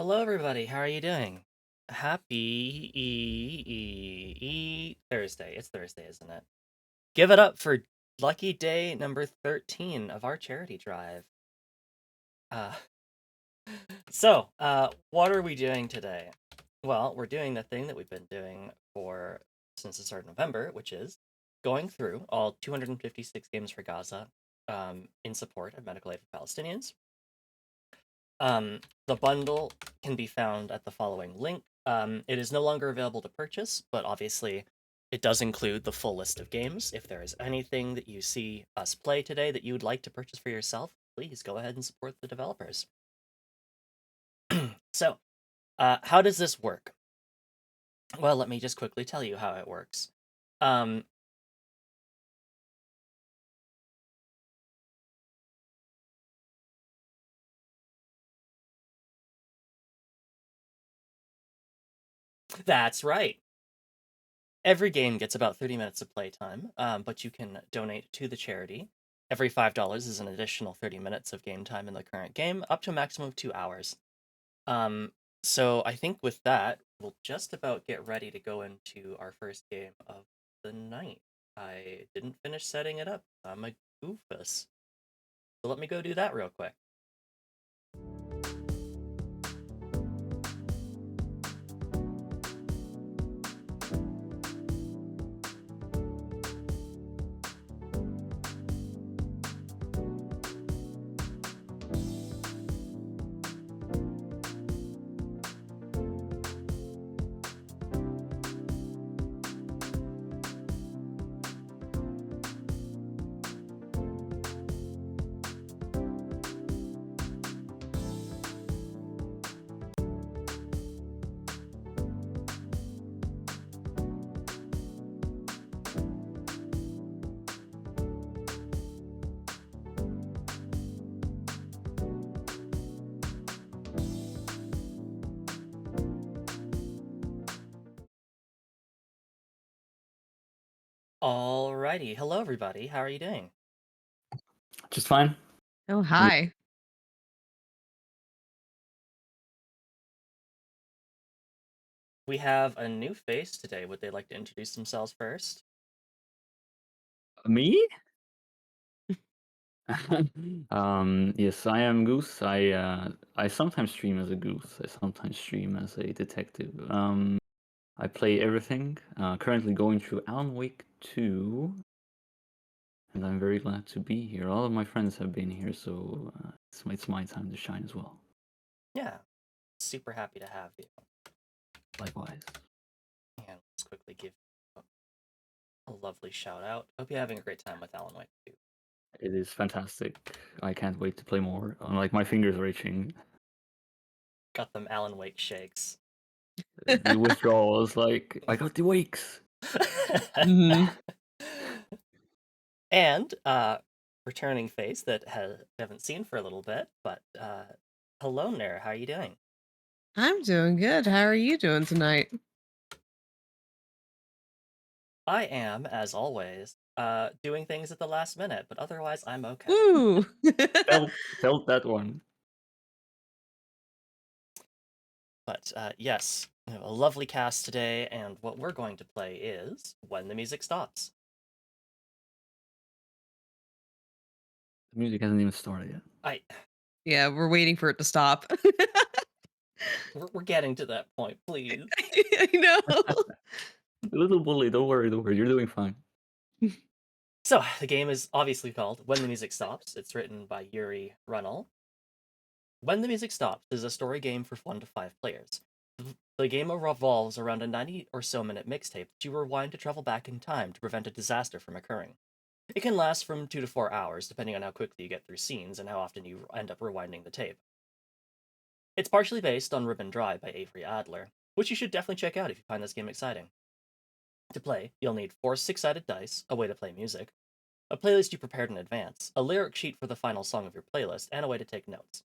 Hello, everybody. How are you doing? Happy Thursday. It's Thursday, isn't it? Give it up for lucky day number 13 of our charity drive. Uh, what are we doing today? Well, we're doing the thing that we've been doing for since the start of November, which is going through all 256 games for Gaza in support of medical aid for Palestinians. The bundle can be found at the following link. It is no longer available to purchase, but obviously it does include the full list of games. If there is anything that you see us play today that you would like to purchase for yourself, please go ahead and support the developers. So, how does this work? Well, let me just quickly tell you how it works. That's right. Every game gets about 30 minutes of playtime, but you can donate to the charity. Every $5 is an additional 30 minutes of game time in the current game, up to a maximum of 2 hours. Um, so I think with that, we'll just about get ready to go into our first game of the night. I didn't finish setting it up. I'm a goofus. So let me go do that real quick. Alrighty. Hello, everybody. How are you doing? Just fine. Oh, hi. We have a new face today. Would they like to introduce themselves first? Me? Yes, I am Goose. I sometimes stream as a goose. I sometimes stream as a detective. I play everything. Currently going through Alan Wake 2, and I'm very glad to be here. All of my friends have been here, so it's my time to shine as well. Yeah. Super happy to have you. Likewise. And let's quickly give a lovely shout out. Hope you're having a great time with Alan Wake 2. It is fantastic. I can't wait to play more. Like my fingers are itching. Got them Alan Wake shakes. The withdrawal is like I got the wakes. Mhm. And returning face that haven't seen for a little bit, but hello there. How are you doing? I'm doing good. How are you doing tonight? I am, as always, doing things at the last minute, but otherwise I'm okay. Woo! Felt that one. But yes, we have a lovely cast today, and what we're going to play is When the Music Stops. The music hasn't even started yet. Yeah, we're waiting for it to stop. We're getting to that point, please. I know. Little bully, don't worry, you're doing fine. So, the game is obviously called When the Music Stops. It's written by Yuri Runnell. When the Music Stops is a story game for 1 to 5 players. The game revolves around a 90 or so minute mixtape that you rewind to travel back in time to prevent a disaster from occurring. It can last from 2 to 4 hours, depending on how quickly you get through scenes and how often you end up rewinding the tape. It's partially based on Ribbon Dry by Avery Adler, which you should definitely check out if you find this game exciting. To play, you'll need 4 six-sided dice, a way to play music, a playlist you prepared in advance, a lyric sheet for the final song of your playlist, and a way to take notes.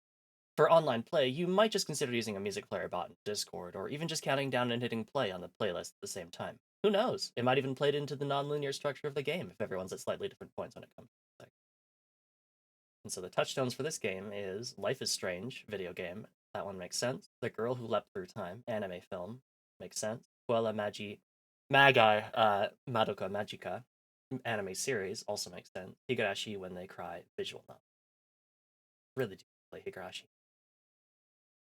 For online play, you might just consider using a music player bot in Discord, or even just counting down and hitting play on the playlist at the same time. Who knows? It might even play it into the non-linear structure of the game if everyone's at slightly different points when it comes to music. And so the touchstones for this game is Life is Strange video game, That one makes sense. The Girl Who Leapt Through Time, anime film, makes sense. Quella Madoka Magica, anime series, also makes sense. Higurashi When They Cry, visual novel. Really do play Higurashi.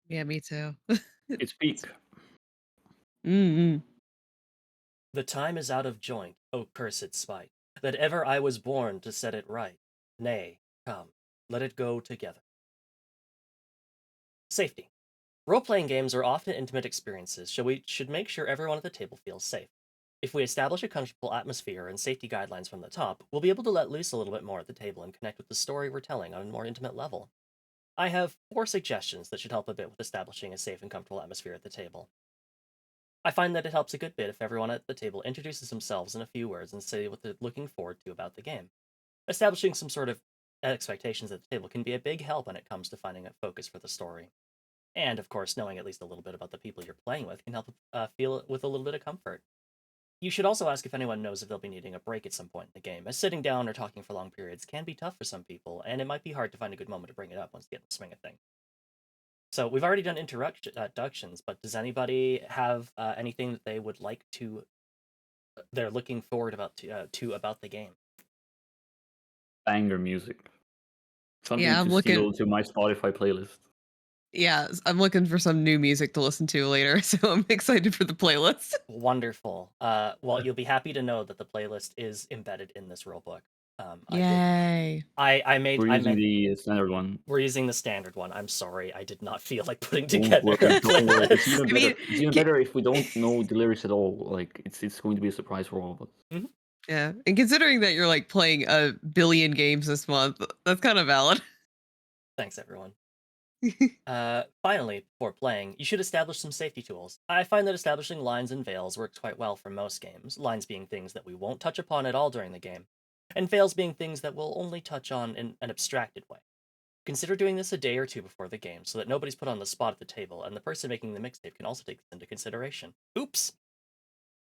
Yeah, me too. It's peak. Mm-hmm. The time is out of joint, O cursed spite, that ever I was born to set it right. Nay, come, let it go together. Safety. Role-playing games are often intimate experiences, so we should make sure everyone at the table feels safe. If we establish a comfortable atmosphere and safety guidelines from the top, we'll be able to let loose a little bit more at the table and connect with the story we're telling on a more intimate level. I have 4 suggestions that should help a bit with establishing a safe and comfortable atmosphere at the table. I find that it helps a good bit if everyone at the table introduces themselves in a few words and say what they're looking forward to about the game. Establishing some sort of expectations at the table can be a big help when it comes to finding a focus for the story. And, of course, knowing at least a little bit about the people you're playing with can help feel it with a little bit of comfort. You should also ask if anyone knows if they'll be needing a break at some point in the game, as sitting down or talking for long periods can be tough for some people, and it might be hard to find a good moment to bring it up once you get in the swing of things. So we've already done introductions, but does anybody have anything that they would like to, they're looking forward to about the game? Banger music. Something Yeah, to I'm looking. steal to my Spotify playlist. Yeah, I'm looking for some new music to listen to later, so I'm excited for the playlist. Wonderful. Well, you'll be happy to know that the playlist is embedded in this rulebook. Yay! I made. We're using the standard one. We're using the standard one. I'm sorry, I did not feel like putting Don't together worry, a don't worry. It's even playlist. I mean, better. It's even better if we don't know the lyrics at all. Like it's going to be a surprise for all of us. yeah, and considering that you're like playing a billion games this month, that's kind of valid. Thanks, everyone. Finally, before playing, you should establish some safety tools. I find that establishing lines and veils works quite well for most games, lines being things that we won't touch upon at all during the game, and veils being things that we'll only touch on in an abstracted way. Consider doing this a day or two before the game so that nobody's put on the spot at the table, and the person making the mixtape can also take this into consideration. Oops!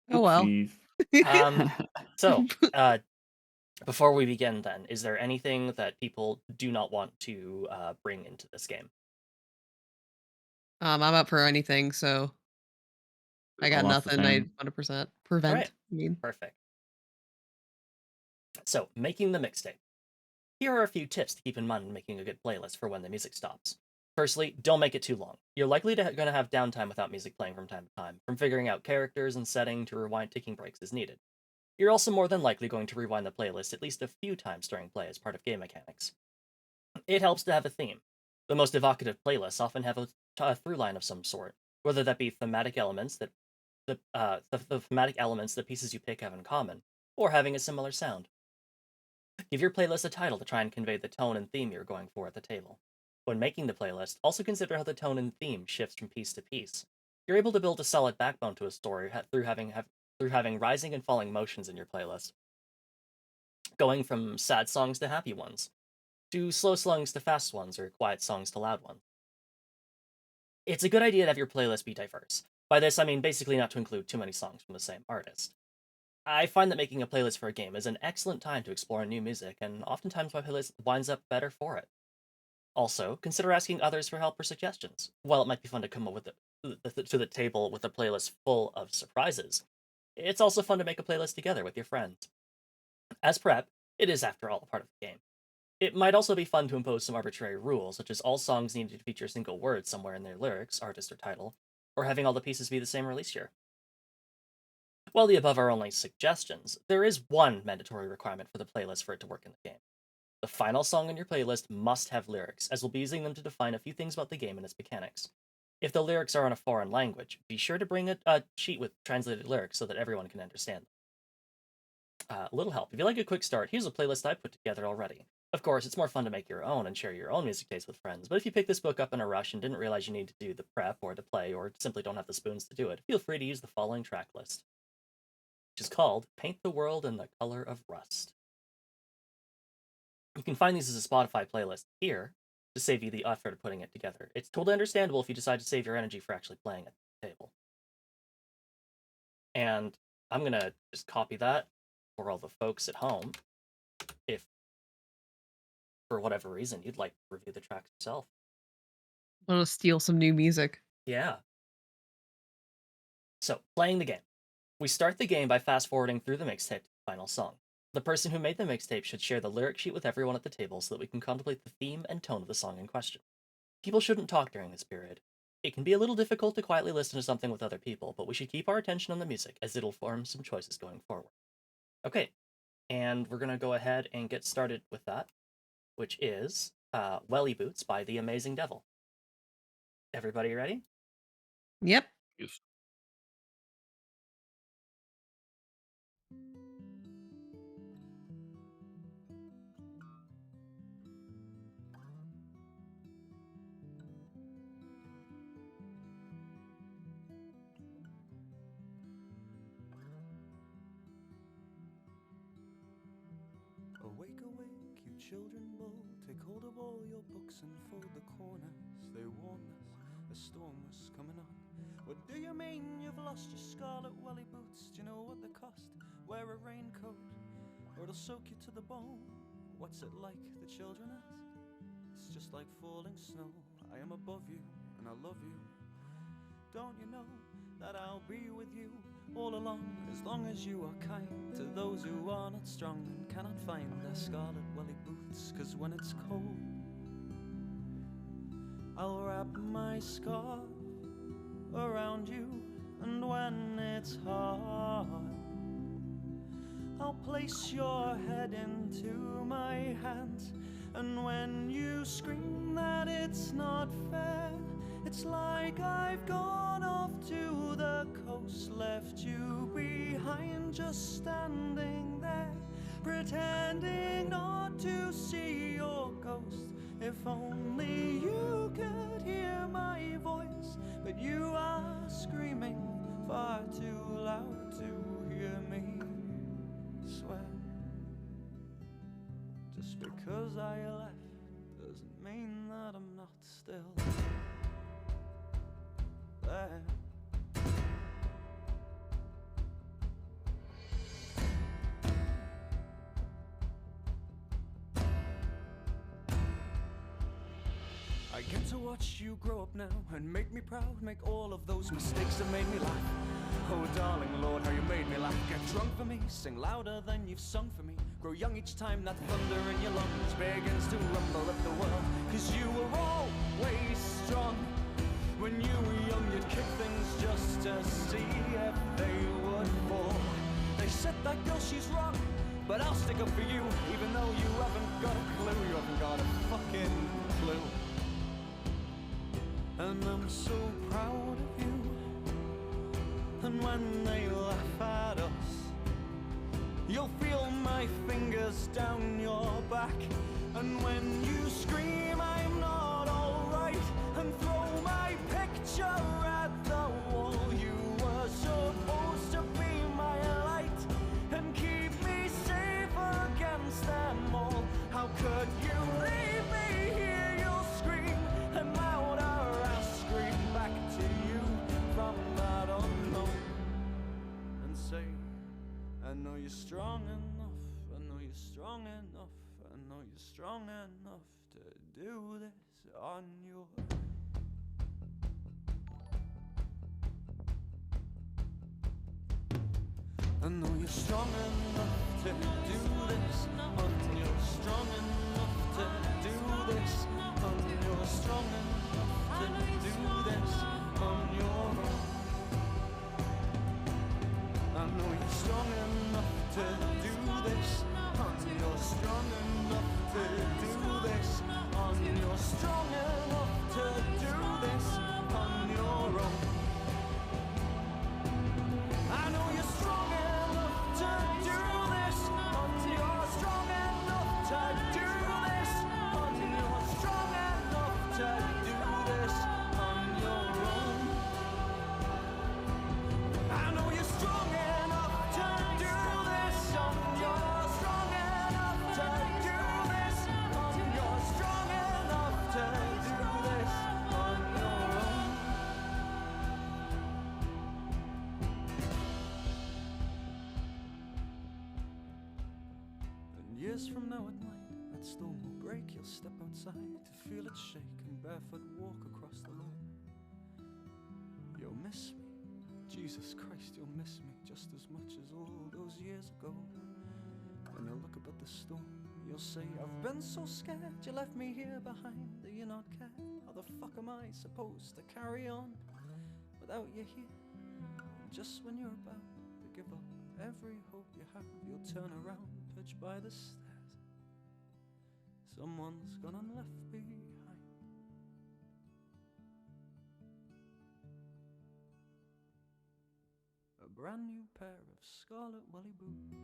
Oh well. Oopsies. So, before we begin then, is there anything that people do not want to bring into this game? I'm up for anything, so I got Almost the nothing. I same. 100% All right, prevent. I mean, perfect. So, making the mixtape. Here are a few tips to keep in mind when making a good playlist for when the music stops. Firstly, don't make it too long. You're likely going to have downtime without music playing from time to time, from figuring out characters and setting to rewind taking breaks as needed. You're also more than likely going to rewind the playlist at least a few times during play as part of game mechanics. It helps to have a theme. The most evocative playlists often have a through line of some sort, whether that be thematic elements that the thematic elements that pieces you pick have in common, or having a similar sound. Give your playlist a title to try and convey the tone and theme you're going for at the table. When making the playlist, also consider how the tone and theme shifts from piece to piece. You're able to build a solid backbone to a story through having rising and falling motions in your playlist, going from sad songs to happy ones, to slow songs to fast ones, or quiet songs to loud ones. It's a good idea to have your playlist be diverse. By this, I mean basically not to include too many songs from the same artist. I find that making a playlist for a game is an excellent time to explore new music, and oftentimes my playlist winds up better for it. Also, consider asking others for help or suggestions. While it might be fun to come up with to the table with a playlist full of surprises, it's also fun to make a playlist together with your friends. As prep, it is after all a part of the game. It might also be fun to impose some arbitrary rules, such as all songs needing to feature a single word somewhere in their lyrics, artist, or title, or having all the pieces be the same release year. While the above are only suggestions, there is one mandatory requirement for the playlist for it to work in the game. The final song in your playlist must have lyrics, as we'll be using them to define a few things about the game and its mechanics. If the lyrics are in a foreign language, be sure to bring a sheet with translated lyrics so that everyone can understand them. A little help. If you like a quick start, here's a playlist I put together already. Of course, it's more fun to make your own and share your own music taste with friends, but if you pick this book up in a rush and didn't realize you need to do the prep or to play, or simply don't have the spoons to do it, feel free to use the following track list, which is called Paint the World in the Color of Rust. You can find these as a Spotify playlist here to save you the effort of putting it together. It's totally understandable if you decide to save your energy for actually playing at the table. And I'm going to just copy that for all the folks at home if, for whatever reason, you'd like to review the tracks yourself. Want to steal some new music. Yeah. So, playing the game. We start the game by fast forwarding through the mixtape to the final song. The person who made the mixtape should share the lyric sheet with everyone at the table so that we can contemplate the theme and tone of the song in question. People shouldn't talk during this period. It can be a little difficult to quietly listen to something with other people, but we should keep our attention on the music as it'll form some choices going forward. Okay, and we're gonna go ahead and get started with that, which is Welly Boots by The Amazing Devil. Everybody ready? Yep. Yes. Awake, awake, you children bold, take hold of all your books and fold the corners. They warned us a storm was coming on. What do you mean you've lost your scarlet welly boots? Do you know what they cost? Wear a raincoat or it'll soak you to the bone. What's it like, the children ask? It's just like falling snow. I am above you and I love you. Don't you know that I'll be with you all along, as long as you are kind to those who are not strong and cannot find their scarlet welly boots. Cause when it's cold, I'll wrap my scarf around you, and when it's hard, I'll place your head into my hands. And when you scream that it's not fair, it's like I've gone off to the coast, left you behind, just standing there, pretending not to see your ghost. If only you could hear my voice, but you are screaming far too loud to hear me swear. Just because I left doesn't mean that I'm not still there. I get to watch you grow up now and make me proud, make all of those mistakes that made me laugh. Oh darling Lord, how you made me laugh. Get drunk for me, sing louder than you've sung for me. Grow young each time that thunder in your lungs begins to rumble up the world. Cause you were always strong. When you were young you'd kick things just to see if they would fall. They said that girl, she's wrong, but I'll stick up for you, even though you haven't got a clue. You haven't got a fucking clue. And I'm so proud of you. And when they laugh at us, you'll feel my fingers down your back. And when you scream I'm not alright, and throw my picture at the wall, you were supposed to be my light and keep me safe against them all. How could you leave me here? You'll scream, and louder I'll scream back to you from that unknown and say, I know you're strong enough, I know you're strong enough, I know you're strong enough to do this on your own. I know you're strong enough to do this on your own. Strong enough to do this on your own. Strong enough to do this on your own. I know you're strong enough to do this on your own. Strong enough to do this on your own. Strong enough to do this on your own. I know you're strong enough to do this on your own. Strong enough to do this on your own. Strong enough to do this on your own. I know you're strong enough to do this on your own. Strong enough to do this on your own. Strong enough to do this on your own. And years from now at night, at that storm will break, you'll step outside to feel it shake and barefoot walk across the lawn. You'll miss me, Jesus Christ, you'll miss me just as much as all those years ago. When you'll look up at the storm, you'll say, I've been so scared, you left me here behind. Do you not care? How the fuck am I supposed to carry on without you here? And just when you're about to give up every hope you have, you'll turn around, perched by the stairs. Someone's gone and left behind a brand new pair of scarlet welly boots.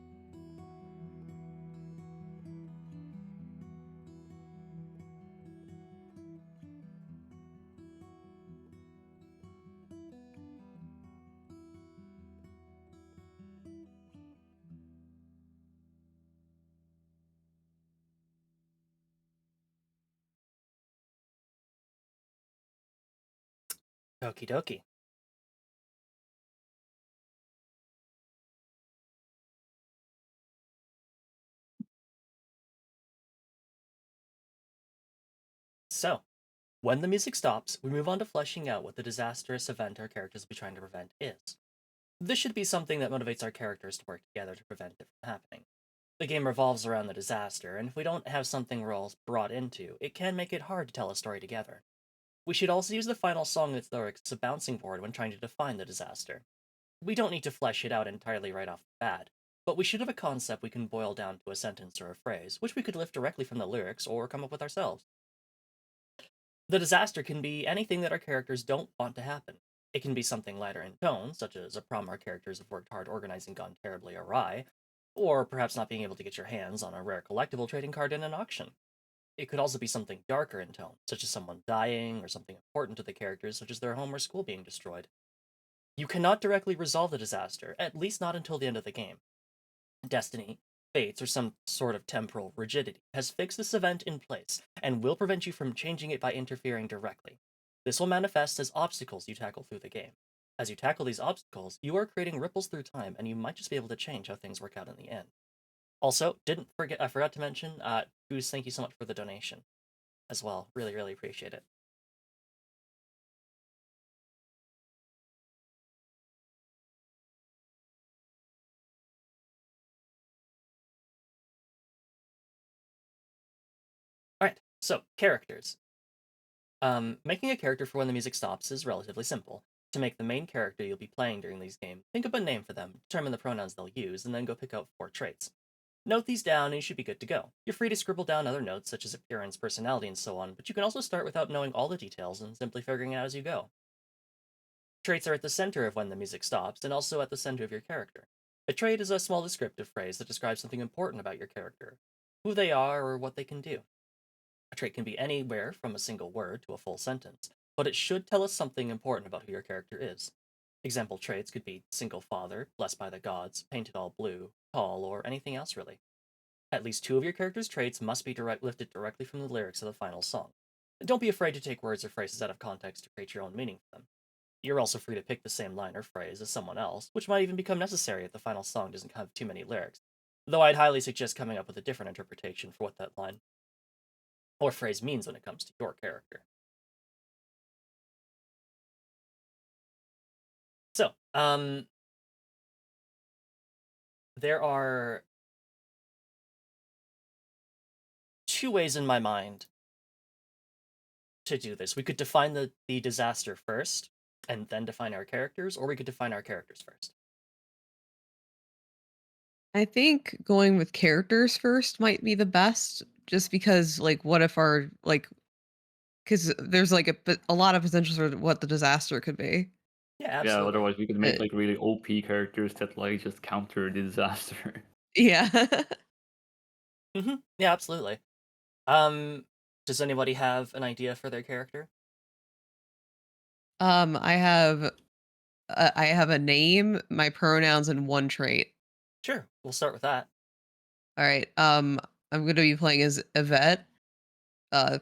Okie dokie. So, when the music stops, we move on to fleshing out what the disastrous event our characters will be trying to prevent is. This should be something that motivates our characters to work together to prevent it from happening. The game revolves around the disaster, and if we don't have something we're all brought into, it can make it hard to tell a story together. We should also use the final song as a bouncing board when trying to define the disaster. We don't need to flesh it out entirely right off the bat, but we should have a concept we can boil down to a sentence or a phrase, which we could lift directly from the lyrics or come up with ourselves. The disaster can be anything that our characters don't want to happen. It can be something lighter in tone, such as a problem our characters have worked hard organizing gone terribly awry, or perhaps not being able to get your hands on a rare collectible trading card in an auction. It could also be something darker in tone, such as someone dying or something important to the characters, such as their home or school being destroyed. You cannot directly resolve the disaster, at least not until the end of the game. Destiny, fates, or some sort of temporal rigidity has fixed this event in place and will prevent you from changing it by interfering directly. This will manifest as obstacles you tackle through the game. As you tackle these obstacles, you are creating ripples through time, and you might just be able to change how things work out in the end. Also, I forgot to mention, Goose, thank you so much for the donation as well. Really, really appreciate it. Alright, so characters. Making a character for when the music stops is relatively simple. To make the main character you'll be playing during these games, think up a name for them, determine the pronouns they'll use, and then go pick out 4 traits. Note these down and you should be good to go. You're free to scribble down other notes such as appearance, personality, and so on, but you can also start without knowing all the details and simply figuring it out as you go. Traits are at the center of when the music stops and also at the center of your character. A trait is a small descriptive phrase that describes something important about your character, who they are or what they can do. A trait can be anywhere from a single word to a full sentence, but it should tell us something important about who your character is. Example traits could be single father, blessed by the gods, painted all blue, tall, or anything else really. At least 2 of your character's traits must be lifted directly from the lyrics of the final song. Don't be afraid to take words or phrases out of context to create your own meaning for them. You're also free to pick the same line or phrase as someone else, which might even become necessary if the final song doesn't have too many lyrics, though I'd highly suggest coming up with a different interpretation for what that line or phrase means when it comes to your character. So, there are 2 ways in my mind to do this. We could define the disaster first, and then define our characters, or we could define our characters first. I think going with characters first might be the best, just because, like, what if our, like, because there's like a lot of potential for what the disaster could be. Yeah, Yeah, absolutely. otherwise we could make Uh, like really OP characters that like just counter the disaster. Yeah. Yeah, absolutely. Um, does anybody have an idea for their character? I have I have a name, my pronouns, and 1 trait. Sure, we'll start with that. All right. I'm gonna be playing as Yvette.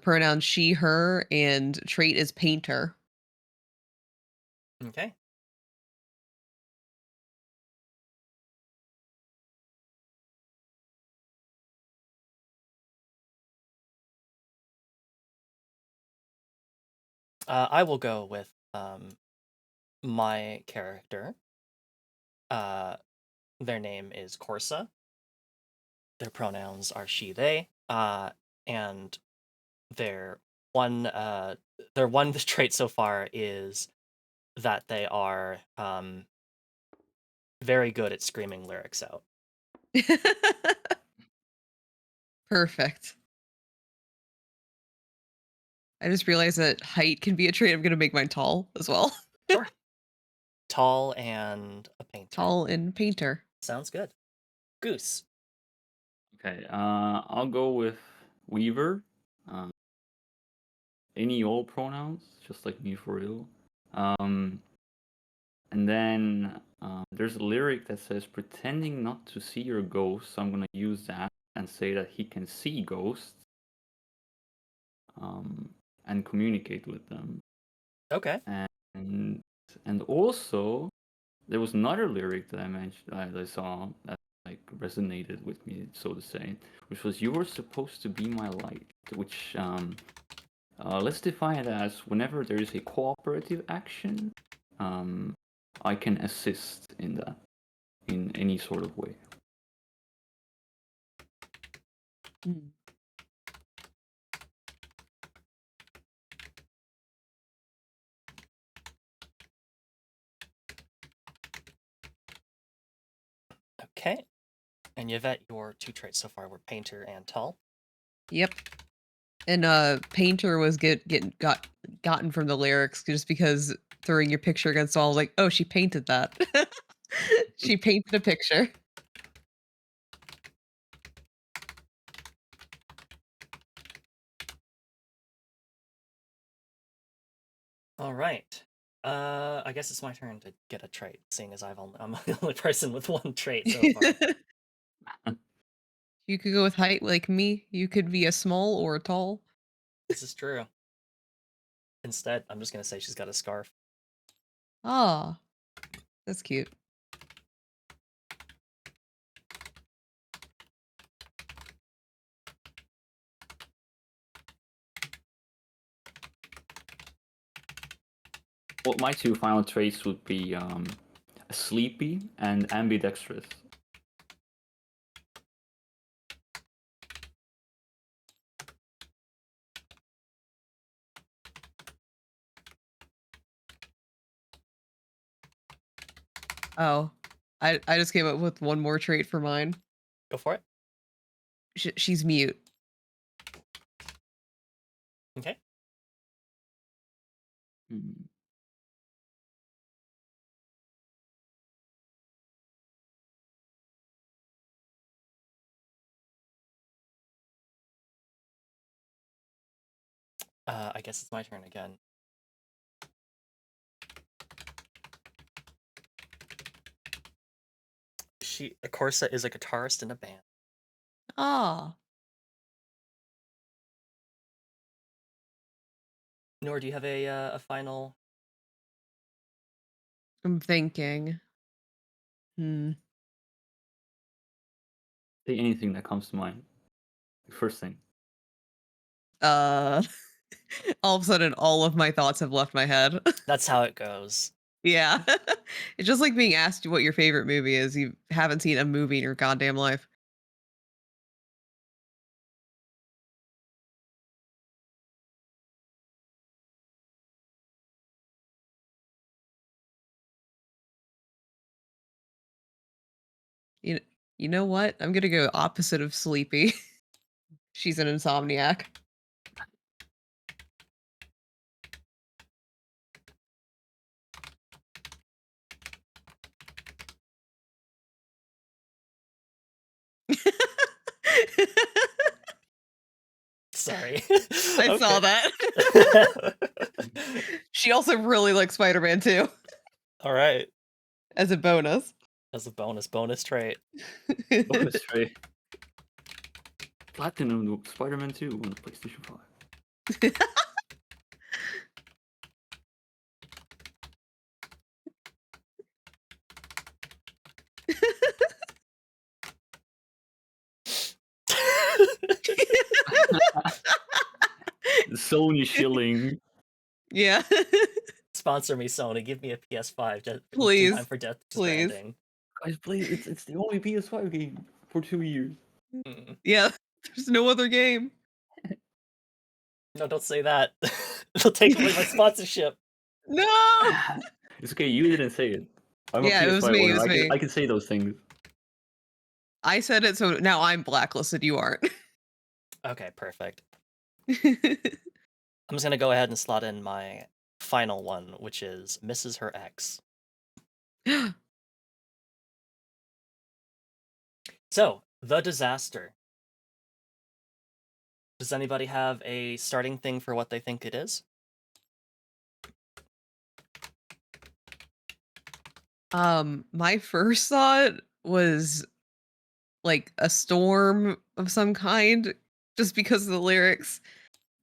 Pronoun she, her, and trait is painter. Okay. I will go with my character. Their name is Corsa. Their pronouns are she, they. And their one trait so far is that they are very good at screaming lyrics out. Perfect. I just realized that height can be a trait. I'm gonna make mine tall as well. Sure. Tall and a painter. Tall and painter. Sounds good. Goose. Okay, I'll go with Weaver. Any all pronouns, just like me for real. And then there's a lyric that says, pretending not to see your ghosts. So I'm gonna use that and say that he can see ghosts and communicate with them. Okay. And also there was another lyric that I mentioned that I saw that like resonated with me, so to say, which was, you were supposed to be my light, which let's define it as whenever there is a cooperative action, I can assist in that in any sort of way. Mm. Okay. And Yvette, your two traits so far were painter and tall. Yep. And painter was gotten from the lyrics just because throwing your picture against the wall, like, oh, she painted that. She painted a picture. All right. I guess it's my turn to get a trait, seeing as I'm the only person with one trait so far. You could go with height like me. You could be a small or a tall. This is true. Instead, I'm just gonna say she's got a scarf. Ah, that's cute. Well, my two final traits would be sleepy and ambidextrous. Oh, I just came up with one more trait for mine. Go for it. She's mute. Okay. Hmm. I guess it's my turn again. Corsa is a guitarist in a band. Ah, Nor, do you have a final? I'm thinking. Hmm. Say anything that comes to mind. First thing. Uh, all of a sudden, all of my thoughts have left my head. That's how it goes. Yeah. It's just like being asked what your favorite movie is. You haven't seen a movie in your goddamn life. You, you know what? I'm gonna go opposite of sleepy. She's an insomniac. Sorry. I saw that. She also really likes Spider-Man too, All right. as a bonus. As a bonus trait. Bonus trait. Platinum Spider-Man 2 on the PlayStation 5. Sony shilling. Yeah. Sponsor me, Sony. Give me a PS5 just in Please. time for Death Please. Stranding. Guys, play it's the only PS5 game for 2 years. Mm. Yeah. There's no other game. No, don't say that. It'll take away my sponsorship. No. It's okay, you didn't say it. I'm Yeah, a it was PS5 me, it owner. was me. I can say those things. I said it, so now I'm blacklisted. You aren't. Okay, perfect. I'm just gonna go ahead and slot in my final one, which is Misses Her Ex. So, The Disaster. Does anybody have a starting thing for what they think it is? My first thought was like a storm of some kind, just because of the lyrics.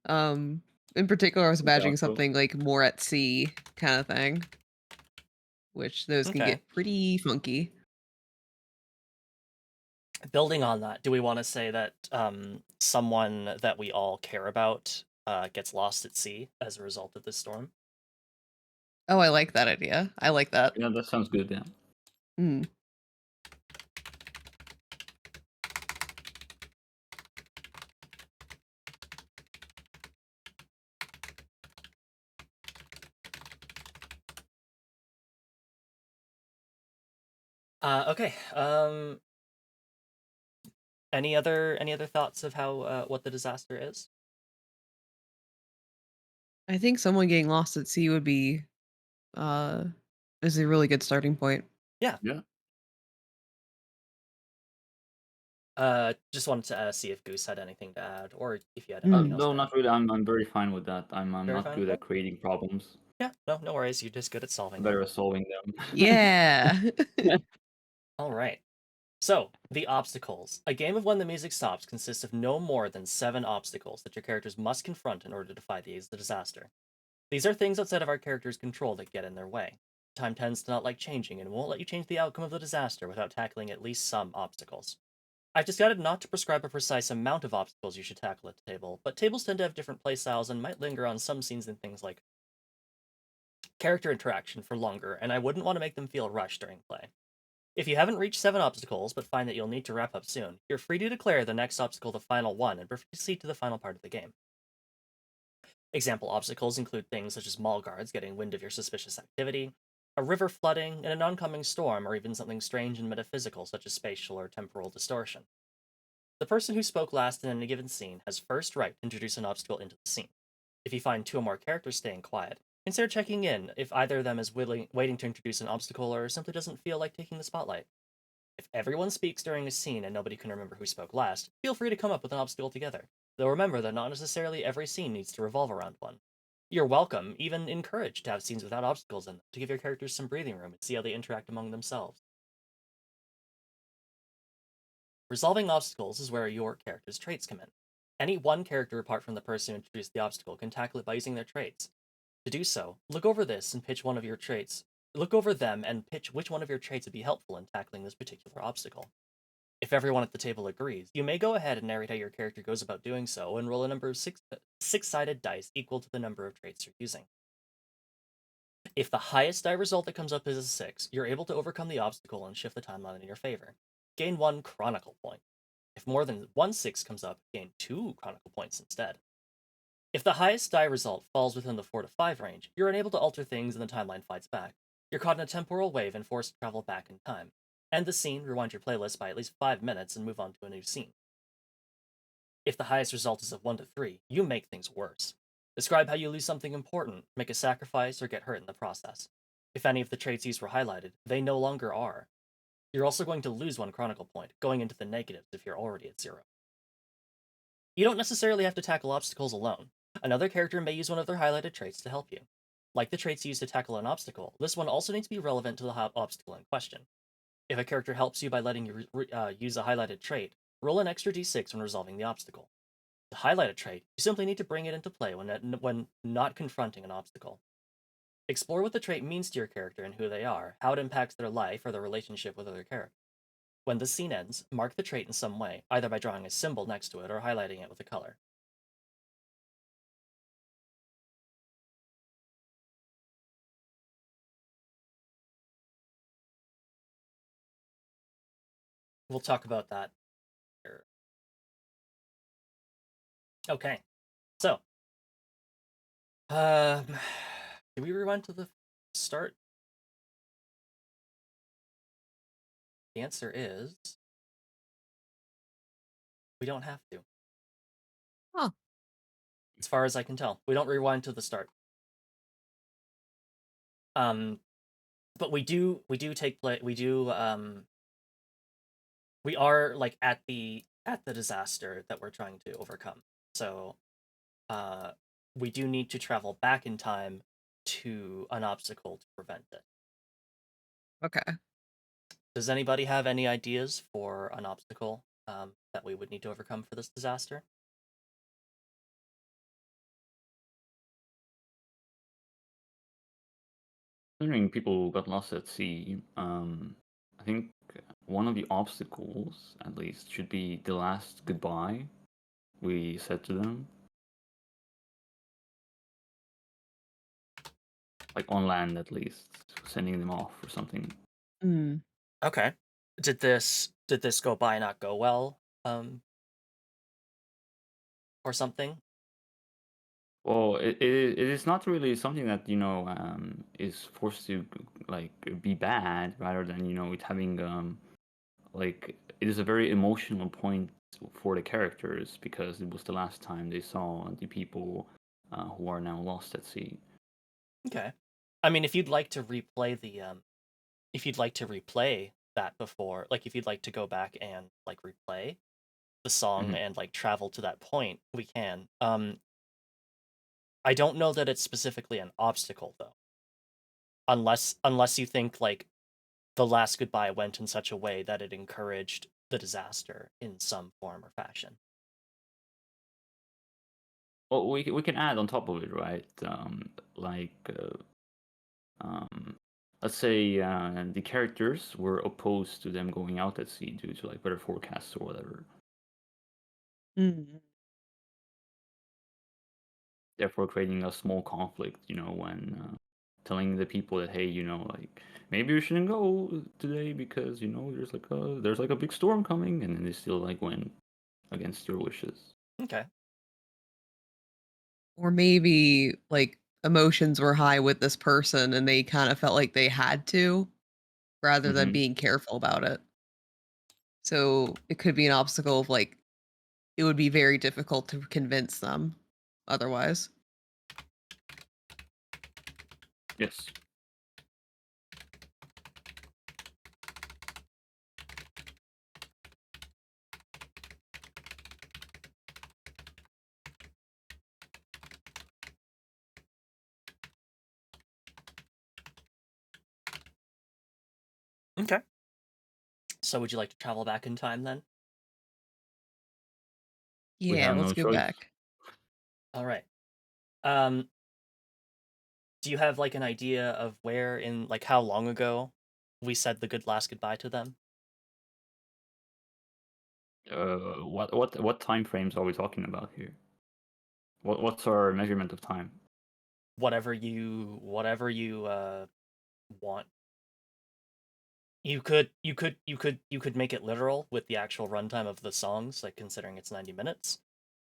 In particular, I was imagining something like more at sea kind of thing, which those can Okay. get pretty funky. Building on that, do we want to say that someone that we all care about gets lost at sea as a result of this storm? Oh, I like that idea. I like that. Yeah, that sounds good, yeah. Mm. Okay. Any other thoughts of how what the disaster is? I think someone getting lost at sea would be is a really good starting point. Yeah. Just wanted to see if Goose had anything to add, or if you had Mm. anything else No, to not add. really. I'm very fine with that. I'm Very not fine good with at creating problems. Yeah, no worries. You're just good at solving I'm them. better at solving them. Yeah. All right. So, the obstacles. A game of When the Music Stops consists of no more than 7 obstacles that your characters must confront in order to defy the disaster. These are things outside of our characters' control that get in their way. Time tends to not like changing and won't let you change the outcome of the disaster without tackling at least some obstacles. I've decided not to prescribe a precise amount of obstacles you should tackle at the table, but tables tend to have different playstyles and might linger on some scenes and things like character interaction for longer, and I wouldn't want to make them feel rushed during play. If you haven't reached 7 obstacles, but find that you'll need to wrap up soon, you're free to declare the next obstacle the final one and proceed to the final part of the game. Example obstacles include things such as mall guards getting wind of your suspicious activity, a river flooding, and an oncoming storm, or even something strange and metaphysical such as spatial or temporal distortion. The person who spoke last in any given scene has first right to introduce an obstacle into the scene. If you find 2 or more characters staying quiet, consider checking in if either of them is waiting to introduce an obstacle or simply doesn't feel like taking the spotlight. If everyone speaks during a scene and nobody can remember who spoke last, feel free to come up with an obstacle together, though remember that not necessarily every scene needs to revolve around one. You're welcome, even encouraged, to have scenes without obstacles in them to give your characters some breathing room and see how they interact among themselves. Resolving obstacles is where your character's traits come in. Any one character apart from the person who introduced the obstacle can tackle it by using their traits. To do so, look over this and pitch one of your traits. Look over them and pitch which one of your traits would be helpful in tackling this particular obstacle. If everyone at the table agrees, you may go ahead and narrate how your character goes about doing so and roll a number of six-sided dice equal to the number of traits you're using. If the highest die result that comes up is a 6, you're able to overcome the obstacle and shift the timeline in your favor. Gain 1 Chronicle point. If more than 1 6 comes up, gain 2 Chronicle points instead. If the highest die result falls within the 4 to 5 range, you're unable to alter things and the timeline fights back. You're caught in a temporal wave and forced to travel back in time. End the scene, rewind your playlist by at least 5 minutes, and move on to a new scene. If the highest result is a 1 to 3, you make things worse. Describe how you lose something important, make a sacrifice, or get hurt in the process. If any of the traits used were highlighted, they no longer are. You're also going to lose 1 Chronicle point, going into the negatives if you're already at 0. You don't necessarily have to tackle obstacles alone. Another character may use one of their highlighted traits to help you. Like the traits used to tackle an obstacle, this one also needs to be relevant to the obstacle in question. If a character helps you by letting you use a highlighted trait, roll an extra d6 when resolving the obstacle. To highlight a trait, you simply need to bring it into play when not confronting an obstacle. Explore what the trait means to your character and who they are, how it impacts their life or their relationship with other characters. When the scene ends, mark the trait in some way, either by drawing a symbol next to it or highlighting it with a color. we'll talk about that later. Okay, so do we rewind to the start? The answer is we don't have to. Huh. As far as I can tell, we don't rewind to the start. But we do take play. We are like at the disaster that we're trying to overcome. So, we do need to travel back in time to an obstacle to prevent it. Okay. Does anybody have any ideas for an obstacle that we would need to overcome for this disaster? Considering people got lost at sea, I think one of the obstacles, at least, should be the last goodbye we said to them. Like on land, at least, sending them off or something. Mm. Okay. Did this go by not go well? Or something? Well, it is not really something that is forced to like be bad, rather than it having like it is a very emotional point for the characters because it was the last time they saw the people who are now lost at sea. Okay. I mean, if you'd like to replay that before, like if you'd like to go back and like replay the song Mhm. and like travel to that point, we can. I don't know that it's specifically an obstacle though. Unless you think like the last goodbye went in such a way that it encouraged the disaster in some form or fashion. Well, we can add on top of it, right? Like um, let's say the characters were opposed to them going out at sea due to like weather forecasts or whatever. Mm. Therefore, creating a small conflict, when telling the people that hey, like maybe you shouldn't go today because there's like a big storm coming, and then they still like went against your wishes. Okay. Or maybe like emotions were high with this person and they kind of felt like they had to rather than Hmm. being careful about it. So it could be an obstacle of like it would be very difficult to convince them otherwise. Yes. Okay. So would you like to travel back in time then? We Yeah, have let's no go choice. back. All right. Um, do you have like an idea of where in like how long ago we said the last goodbye to them? What time frames are we talking about here? What's our measurement of time? Whatever you want. You could make it literal with the actual runtime of the songs, like considering it's 90 minutes,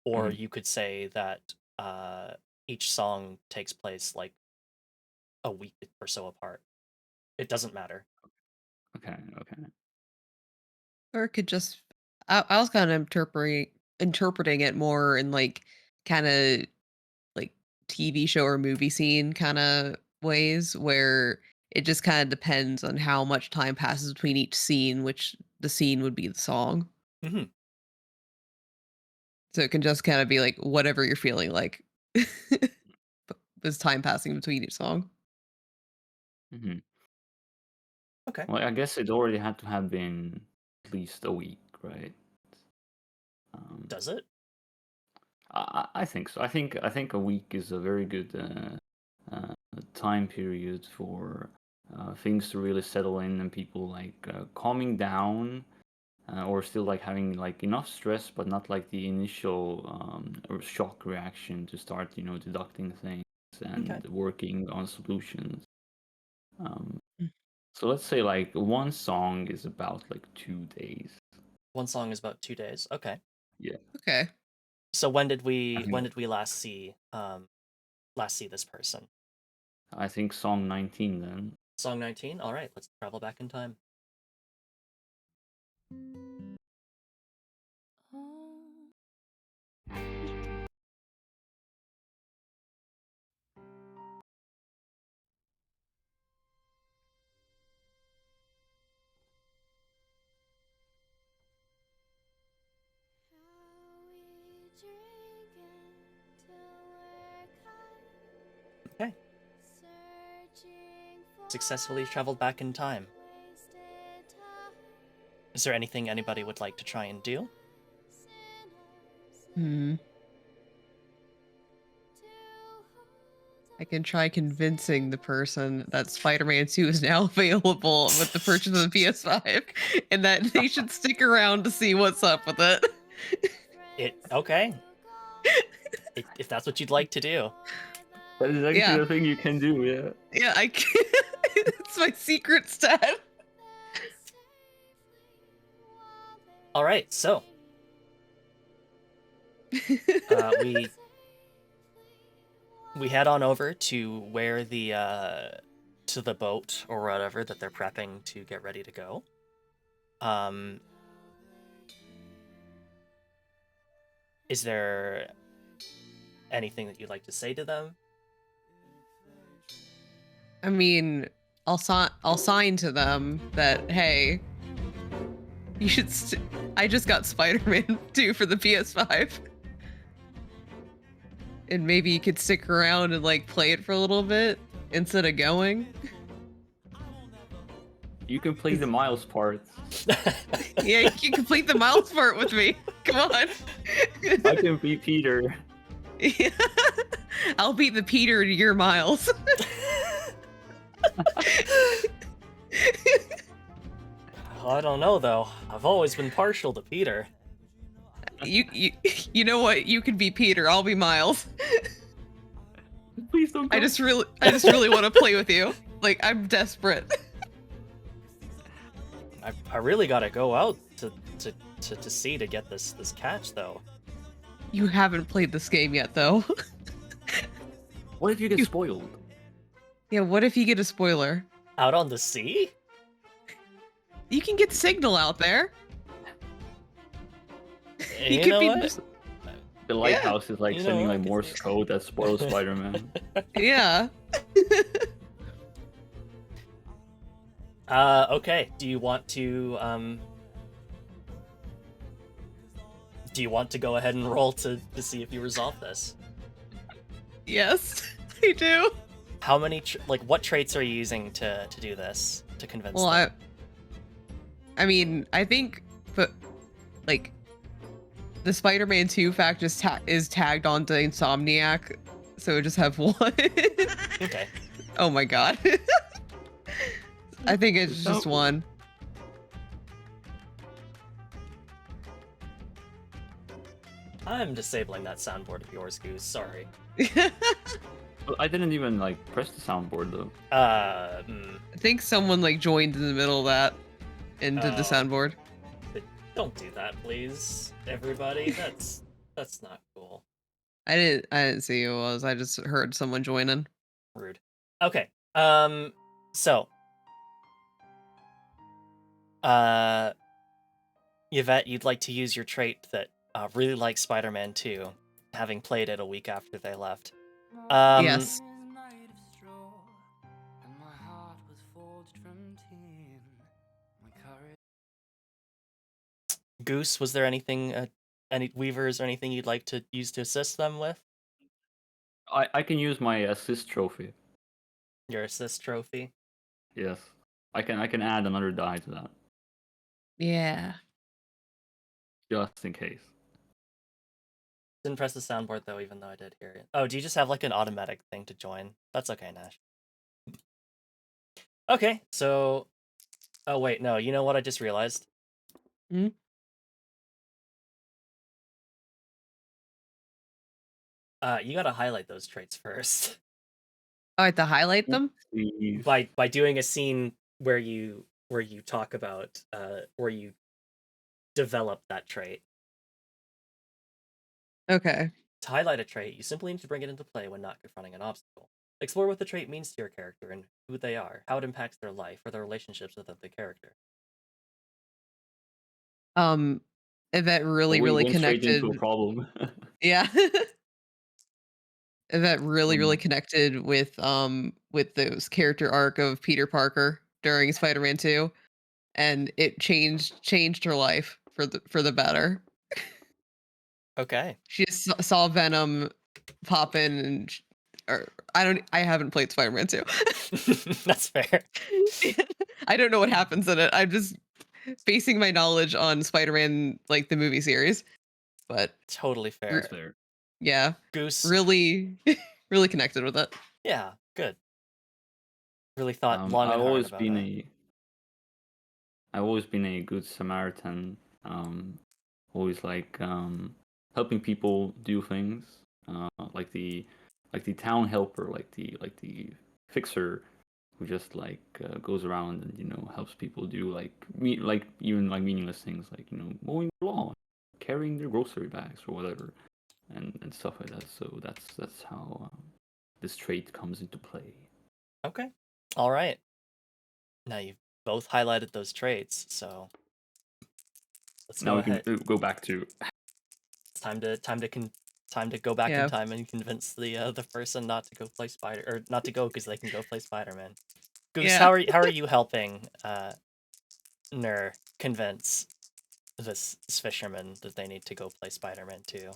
or Mhm. you could say that each song takes place like a week or so apart. It doesn't matter. Okay. Okay. Or it could just I was kind of interpreting it more in like kind of like TV show or movie scene kind of ways where it just kind of depends on how much time passes between each scene, which the scene would be the song. Hmm. So it can just kind of be like whatever you're feeling like. There's time passing between each song. Hmm. Okay. Well, I guess it already had to have been at least a week, right? Um, Does it? I think so. I think a week is a very good time period for things to really settle in and people like calming down or still like having like enough stress, but not like the initial or shock reaction to start deducting things Okay. and working on solutions. Um, So let's say like one song is about like 2 days. One song is about 2 days. Okay. Okay. So when did we think- last see this person? I think song 19 then. Song 19. All right, let's travel back in time. Okay. Successfully traveled back in time. Is there anything anybody would like to try and do? I can try convincing the person that Spider-Man 2 is now available with the purchase of the PS5 and that they should stick around to see what's up with it. Okay. If that's what you'd like to do. That is actually Yeah. the thing you can do, yeah. Yeah, I can. It's my secret stat. All right, so we head on over to where to the boat or whatever that they're prepping to get ready to go. Is there anything that you'd like to say to them? I mean, I'll sign to them that, hey, you should. I just got Spider-Man 2 for the PS5, and maybe you could stick around and like play it for a little bit instead of going. You can play the Miles part. Yeah, you can complete the Miles part with me. Come on. I can be Peter. Yeah. I'll beat the Peter to your Miles. I don't know though. I've always been partial to Peter. You know what? You can be Peter. I'll be Miles. Please don't go. I just really want to play with you. Like, I'm desperate. I really gotta go out to sea to get this catch though. You haven't played this game yet, though. What if you get spoiled? Yeah, what if you get a spoiler? Out on the sea? You can get signal out there. You could know be what? The lighthouse is like You know sending what? like Morse code that spoils Spider-Man. Yeah. Okay. Do you want to go ahead and roll to see if you resolve this? Yes, I do. How many what traits are you using to do this, to convince Well, them? I mean, I think, but like, the Spider-Man 2 fact is tagged onto Insomniac, so just have one. Okay. Oh my god. I think it's just one. I'm disabling that soundboard of yours, Goose. Sorry. But I didn't even like press the soundboard though. I think someone like joined in the middle of that and did the Oh. soundboard. Don't do that, please, everybody. That's not cool. I didn't see who it was. I just heard someone join in. Rude. Okay. So. Yvette, you'd like to use your trait that really likes Spider-Man 2, having played it a week after they left. Yes. Goose, was there anything, any weavers or anything you'd like to use to assist them with? I can use my assist trophy. Your assist trophy? Yes. I can add another die to that. Yeah. Just in case. Didn't press the soundboard though, even though I did hear it. Oh, do you just have like an automatic thing to join? That's okay, Nash. Okay, so... Oh wait, no, you know what I just realized? Hmm? You gotta highlight those traits first. Oh, I have to highlight them? Please. By doing a scene where you talk about where you develop that trait. Okay. To highlight a trait, you simply need to bring it into play when not confronting an obstacle. Explore what the trait means to your character and who they are, how it impacts their life or their relationships with the character. Yvette really, we really went straight into a connected. problem. Yeah. Yvette really, really Um, connected with those character arc of Peter Parker during Spider-Man 2, and it changed her life for the better. Okay. She just saw Venom pop in, and or I haven't played Spider-Man 2. That's fair. I don't know what happens in it. I'm just basing my knowledge on Spider-Man, like the movie series. But Totally fair. that's fair. yeah, Goose. really, really connected with it. Yeah, good. Really thought long and hard about it. I've always been a good Samaritan. Always like helping people do things. Like the town helper, like the fixer who just like goes around and helps people do even like meaningless things like mowing the lawn, carrying their grocery bags or whatever, and stuff like that. So that's how this trait comes into play. Okay. All right. Now you've both highlighted those traits, so let's Now go we ahead. can go back to It's time to go back Yeah. in time and convince the person not to go play not to go because they can go play Spider-Man. Goose, Yeah. how are you helping Nur convince this fisherman that they need to go play Spider-Man 2?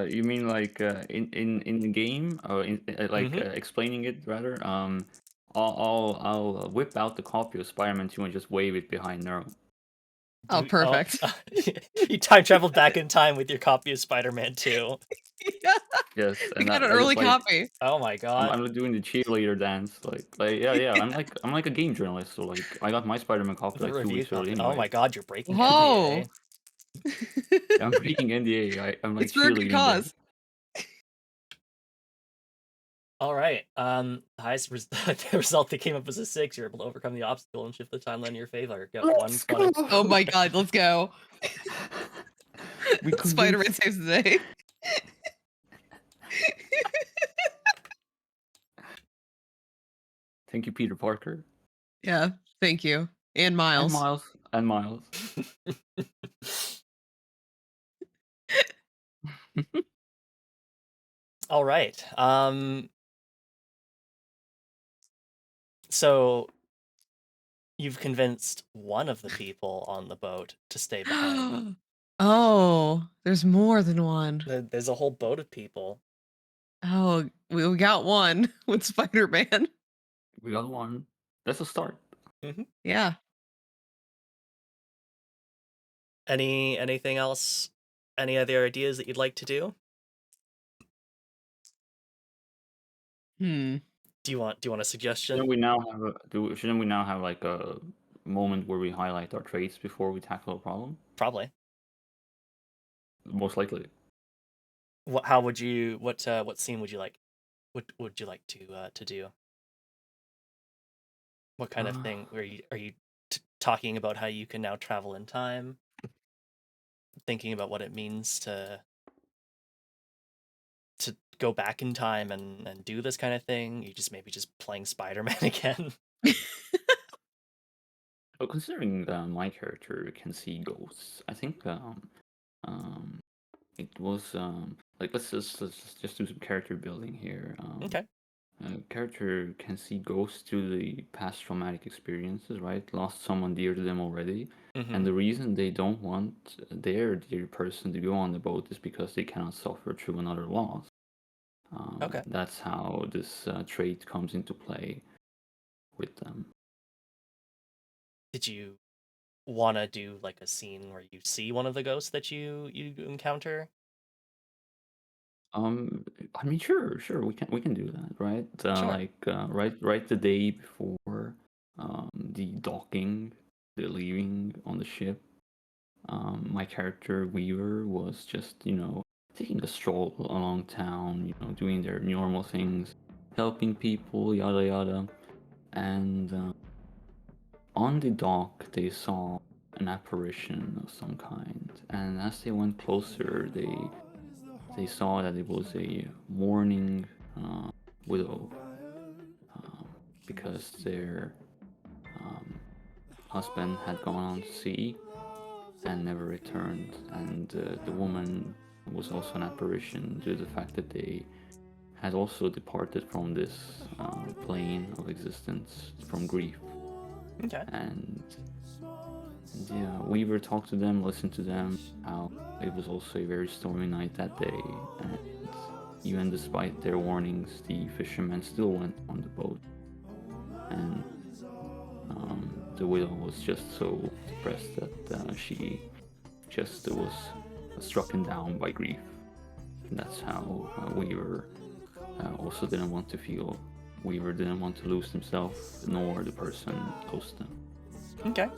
You mean like in the game, or Mhm. explaining it rather? I'll whip out the copy of Spider-Man 2 and just wave it behind Nero. Oh, perfect. You time traveled back in time with your copy of Spider-Man 2. Yes, We and got an I early just like copy. Oh my god. I'm doing the cheerleader dance, yeah. I'm like a game journalist, so like I got my Spider-Man copy The like 2 review weeks early copy. anyway. Oh my god, you're breaking Whoa. NDA. I'm breaking NDA. I'm like It's for a good cheerleading there. cause. All right. The highest the result that came up was a 6. You're able to overcome the obstacle and shift the timeline in your favor. Get Let's 1 point. Oh my god, let's go. We Spider-Man convinced. saves the day. Thank you, Peter Parker. Yeah, thank you. And Miles. And Miles. All right. So you've convinced one of the people on the boat to stay behind. Oh, there's more than one. There's a whole boat of people. Oh, we got one with Spider-Man. We got one. That's a start. Yeah. Anything else? Any other ideas that you'd like to do? Hmm. Do you want a suggestion? Shouldn't we now have like a moment where we highlight our traits before we tackle a problem? Probably. Most likely. How would you what scene would you like? What would you like to do? What kind of thing are you talking about how you can now travel in time? Thinking about what it means to go back in time and do this kind of thing? You maybe just playing Spider-Man again? Well, considering my character can see ghosts, I think it was like let's just do some character building here. Okay. Character can see ghosts through the past traumatic experiences, right? Lost someone dear to them already. Mhm. And the reason they don't want their dear person to go on the boat is because they cannot suffer through another loss. Okay. That's how this trait comes into play with them. Did you want to do like a scene where you see one of the ghosts that you encounter? I mean, sure, we can do that, right? Sure. Like right the day before the docking, the leaving on the ship. My character Weaver was just taking a stroll along town, doing their normal things, helping people, yada yada. and on the dock they saw an apparition of some kind, and as they went closer, they saw that it was a mourning widow, because their husband had gone on to sea and never returned, and the woman was also an apparition due to the fact that they had also departed from this plane of existence from grief. Okay. And yeah, Weaver talked to them, listened to them, how it was also a very stormy night that day, and even despite their warnings, the fishermen still went on the boat, and the widow was just so depressed that she just was strucken down by grief. And that's how Weaver also didn't want to feel. Weaver didn't want to lose himself, nor the person close to him. Okay.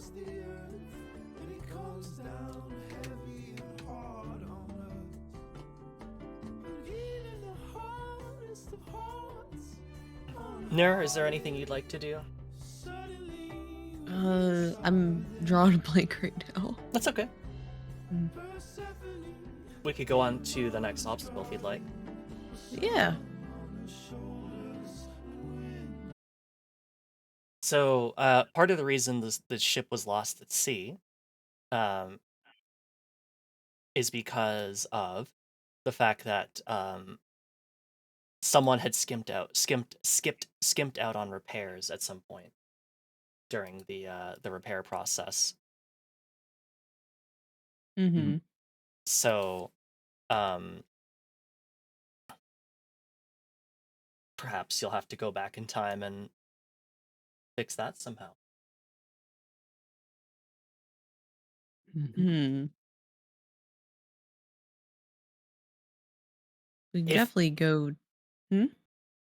Nir, is there anything you'd like to do? I'm drawing a blank right now. That's okay. Mm. We could go on to the next obstacle if you'd like. Yeah. So, part of the reason the ship was lost at sea, is because of the fact that someone had skipped out on repairs at some point during the repair process. Mm-hmm. So, perhaps you'll have to go back in time and fix that somehow. Hmm. We can If- definitely go.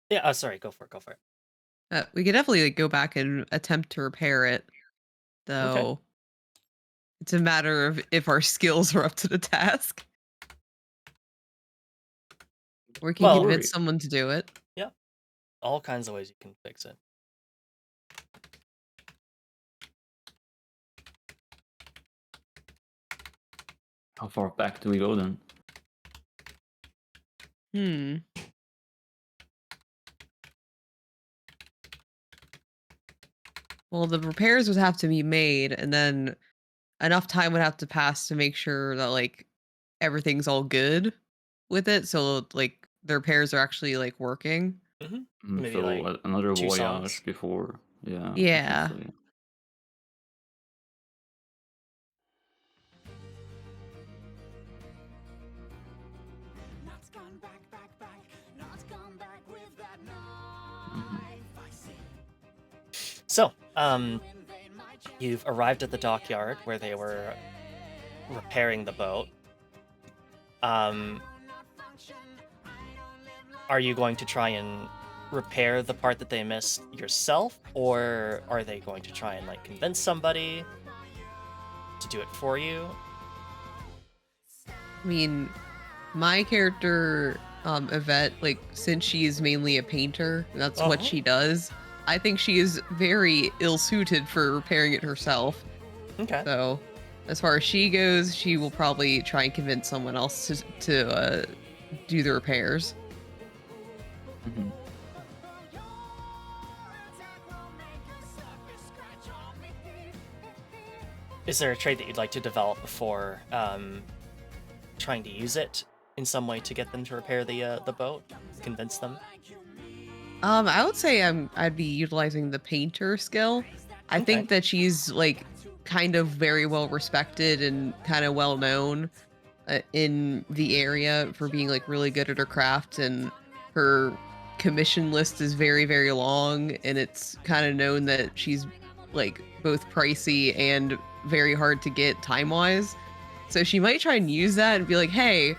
Yeah, sorry, go for it. We could definitely go back and attempt to repair it, though. It's a matter of if our skills are up to the task. We can Well- convince someone to do it. All kinds of ways you can fix it. How far back do we go then? Well, the repairs would have to be made, and then enough time would have to pass to make sure that like everything's all good with it. So like the repairs are actually like working. Maybe, So like, another 2 voyage songs. before, yeah. Yeah. essentially. Not gone back, not gone back with that knife. I see. So, you've arrived at the dockyard where they were repairing the boat. Are you going to try and repair the part that they missed yourself, or are they going to try and like convince somebody to do it for you? I mean, my character, Yvette, like since she is mainly a painter, and that's what Uh-huh. she does. I think she is very ill-suited for repairing it herself. Okay. So, as far as she goes, she will probably try and convince someone else to do the repairs. Mhm. Is there a trait that you'd like to develop before trying to use it in some way to get them to repair the boat? Convince them? I would say I'd be utilizing the painter skill. I Okay. think that she's like kind of very well respected and kind of well known in the area for being like really good at her craft, and her commission list is very very long, and it's kind of known that she's like both pricey and very hard to get time wise. So she might try and use that and be like, "Hey,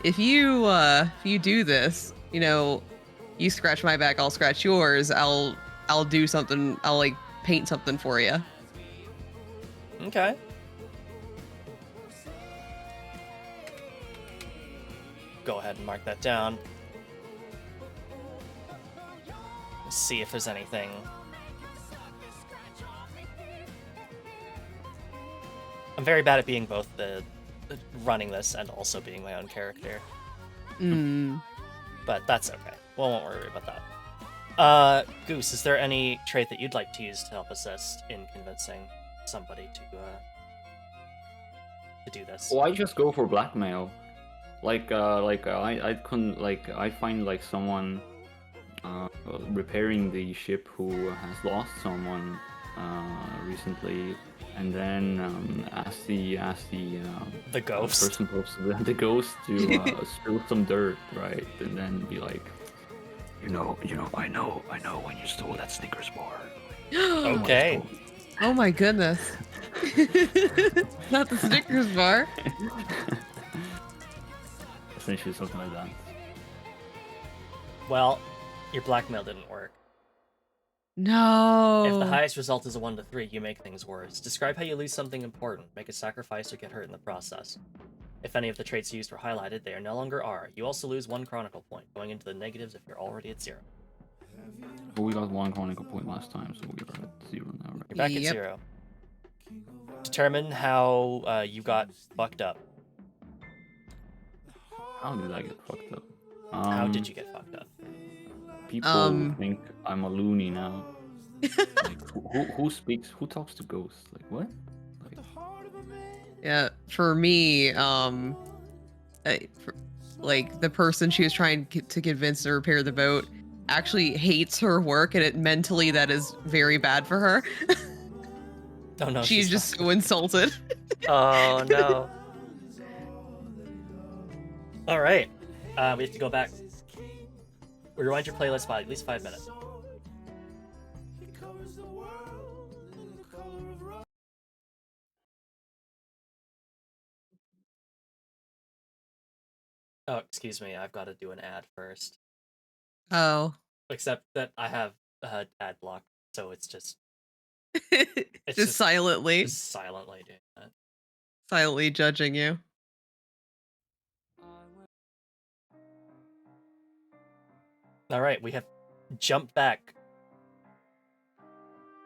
if you do this, you know, you scratch my back, I'll scratch yours. I'll do something. I'll like paint something for you." Okay. Go ahead and mark that down. Let's see if there's anything very bad at being both the running this and also being my own character. But that's okay. We won't worry about that. Goose, is there any trait that you'd like to use to help assist in convincing somebody to do this? Well, I just go for blackmail. I couldn't I find like someone repairing the ship who has lost someone recently, and then ask the ghost person posted the ghost to spill some dirt, right? And then be like, I know when you stole that Snickers bar. Okay. Oh my goodness. Not the Snickers bar. Essentially something like that. Well, your blackmail didn't work. No. If the highest result is a 1 to 3, you make things worse. Describe how you lose something important, make a sacrifice, or get hurt in the process. If any of the traits used were highlighted, they no longer are. You also lose 1 chronicle point, going into the negatives if you're already at 0. Well, we got 1 chronicle point last time, so we are at 0 now, right? You're back at 0. Determine how you got fucked up. How did I get fucked up? How did you get fucked up? People think I'm a loony now. Like, who talks to ghosts? Like, what? Yeah, for me, like the person she was trying to convince to repair the boat actually hates her work, and mentally that is very bad for her. Oh no, she's just so insulted. Oh no. All right, we have to go back. Rewind your playlist by at least 5 minutes. Oh, excuse me, I've got to do an ad first. Oh. Except that I have ad block, so it's just... just silently. Just silently doing that. Silently judging you. Alright, we have jumped back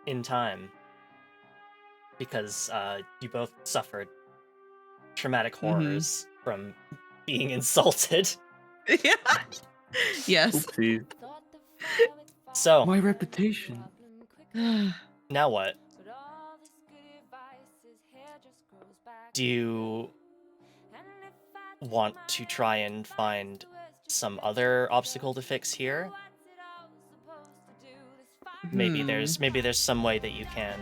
in time because you both suffered traumatic horrors from being insulted. Yeah. Yes. Oopsie. So, my reputation. Now what? Do you want to try and find some other obstacle to fix here? Maybe there's some way that you can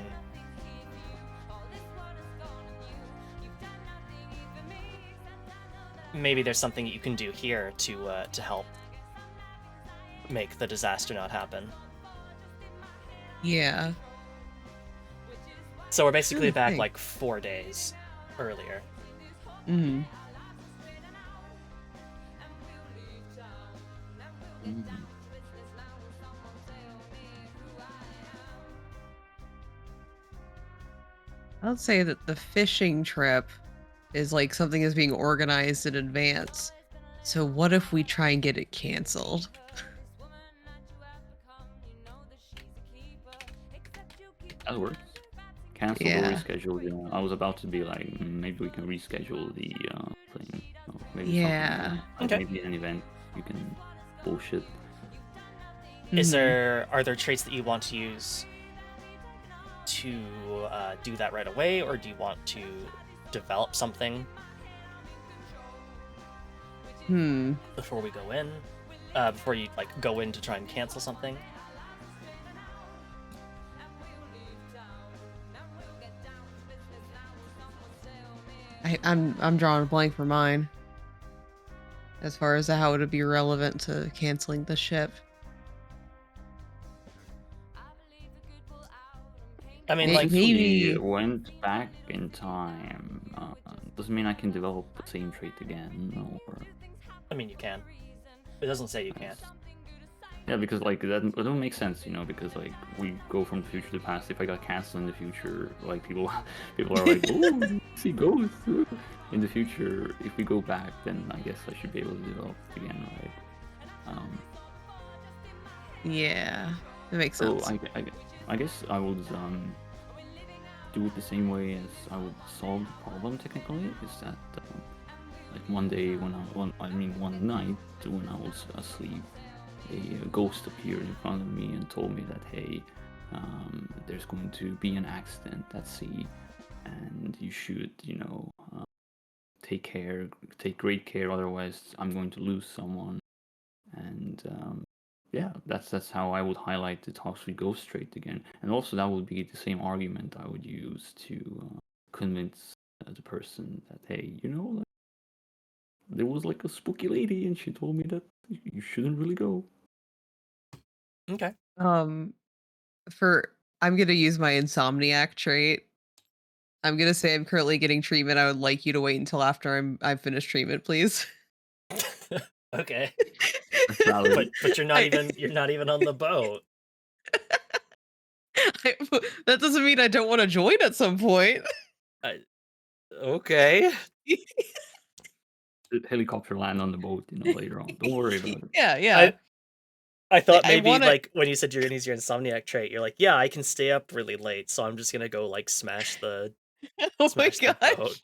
maybe there's something that you can do here to help make the disaster not happen. Yeah. So we're basically back like 4 days earlier. Mm-hmm. I would say that the fishing trip is like something is being organized in advance. So what if we try and get it canceled? That works. Cancel or reschedule. Yeah, I was about to be like, maybe we can reschedule the thing. So maybe maybe an event you can bullshit. Are there traits that you want to use to do that right away, or do you want to develop something before we go in? Before you like go in to try and cancel something? I'm drawing a blank for mine. As far as how it would be relevant to canceling the ship. I mean, like maybe went back in time. Doesn't mean I can develop the same trait again. Or... I mean, you can. It doesn't say you can't. Yeah, because like that don't make sense, you know. Because like we go from the future to the past. If I got canceled in the future, like people are like, oh, see ghosts. In the future, if we go back, then I guess I should be able to develop it again, right? Yeah, that makes sense. So I guess I would do it the same way as I would solve the problem. Technically, is that like one night when I was asleep, a ghost appeared in front of me and told me that, hey, there's going to be an accident at sea, and you should, take great care, otherwise I'm going to lose someone. And yeah, that's how I would highlight the toxic ghost trait again. And also that would be the same argument I would use to convince the person that, hey, like, there was like a spooky lady and she told me that you shouldn't really go. Okay. I'm gonna use my insomniac trait. I'm gonna say I'm currently getting treatment. I would like you to wait until after I've finished treatment, please. Okay. That's valid. But you're not even on the boat. That doesn't mean I don't want to join at some point. Okay. The helicopter land on the boat, later on. Don't worry about it. Yeah. I thought I maybe wanna- like when you said you're gonna use your insomniac trait, you're like, yeah, I can stay up really late, so I'm just gonna go like smash the Oh my smash the boat. gosh.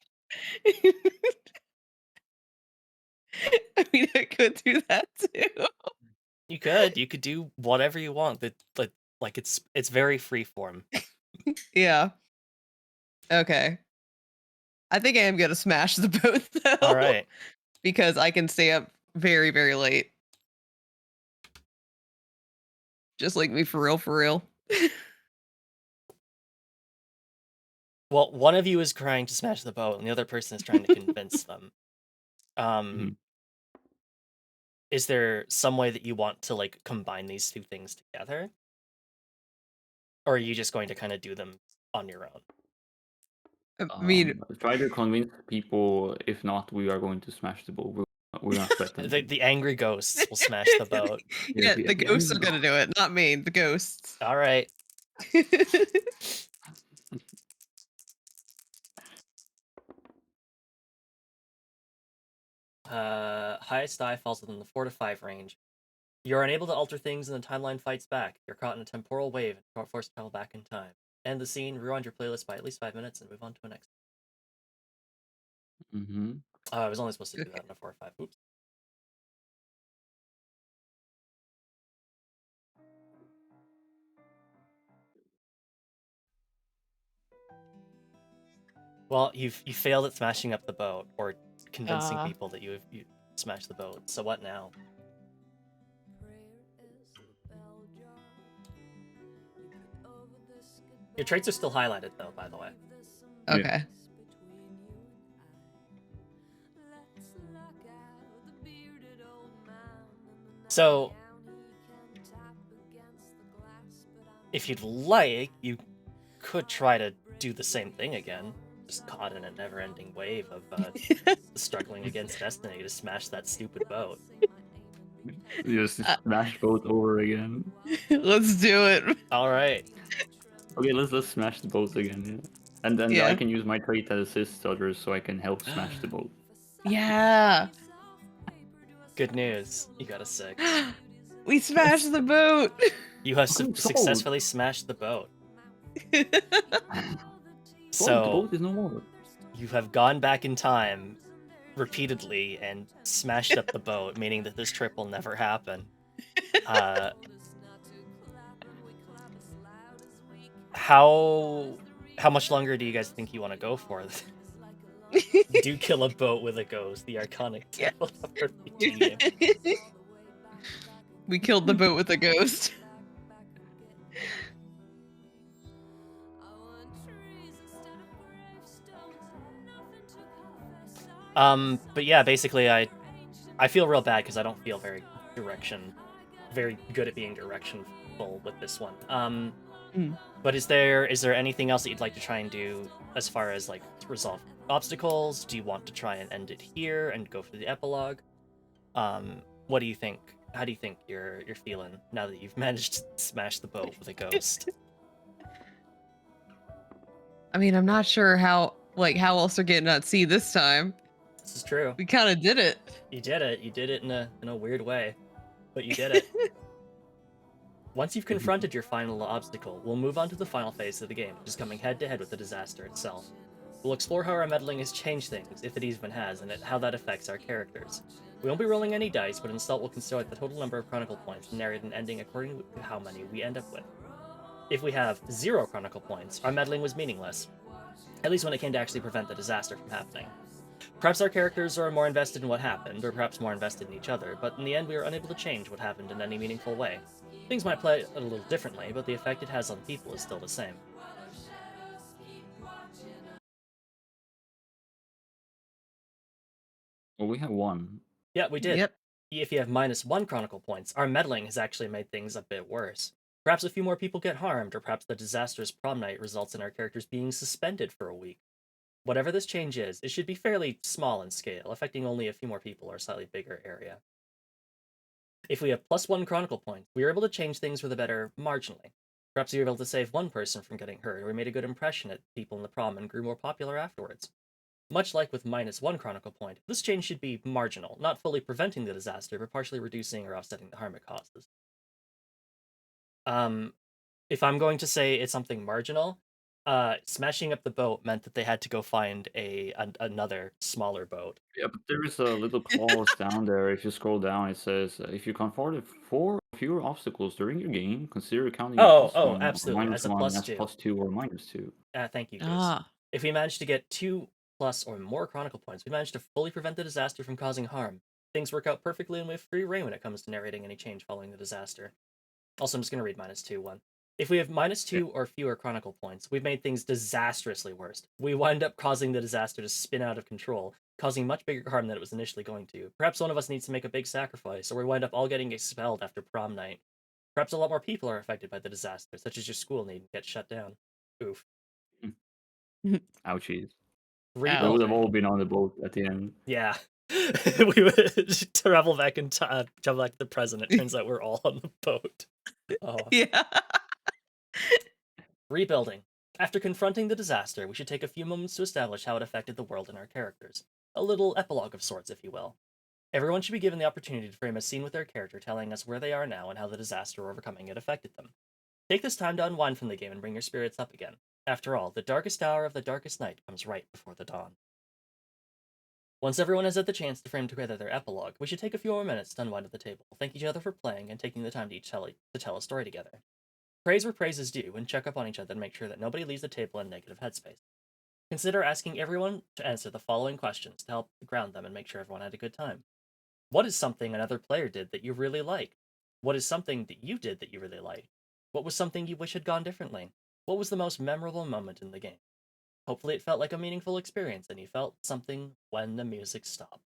I mean, I could do that too. You could do whatever you want. That like it's very freeform. Yeah. Okay. I think I am gonna smash the boat though. All right. Because I can stay up very, very late. Just like me, for real. Well, one of you is trying to smash the boat, and the other person is trying to convince them. Is there some way that you want to like combine these two things together, or are you just going to kind of do them on your own? I mean, Try to convince people. If not, we are going to smash the boat. We're not threatening. the angry ghosts will smash the boat. Yeah, the ghosts are gonna do it, not me. The ghosts. All right. Highest die falls within the 4 to 5 range. You're unable to alter things and the timeline fights back. You're caught in a temporal wave and forced to travel back in time. End the scene, rewind your playlist by at least 5 minutes, and move on to the next. I was only supposed to do that in a 4 or 5. Oops. Well, you failed at smashing up the boat, or convincing people that you smashed the boat. So what now? Your traits are still highlighted, though, by the way. Okay. So, if you'd like, you could try to do the same thing again. Just caught in a never-ending wave of struggling against destiny to smash that stupid boat. Just smash boat over again. Let's do it. All right. Okay, let's smash the boat again. Yeah. And then I can use my trait that assists others, so I can help smash the boat. Yeah. Good news. You got a 6. We smashed the boat. You have successfully smashed the boat. So the boat is no more. You have gone back in time repeatedly and smashed up the boat, meaning that this trip will never happen. How much longer do you guys think you want to go for? Do kill a boat with a ghost, the iconic tabletop RPG game. We killed the boat with a ghost. But yeah, basically I feel real bad because I don't feel very good at being directionful with this one. But is there anything else that you'd like to try and do as far as like resolve obstacles? Do you want to try and end it here and go for the epilogue? What do you think? How do you think you're feeling now that you've managed to smash the boat with a ghost? I mean, I'm not sure how else they're getting at sea this time. This is true. We kind of did it. You did it. You did it in a weird way, but you did it. Once you've confronted your final obstacle, we'll move on to the final phase of the game, which is coming head-to-head with the disaster itself. We'll explore how our meddling has changed things, if it even has, and how that affects our characters. We won't be rolling any dice, but instead we'll consider the total number of chronicle points and narrate an ending according to how many we end up with. If we have 0 chronicle points, our meddling was meaningless, at least when it came to actually prevent the disaster from happening. Perhaps our characters are more invested in what happened, or perhaps more invested in each other, but in the end we were unable to change what happened in any meaningful way. Things might play a little differently, but the effect it has on people is still the same. Well, we have one. Yeah, we did. Yep. If you have -1 chronicle points, our meddling has actually made things a bit worse. Perhaps a few more people get harmed, or perhaps the disastrous prom night results in our characters being suspended for a week. Whatever this change is, it should be fairly small in scale, affecting only a few more people or a slightly bigger area. If we have +1 chronicle point, we are able to change things for the better marginally. Perhaps we were able to save one person from getting hurt, or we made a good impression at people in the prom and grew more popular afterwards. Much like with -1 chronicle point, this change should be marginal, not fully preventing the disaster, but partially reducing or offsetting the harm it causes. If I'm going to say it's something marginal, smashing up the boat meant that they had to go find another smaller boat. Yeah, but there is a little clause down there. If you scroll down, it says if you confronted 4 or fewer obstacles during your game, consider counting your +1 or Absolutely, as a -1 as +2. +2 or -2. Thank you, Goose. Ah. If we manage to get 2 plus or more chronicle points, we manage to fully prevent the disaster from causing harm. Things work out perfectly and we have free reign when it comes to narrating any change following the disaster. Also, I'm just going to read -2 one. If we have -2 or fewer chronicle points, we've made things disastrously worse. We wind up causing the disaster to spin out of control, causing much bigger harm than it was initially going to. Perhaps one of us needs to make a big sacrifice, or we wind up all getting expelled after prom night. Perhaps a lot more people are affected by the disaster, such as your school need to get shut down. Oof. Ouchies. Ouch. We would have all been on the boat at the end. Yeah. We would travel back and jump back to the present. It turns out we're all on the boat. Oh. Yeah. Rebuilding. After confronting the disaster, we should take a few moments to establish how it affected the world and our characters. A little epilogue of sorts, if you will. Everyone should be given the opportunity to frame a scene with their character telling us where they are now and how the disaster or overcoming it affected them. Take this time to unwind from the game and bring your spirits up again. After all, the darkest hour of the darkest night comes right before the dawn. Once everyone has had the chance to frame together their epilogue, we should take a few more minutes to unwind at the table, thank each other for playing and taking the time to tell a story together. Praise where praise is due, and check up on each other to make sure that nobody leaves the table in negative headspace. Consider asking everyone to answer the following questions to help ground them and make sure everyone had a good time. What is something another player did that you really liked? What is something that you did that you really liked? What was something you wish had gone differently? What was the most memorable moment in the game? Hopefully it felt like a meaningful experience and you felt something when the music stopped.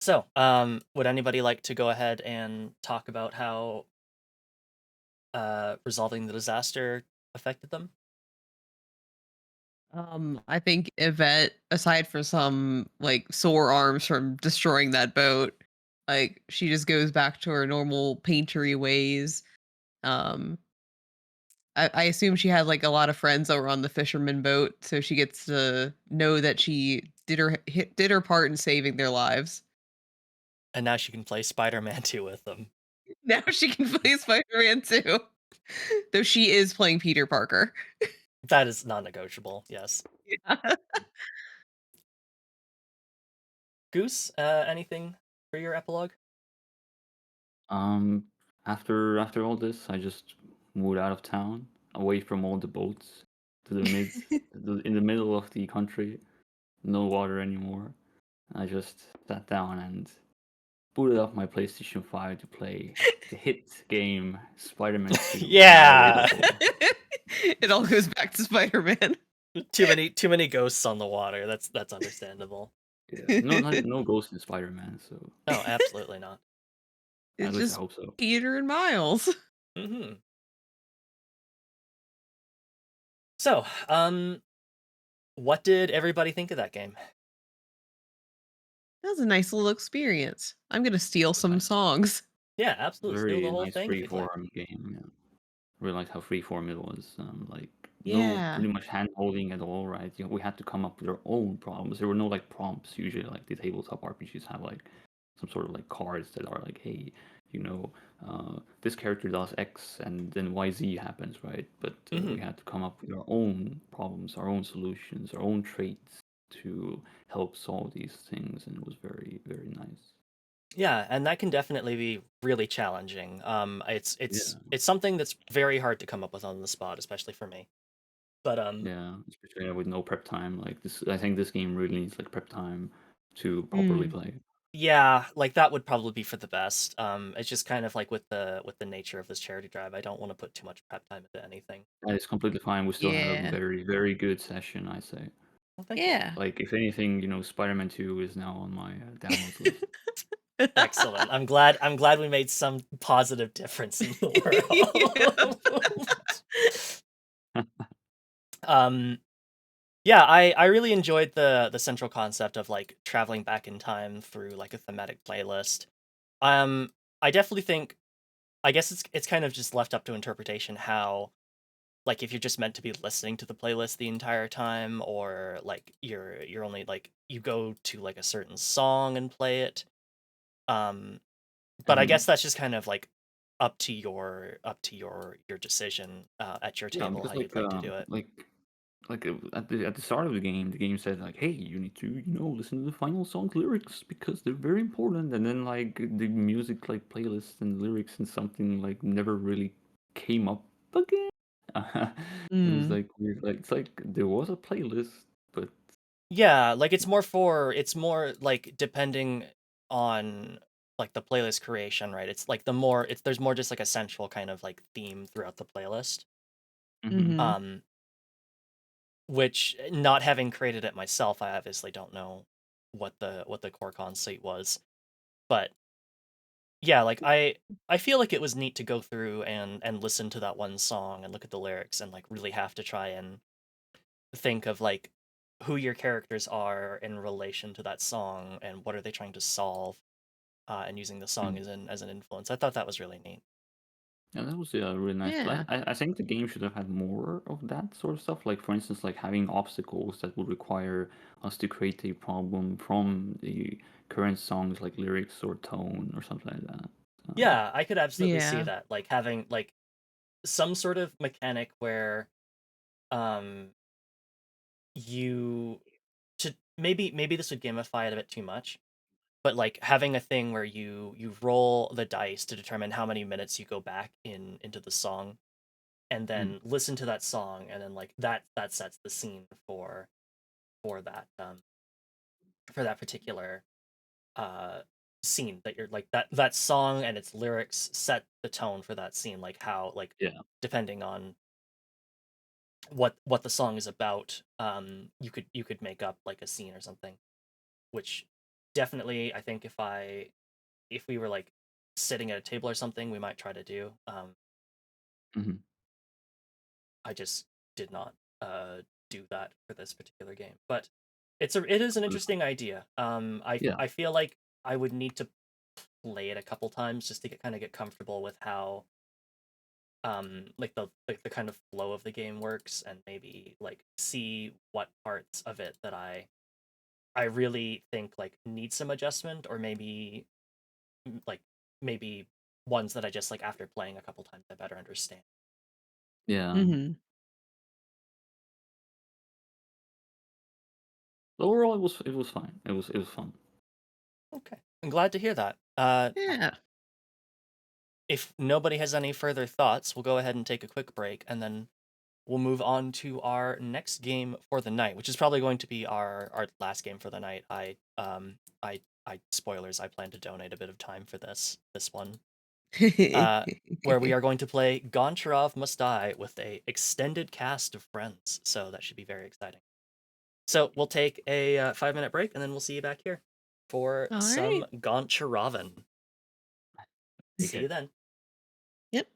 So, would anybody like to go ahead and talk about how resolving the disaster affected them? I think Yvette, aside from some like sore arms from destroying that boat, like she just goes back to her normal paintery ways. Um, I assume she had like a lot of friends that were on the fisherman boat, so she gets to know that she did her part in saving their lives. And now she can play Spider-Man 2 with them. Now she can play Spider-Man too, though she is playing Peter Parker. That is non-negotiable, yes. Yeah. Goose, anything for your epilogue? After all this, I just moved out of town, away from all the boats, to in the middle of the country, no water anymore. I just sat down and booted up my PlayStation 5 to play the hit game Spider-Man 2. Yeah! It all goes back to Spider-Man. Too many ghosts on the water. That's understandable. Yeah. No ghost in Spider-Man, so No, absolutely not. at It's least just I hope so. Peter and Miles. Mm-hmm. So, what did everybody think of that game? That was a nice little experience. I'm gonna steal some songs. Yeah, absolutely. Steal Very the whole nice thing if you'd like. freeform game. Yeah. Really liked how freeform it was. Like no Yeah. pretty much hand holding at all, right? We had to come up with our own problems. There were no like prompts usually. Like the tabletop RPGs have like some sort of like cards that are like, hey, this character does X and then YZ happens, right? But Mhm. we had to come up with our own problems, our own solutions, our own traits to help solve these things, and it was very, very nice. Yeah, and that can definitely be really challenging. It's Yeah, something that's very hard to come up with on the spot, especially for me. But yeah, especially with no prep time. Like this, I think this game really needs like prep time to properly Mm. play. yeah, like that would probably be for the best. It's just kind of like with the nature of this charity drive, I don't want to put too much prep time into anything. That is completely fine. We still had a Yeah. very, very good session, I say. Well, thank you. Yeah. Like, if anything, Spider-Man 2 is now on my downloads list. Excellent. I'm glad we made some positive difference in the world. um yeah, I really enjoyed the central concept of like traveling back in time through like a thematic playlist. Um I definitely think, I guess it's kind of just left up to interpretation how, like, if you're just meant to be listening to the playlist the entire time, or like you're only like you go to like a certain song and play it. Um but I Mhm. guess that's just kind of like up to your decision at your Yeah, table because how you'd like to do it. at the start of the game said like, hey, you need to listen to the final song's lyrics because they're very important, and then like the music like playlist and lyrics and something like never really came up again. It was Mm. like weird. Like it's like there was a playlist, but Yeah, like it's more like depending on like the playlist creation, right? It's like there's more just like a central kind of like theme throughout the playlist. mhm. Mhm. Um which, not having created it myself, I obviously don't know what the core conceit was. But yeah, like I feel like it was neat to go through and listen to that one song and look at the lyrics and like really have to try and think of like who your characters are in relation to that song and what are they trying to solve, and using the song Mhm. as an influence. I thought that was really neat. Yeah, that was really nice. Yeah. But I think the game should have had more of that sort of stuff. Like, for instance, like having obstacles that would require us to create a problem from the current song's like lyrics or tone or something like that. Yeah, I could absolutely see Yeah. that. Like having like some sort of mechanic where um you to maybe this would gamify it a bit too much, but like having a thing where you roll the dice to determine how many minutes you go back into the song, and Mm, then listen to that song, and then like that sets the scene for that for that particular uh scene that you're like that song and its lyrics set the tone for that scene, like how like yeah. depending on what the song is about, you could make up like a scene or something, which definitely I think if we were like sitting at a table or something, we might try to do. Hmm. I just did not do that for this particular game, but it is an interesting idea. Yeah. I feel like I would need to play it a couple times just to get comfortable with how like the kind of flow of the game works, and maybe like see what parts of it that I really think like need some adjustment, or maybe like maybe ones that I just like after playing a couple times I better understand. Yeah. Mhm. Overall, it was fine. It was fun. Okay, I'm glad to hear that. Yeah. If nobody has any further thoughts, we'll go ahead and take a quick break, and then we'll move on to our next game for the night, which is probably going to be our last game for the night. I spoilers, I plan to donate a bit of time for this one. Uh where we are going to play Goncharov Must Die with a extended cast of friends. So that should be very exciting. So we'll take a 5-minute break, and then we'll see you back here for All some right. Goncharovan. See Okay. you then. Yep.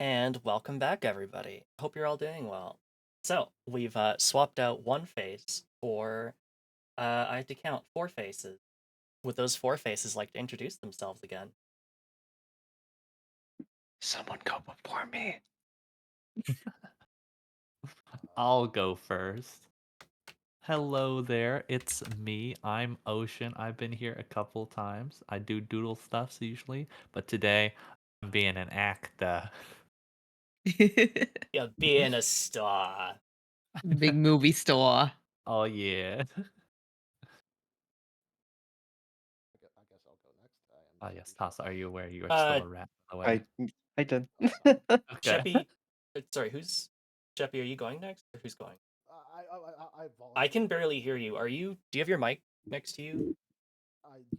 And welcome back, everybody. Hope you're all doing well. So, we've swapped out one face for, I have to count 4 faces. Would those 4 faces like to introduce themselves again? Someone go before me. I'll go first. Hello there, it's me. I'm Ocean. I've been here a couple times. I do doodle stuffs usually, but today I'm being an actor. Yeah, being a star. Big movie star. Oh yeah. I guess I'll go next. Oh yes, Tasa, are you aware you are Uh, still a rat, by the way? I did. Okay. Sheppy, sorry, Sheppy, are you going next, or who's going? I can barely hear you. Do you have your mic next to you?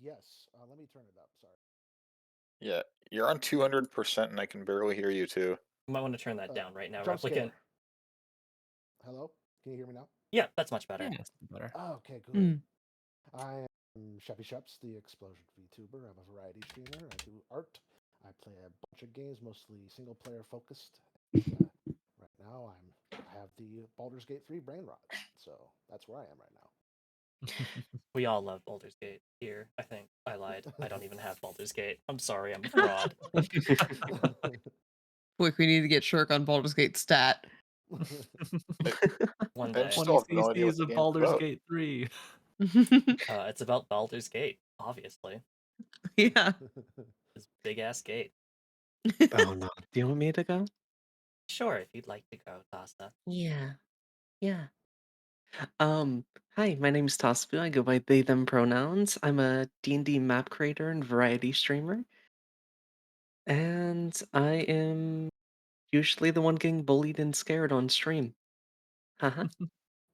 Yes. Let me turn it up. Sorry. Yeah, you're on 200% and I can barely hear you too. You might want to turn that down right now, Jump Replicant. scare. Hello? Can you hear me now? Yeah, that's much better. Yeah, it's better. Oh, okay, good. Mm. I am Sheppy Sheps, the Explosion VTuber. I'm a variety streamer. I do art. I play a bunch of games, mostly single player focused. Right now, I have the Baldur's Gate 3 brain rot, so that's where I am right now. We all love Baldur's Gate here, I think. I lied. I don't even have Baldur's Gate. I'm sorry, I'm a fraud. Quick, we need to get Shirk on Baldur's Gate stat. One I day. still have no idea what CCs the of game's Baldur's about. Gate 3. It's about Baldur's Gate, obviously. Yeah. This big ass gate. Oh no. Do you want me to go? Sure, if you'd like to go, Tasta. Yeah. Yeah. Hi, my name is Tospu. I go by they them pronouns. I'm a D&D map creator and variety streamer. And I am usually the one getting bullied and scared on stream. Haha.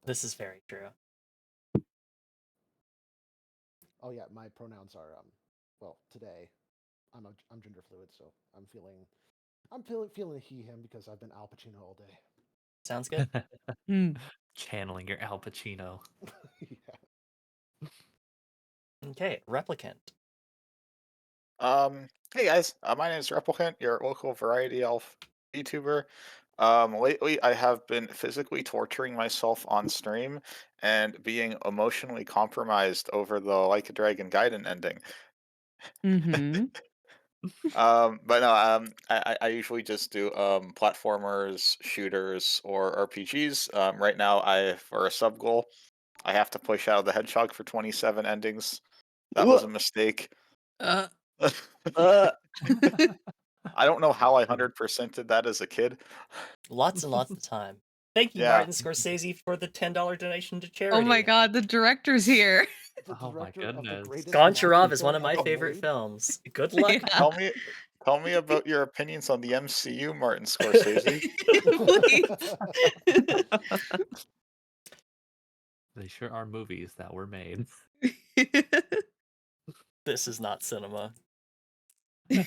This is very true. Oh yeah, my pronouns are well, today I'm gender fluid, so I'm feeling he him because I've been Al Pacino all day. Sounds good. Channeling your Al Pacino. Yeah. Okay, Replicant. Hey guys, my name is Replicant, your local variety elf YouTuber. Lately I have been physically torturing myself on stream and being emotionally compromised over the Like a Dragon Gaiden ending. Mm-hmm. But no, I usually just do platformers, shooters, or RPGs. Right now, for a sub goal, I have to push out the Hedgehog for 27 endings. That was a mistake. Uh, I don't know how I 100%ed that as a kid. Lots and lots of time. Thank you, Yeah. Martin Scorsese, for the $10 donation to charity. oh my god, the director's here. The Oh my director of the goodness. greatest Goncharov is masterpiece one of my ever favorite made. films. Good luck. Yeah. Tell me about your opinions on the MCU, Martin Scorsese. Please. They sure are movies that were made. This is not cinema. You're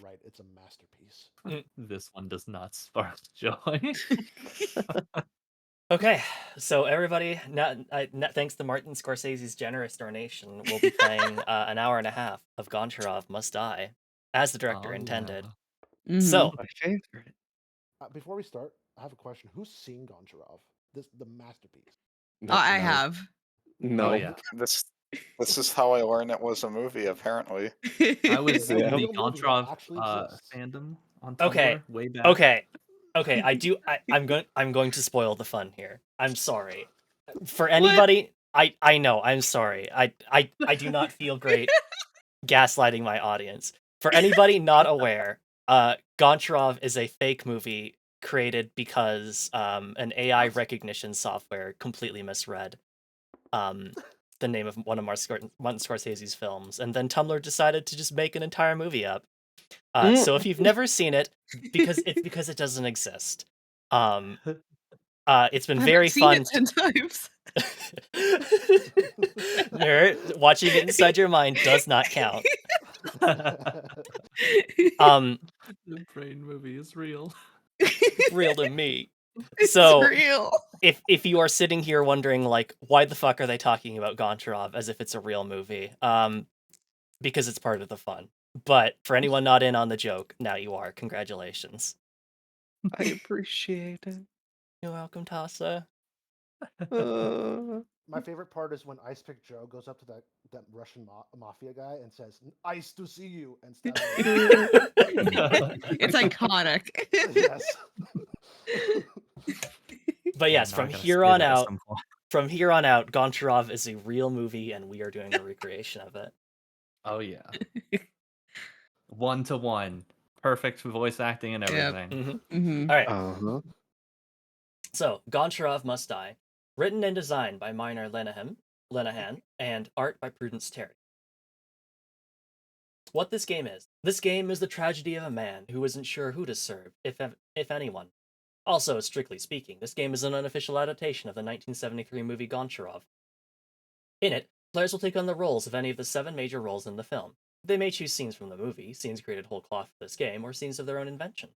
right, it's a masterpiece. This one does not spark joy. Okay, so everybody, thanks to Martin Scorsese's generous donation, we'll be playing an hour and a half of Goncharov Must Die, as the director Oh, intended. yeah. So, My favorite. Before we start, I have a question. Who's seen Goncharov? The masterpiece. I No. have. No. Oh yeah. This is how I learned it was a movie, apparently. I was Yeah. in the Real movie that Goncharov actually exists. fandom on Tumblr Okay, way back. okay, I'm going to spoil the fun here. I'm sorry. For anybody, I know, I'm sorry. I do not feel great gaslighting my audience. For anybody not aware, Goncharov is a fake movie created because an AI recognition software completely misread the name of one of Martin Scorsese's films, and then Tumblr decided to just make an entire movie up. So if you've never seen it, because it doesn't exist. It's been very seen fun. it 10 times. Nerd, watching it inside your mind does not count. The brain movie is real. Real to me. It's So real. if you are sitting here wondering like why the fuck are they talking about Goncharov as if it's a real movie, because it's part of the fun. But for anyone not in on the joke, now you are. Congratulations. I appreciate it. You're welcome, Tassa. My favorite part is when Ice Pick Joe goes up to that Russian mafia guy and says, "Nice to see you," and stabs him. It's iconic. Yes. But yes, now I from gotta here say on that at out, some point. Goncharov is a real movie, and we are doing a recreation of it. Oh yeah. 1-to-1. Perfect voice acting and Yep. everything. Mhm. All right. Uh-huh. So, Goncharov Must Die, written and designed by Miner Lenahan, and art by Prudence Terry. What this game is the tragedy of a man who isn't sure who to serve, if anyone. Also, strictly speaking, this game is an unofficial adaptation of the 1973 movie Goncharov. In it, players will take on the roles of any of the 7 major roles in the film. They may choose scenes from the movie, scenes created whole cloth for this game, or scenes of their own invention.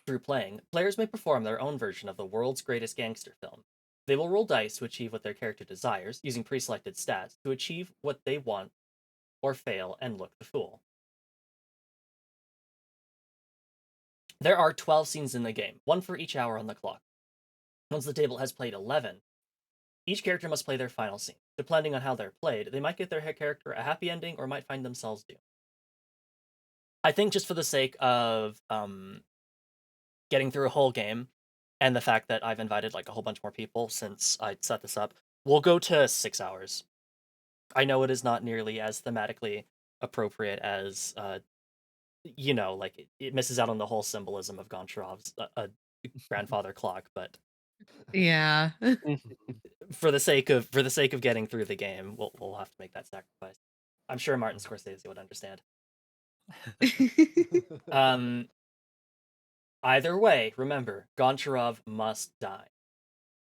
Through playing, players may perform their own version of the world's greatest gangster film. They will roll dice to achieve what their character desires, using pre-selected stats to achieve what they want, or fail and look the fool. There are 12 scenes in the game, 1 for each hour on the clock. Once the table has played 11, each character must play their final scene. Depending on how they're played, they might get their character a happy ending or might find themselves doomed. I think just for the sake of getting through a whole game, and the fact that I've invited like a whole bunch more people since I set this up, we'll go to 6 hours. I know it is not nearly as thematically appropriate as, like it misses out on the whole symbolism of Goncharov's a grandfather clock, but Yeah. for the sake of getting through the game, we'll have to make that sacrifice. I'm sure Martin Scorsese would understand. Either way, remember, Goncharov must die.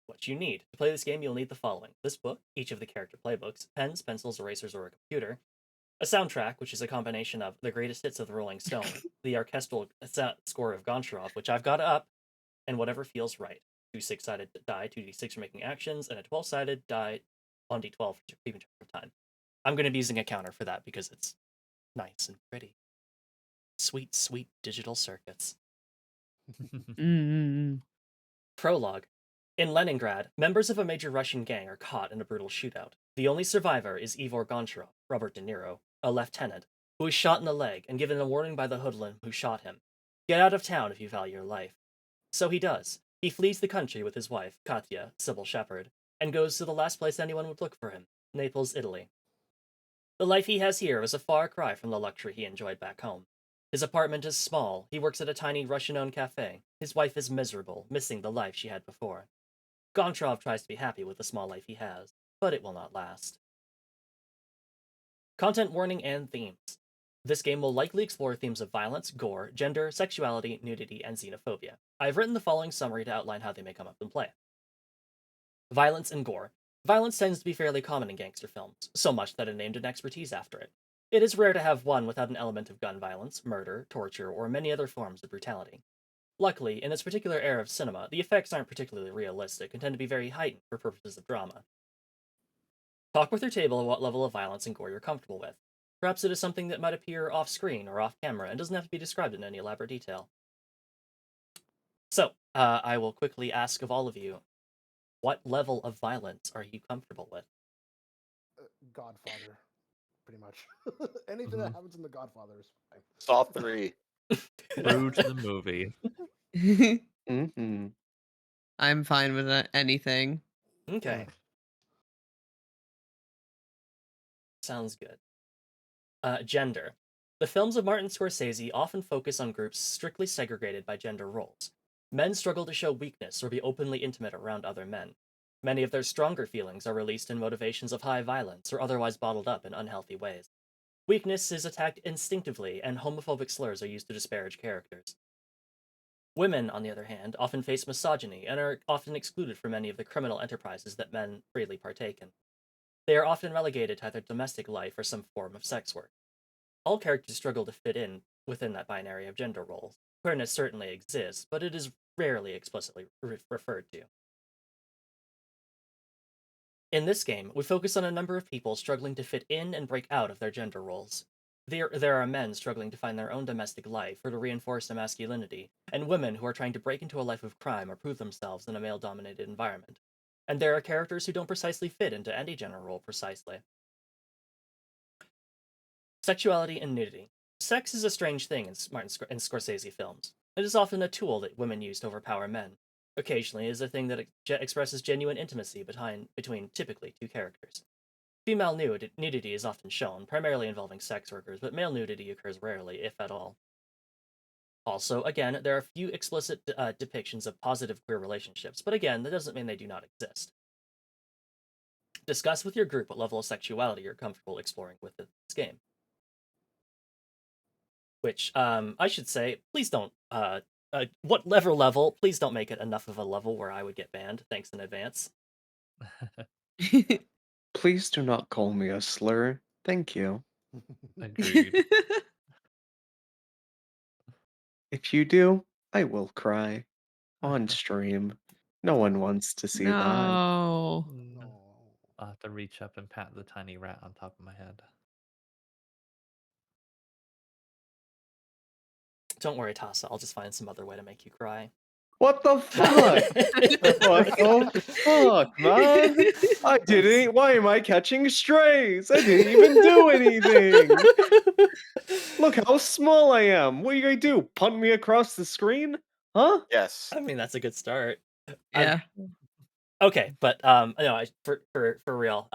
What you need. To play this game, you'll need the following. This book, each of the character playbooks, pens, pencils, erasers, or a computer. A soundtrack, which is a combination of the greatest hits of the Rolling Stones, the orchestral score of Goncharov, which I've got up, and whatever feels right. 2 6-sided die, 2d6 for making actions, and a 12-sided die, 1d12 for keeping track of time. I'm going to be using a counter for that because it's nice and pretty. Sweet, sweet digital circuits. Mm. Prologue. In Leningrad, members of a major Russian gang are caught in a brutal shootout. The only survivor is Ivor Goncharov, Robert De Niro, a lieutenant, who is shot in the leg and given a warning by the hoodlum who shot him. Get out of town if you value your life. So he does. He flees the country with his wife, Katya, Sybil Shepherd, and goes to the last place anyone would look for him, Naples, Italy. The life he has here is a far cry from the luxury he enjoyed back home. His apartment is small, he works at a tiny Russian-owned cafe. His wife is miserable, missing the life she had before. Goncharov tries to be happy with the small life he has, but it will not last. Content warning and themes. This game will likely explore themes of violence, gore, gender, sexuality, nudity, and xenophobia. I have written the following summary to outline how they may come up in play. Violence and gore. Violence tends to be fairly common in gangster films, so much that I named an expertise after it. It is rare to have one without an element of gun violence, murder, torture, or many other forms of brutality. Luckily, in this particular era of cinema, the effects aren't particularly realistic and tend to be very heightened for purposes of drama. Talk with your table what level of violence and gore you're comfortable with. Perhaps it is something that might appear off-screen or off-camera and doesn't have to be described in any elaborate detail. So, I will quickly ask of all of you, what level of violence are you comfortable with? Godfather, pretty much. Anything that happens in The Godfather is fine. Saw 3. True to the movie. Mm-hmm. I'm fine with anything. Okay. Sounds good. Gender. The films of Martin Scorsese often focus on groups strictly segregated by gender roles. Men struggle to show weakness or be openly intimate around other men. Many of their stronger feelings are released in motivations of high violence or otherwise bottled up in unhealthy ways. Weakness is attacked instinctively, and homophobic slurs are used to disparage characters. Women, on the other hand, often face misogyny and are often excluded from many of the criminal enterprises that men freely partake in. They are often relegated to either domestic life or some form of sex work. All characters struggle to fit in within that binary of gender roles. Queerness certainly exists, but it is rarely explicitly referred to. In this game, we focus on a number of people struggling to fit in and break out of their gender roles. there are men struggling to find their own domestic life or to reinforce their masculinity, and women who are trying to break into a life of crime or prove themselves in a male-dominated environment. And there are characters who don't precisely fit into any gender role precisely. Sexuality and nudity. Sex is a strange thing in and Scorsese films. It is often a tool that women use to overpower men. Occasionally, it is a thing that expresses genuine intimacy between typically two characters. Female nudity is often shown, primarily involving sex workers, but male nudity occurs rarely, if at all. Also, again, there are few explicit depictions of positive queer relationships, but again, that doesn't mean they do not exist. Discuss with your group what level of sexuality you're comfortable exploring with this game. Which, I should say, please don't, whatever level, please don't make it enough of a level where I would get banned. Thanks in advance. Please do not call me a slur. Thank you. Agreed. If you do, I will cry on stream. No one wants to see that. No. No. I'll have to reach up and pat the tiny rat on top of my head. Don't worry, Tassa, I'll just find some other way to make you cry. What the fuck? What the fuck, man? I didn't. Why am I catching strays? I didn't even do anything. Look how small I am. What are you gonna do? Punt me across the screen? Huh? Yes. I mean, that's a good start. Yeah. Okay, but no, for real,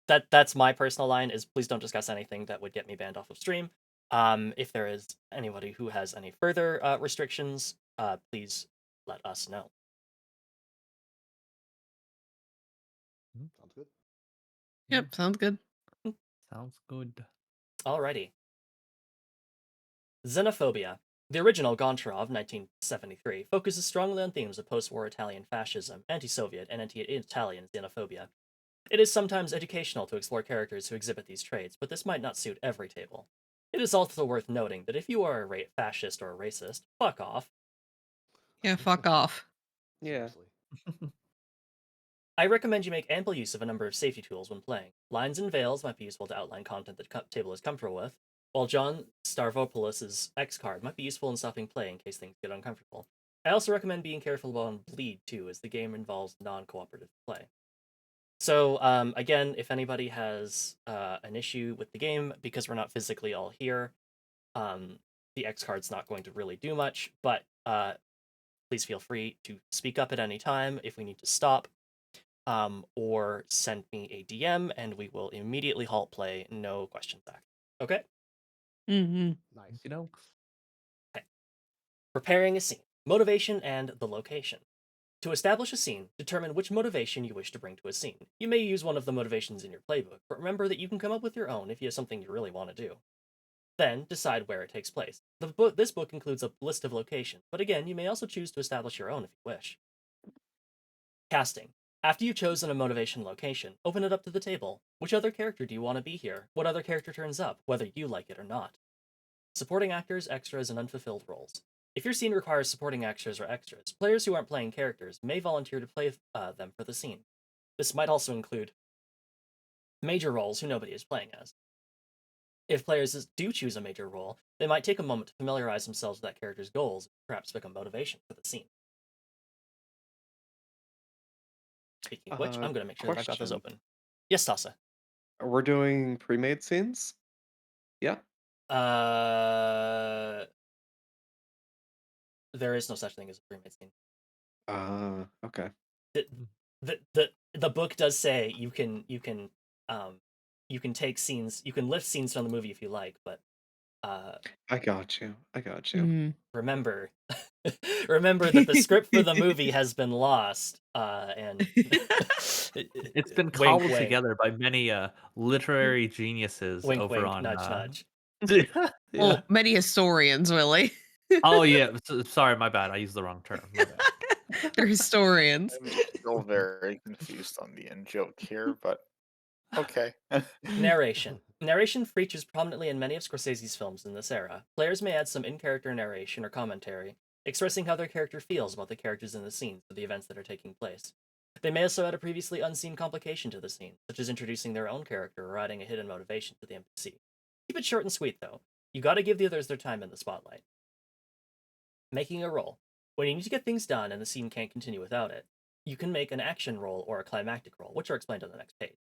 that's my personal line is please don't discuss anything that would get me banned off of stream. If there is anybody who has any further restrictions, please let us know. Sounds good. Yep, sounds good. Sounds good. Alrighty. Xenophobia. The original Goncharov, 1973, focuses strongly on themes of post-war Italian fascism, anti-Soviet, and anti-Italian xenophobia. It is sometimes educational to explore characters who exhibit these traits, but this might not suit every table. It is also worth noting that if you are a fascist or a racist, fuck off. Yeah, fuck off. Yeah. Seriously. I recommend you make ample use of a number of safety tools when playing. Lines and veils might be useful to outline content that the table is comfortable with, while John Stavropoulos' X card might be useful in stopping play in case things get uncomfortable. I also recommend being careful about bleed too, as the game involves non-cooperative play. So, again, if anybody has an issue with the game, because we're not physically all here, the X card's not going to really do much, but please feel free to speak up at any time if we need to stop, or send me a DM and we will immediately halt play, no questions asked. Okay? Mm-hmm. Nice. You know, Preparing a scene. Motivation and the location. To establish a scene, determine which motivation you wish to bring to a scene. You may use one of the motivations in your playbook, but remember that you can come up with your own if you have something you really want to do. Then, decide where it takes place. This book includes a list of locations, but again, you may also choose to establish your own if you wish. Casting. After you've chosen a motivation location, open it up to the table. Which other character do you want to be here? What other character turns up, whether you like it or not? Supporting actors, extras, and unfulfilled roles. If your scene requires supporting actors or extras, players who aren't playing characters may volunteer to play them for the scene. This might also include major roles who nobody is playing as. If players do choose a major role, they might take a moment to familiarize themselves with that character's goals, and perhaps become motivation for the scene. Speaking of which, I'm going to make sure that I've got this Question. open. Yes, Tassa. We're doing pre-made scenes? Yeah. There is no such thing as a pre-made scene. Okay. The book does say you can take scenes, you can lift scenes from the movie if you like, but I got you. Mm. remember that the script for the movie has been lost, and it's been wink, cobbled wink, together by many literary geniuses wink, over wink, on. nudge, nudge. Yeah. Well, many historians, really. Oh yeah, sorry, my bad. I used the wrong term. My bad. They're historians. I'm still very confused on the in joke here, but okay. Narration. Narration features prominently in many of Scorsese's films in this era. Players may add some in-character narration or commentary, expressing how their character feels about the characters in the scene or the events that are taking place. They may also add a previously unseen complication to the scene, such as introducing their own character or adding a hidden motivation to the NPC. Keep it short and sweet, though. You gotta give the others their time in the spotlight. Making a roll. When you need to get things done and the scene can't continue without it, you can make an action roll or a climactic roll, which are explained on the next page.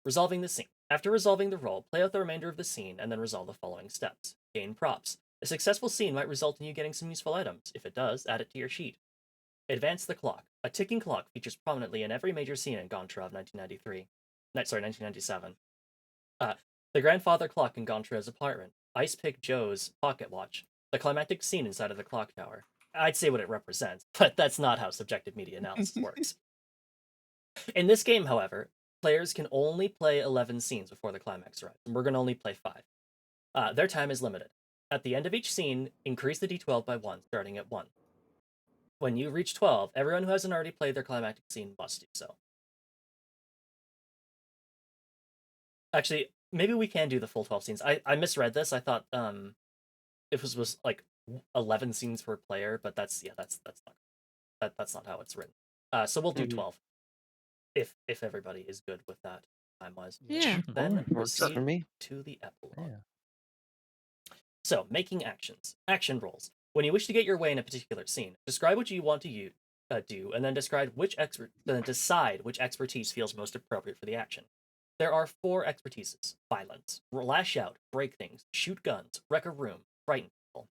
Resolving the scene. After resolving the roll, play out the remainder of the scene and then resolve the following steps. Gain props. A successful scene might result in you getting some useful items. If it does, add it to your sheet. Advance the clock. A ticking clock features prominently in every major scene in GONCHAROV 1997. The grandfather clock in Goncharov's apartment, Ice Pick Joe's pocket watch, the climactic scene inside of the clock tower. I'd say what it represents, but that's not how subjective media analysis works. In this game, however, players can only play 11 scenes before the climax arrives, and we're going to only play 5. Their time is limited. At the end of each scene, increase the d12 by 1, starting at 1. When you reach 12, everyone who hasn't already played their climactic scene must do so. Actually, maybe we can do the full 12 scenes. I misread this. I thought it was like 11 scenes per player, but that's not how it's written. So we'll do 12 if everybody is good with that time-wise. Yeah. Then Works proceed for me. to the epilogue. Yeah. So, making actions. Action rolls. When you wish to get your way in a particular scene, describe what you want to do, and then decide which expertise feels most appropriate for the action. There are 4 expertises: violence, lash out, break things, shoot guns, wreck a room, frighten people.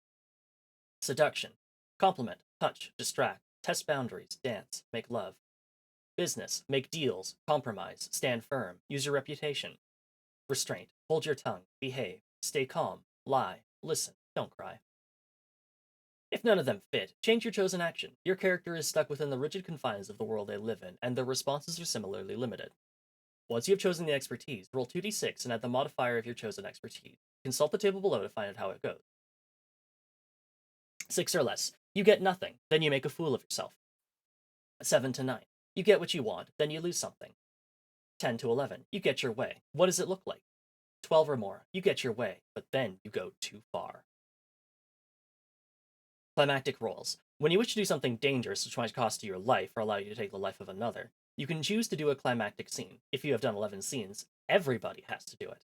Seduction, compliment, touch, distract, test boundaries, dance, make love. Business, make deals, compromise, stand firm, use your reputation. Restraint, hold your tongue, behave, stay calm, lie, listen, don't cry. If none of them fit, change your chosen action. Your character is stuck within the rigid confines of the world they live in, and their responses are similarly limited. Once you have chosen the expertise, roll 2d6 and add the modifier of your chosen expertise. Consult the table below to find out how it goes. 6 or less, you get nothing, then you make a fool of yourself. 7 to 9, you get what you want, then you lose something. 10 to 11, you get your way. What does it look like? 12 or more, you get your way, but then you go too far. Climactic rolls. When you wish to do something dangerous which might cost you your life or allow you to take the life of another, you can choose to do a climactic scene. If you have done 11 scenes, everybody has to do it.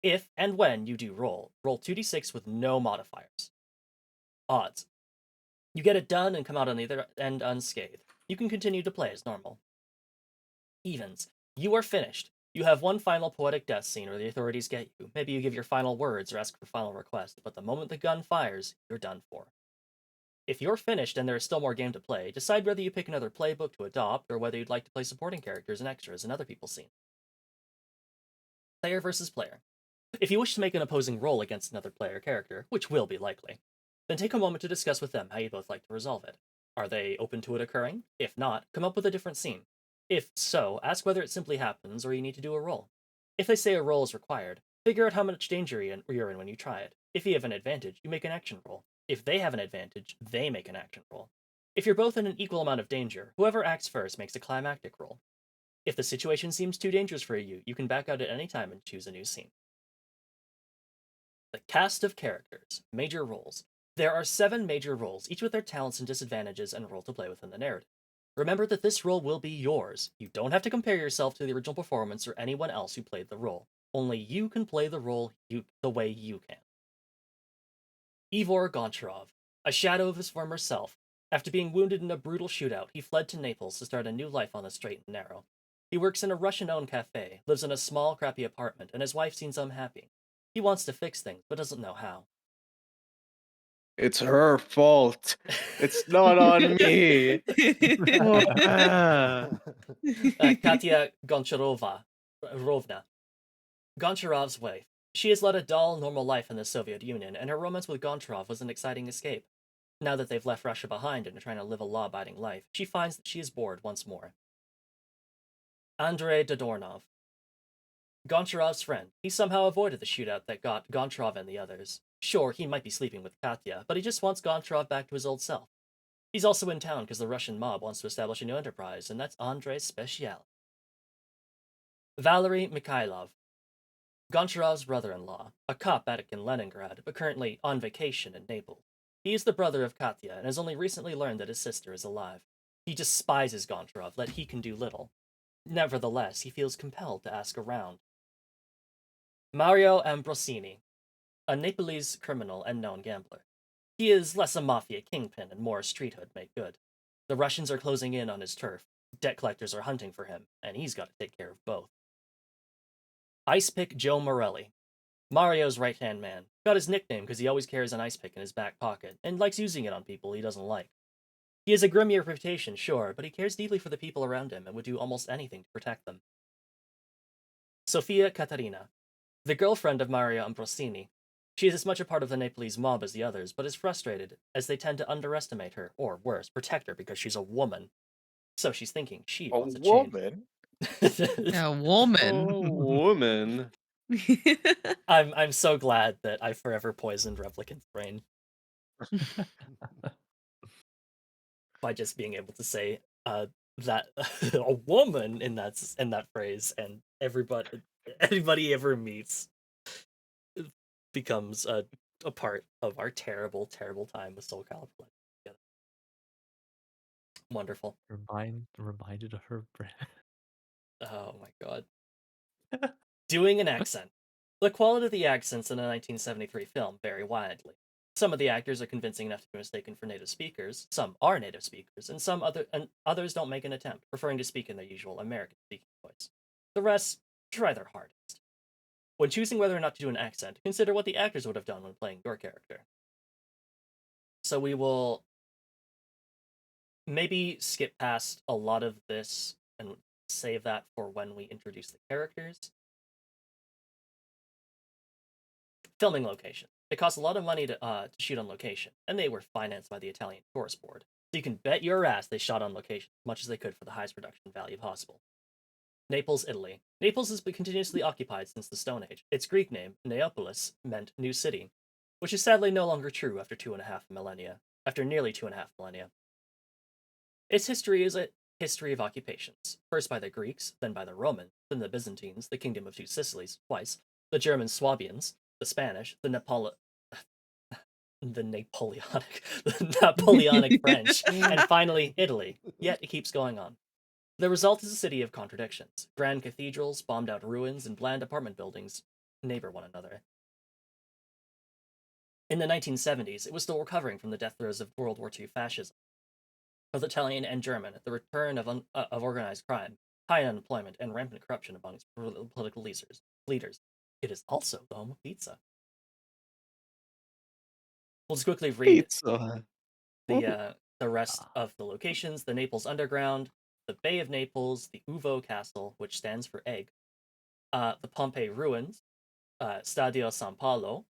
If and when you do roll 2d6 with no modifiers. Odds. You get it done and come out on the other end unscathed. You can continue to play as normal. Evens. You are finished. You have one final poetic death scene where the authorities get you. Maybe you give your final words or ask for final request, but the moment the gun fires, you're done for. If you're finished and there is still more game to play, decide whether you pick another playbook to adopt or whether you'd like to play supporting characters and extras in other people's scenes. Player versus player. If you wish to make an opposing role against another player character, which will be likely, then take a moment to discuss with them how you'd both like to resolve it. Are they open to it occurring? If not, come up with a different scene. If so, ask whether it simply happens or you need to do a roll. If they say a roll is required, figure out how much danger you're in when you try it. If you have an advantage, you make an action roll. If they have an advantage, they make an action roll. If you're both in an equal amount of danger, whoever acts first makes a climactic roll. If the situation seems too dangerous for you, you can back out at any time and choose a new scene. The cast of characters. Major roles. There are 7 major roles, each with their talents and disadvantages and role to play within the narrative. Remember that this role will be yours. You don't have to compare yourself to the original performance or anyone else who played the role. Only you can play the role the way you can. Ivor Goncharov, a shadow of his former self. After being wounded in a brutal shootout, he fled to Naples to start a new life on the straight and narrow. He works in a Russian-owned cafe, lives in a small, crappy apartment, and his wife seems unhappy. He wants to fix things, but doesn't know how. It's her fault. It's not on me. Katya Goncharovna. Goncharov's wife. She has led a dull, normal life in the Soviet Union, and her romance with Goncharov was an exciting escape. Now that they've left Russia behind and are trying to live a law-abiding life, she finds that she is bored once more. Andrei Dodornov. Goncharov's friend. He somehow avoided the shootout that got Goncharov and the others. Sure, he might be sleeping with Katya, but he just wants Goncharov back to his old self. He's also in town because the Russian mob wants to establish a new enterprise, and that's Andrei's speciality. Valery Mikhailov. Goncharov's brother-in-law, a cop back in Leningrad, but currently on vacation in Naples. He is the brother of Katya and has only recently learned that his sister is alive. He despises Goncharov, that he can do little. Nevertheless, he feels compelled to ask around. Mario Ambrosini. a Nepalese criminal and known gambler. He is less a mafia kingpin and more streethood make good. The Russians are closing in on his turf, debt collectors are hunting for him, and he's got to take care of both. Ice Pick Joe Morelli. Mario's right-hand man. Got his nickname because he always carries an ice pick in his back pocket, and likes using it on people he doesn't like. He has a grim reputation, sure, but he cares deeply for the people around him and would do almost anything to protect them. Sofia Katarina. The girlfriend of Mario Ambrosini. She is as much a part of the Nepalese mob as the others, but is frustrated, as they tend to underestimate her, or worse, protect her because she's a woman. So she's thinking she A wants to change. woman? A woman. Oh, woman. I'm so glad that I forever poisoned Replicant's brain by just being able to say that a woman in that phrase, and anybody he ever meets becomes a part of our terrible, terrible time with Soul Calibur together. Wonderful. Reminded of her brand. Oh my god. Doing an accent. The quality of the accents in a 1973 film vary widely. Some of the actors are convincing enough to be mistaken for native speakers, some are native speakers, and others don't make an attempt, preferring to speak in their usual American-speaking voice. The rest try their hardest. When choosing whether or not to do an accent, consider what the actors would have done when playing your character. So we will maybe skip past a lot of this and save that for when we introduce the characters. Filming location. It costs a lot of money to shoot on location, and they were financed by the Italian Tourist Board. So you can bet your ass they shot on location as much as they could for the highest production value possible. Naples, Italy. Naples has been continuously occupied since the Stone Age. Its Greek name, Neapolis, meant new city, which is sadly no longer true after nearly 2.5 millennia. Its history is a history of occupations, first by the Greeks, then by the Romans, then the Byzantines, the Kingdom of Two Sicilies, twice, the German Swabians, the Spanish, the Napoleonic French, and finally Italy. Yet it keeps going on. The result is a city of contradictions. Grand cathedrals, bombed out ruins, and bland apartment buildings neighbor one another. In the 1970s, it was still recovering from the death throes of World War II fascism. Both Italian and German, the return of organized crime, high unemployment, and rampant corruption among its political leaders. It is also the home of pizza. We'll just quickly read Pizza. the rest of the locations: the Naples Underground, the Bay of Naples, the Uvo Castle, which stands for egg, the Pompeii Ruins, Stadio San Paolo,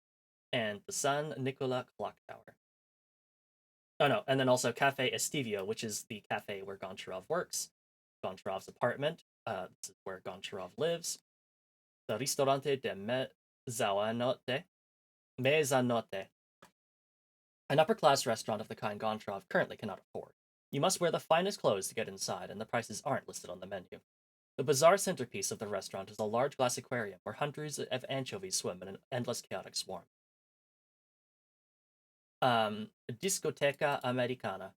and the San Nicola Clock Tower. Oh no, and then also Cafe Estivio, which is the cafe where Goncharov works, Goncharov's apartment, this is where Goncharov lives, the Ristorante de Mezzanotte, an upper-class restaurant of the kind Goncharov currently cannot afford. You must wear the finest clothes to get inside, and the prices aren't listed on the menu. The bizarre centerpiece of the restaurant is a large glass aquarium where hundreds of anchovies swim in an endless chaotic swarm. Discoteca Americana.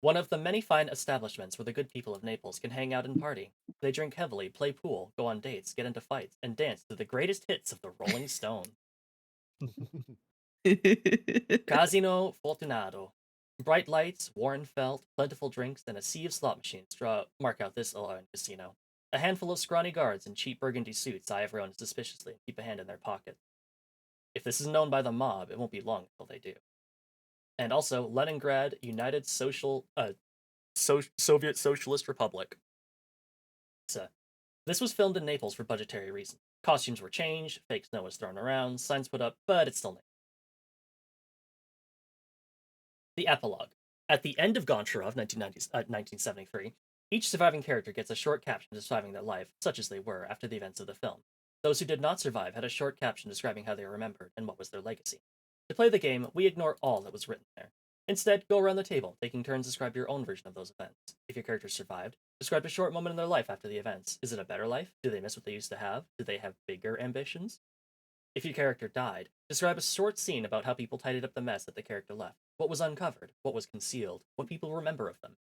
One of the many fine establishments where the good people of Naples can hang out and party. They drink heavily, play pool, go on dates, get into fights, and dance to the greatest hits of the Rolling Stone. Casino Fortunato. Bright lights, worn felt, plentiful drinks, and a sea of slot machines mark out this alone casino. A handful of scrawny guards in cheap burgundy suits eye everyone suspiciously and keep a hand in their pocket. If this is known by the mob, it won't be long until they do. And also, Leningrad United Soviet Socialist Republic. So, this was filmed in Naples for budgetary reasons. Costumes were changed, fake snow was thrown around, signs put up, but it's still Naples. The epilogue. At the end of Goncharov, 1973, each surviving character gets a short caption describing their life, such as they were, after the events of the film. Those who did not survive had a short caption describing how they were remembered and what was their legacy. To play the game, we ignore all that was written there. Instead, go around the table, taking turns to describe your own version of those events. If your character survived, describe a short moment in their life after the events. Is it a better life? Do they miss what they used to have? Do they have bigger ambitions? If your character died, describe a short scene about how people tidied up the mess that the character left. What was uncovered? What was concealed? What people remember of them?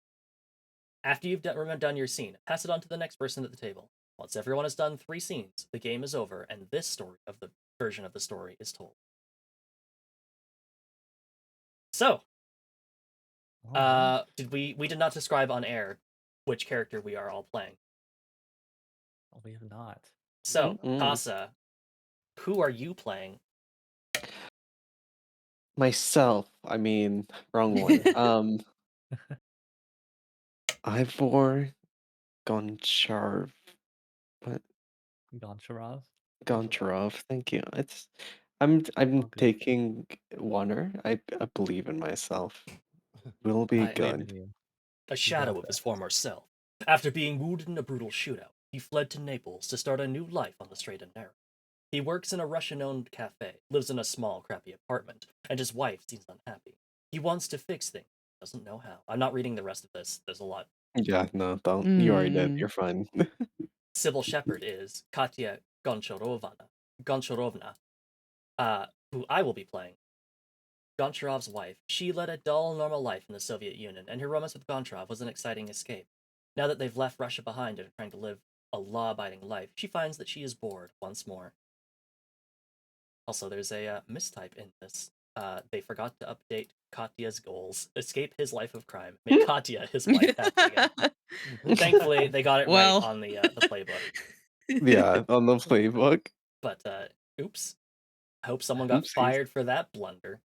After you've done your scene, pass it on to the next person at the table. Once everyone has done 3 scenes, the game is over, and this version of the story is told. So, All right. we did not describe on air which character we are all playing. Oh, we have not. So, Mm-mm. Casa, who are you playing? Myself. I mean, wrong one. Ivor Goncharov. What? Goncharov. Goncharov. Thank you. I'm All good. taking Warner. I believe in myself. We'll be I- Believe good. in you. A You shadow got of his this. former self. After being wounded in a brutal shootout, he fled to Naples to start a new life on the straight and narrow. He works in a Russian-owned cafe, lives in a small, crappy apartment, and his wife seems unhappy. He wants to fix things, doesn't know how. I'm not reading the rest of this. There's a lot. Yeah, no, don't. You already did. Mm. You're fine. Sybil Shepherd is Katya Goncharovna, who I will be playing. Goncharov's wife. She led a dull, normal life in the Soviet Union, and her romance with Goncharov was an exciting escape. Now that they've left Russia behind and are trying to live a law-abiding life, she finds that she is bored once more. Also, there's a mistype in this. They forgot to update Katya's goals. Escape his life of crime. Make Katya his wife happy again. Thankfully, they got it Well. right on the playbook. Yeah, on the playbook. But oops. I hope someone got Oopsies. fired for that blunder.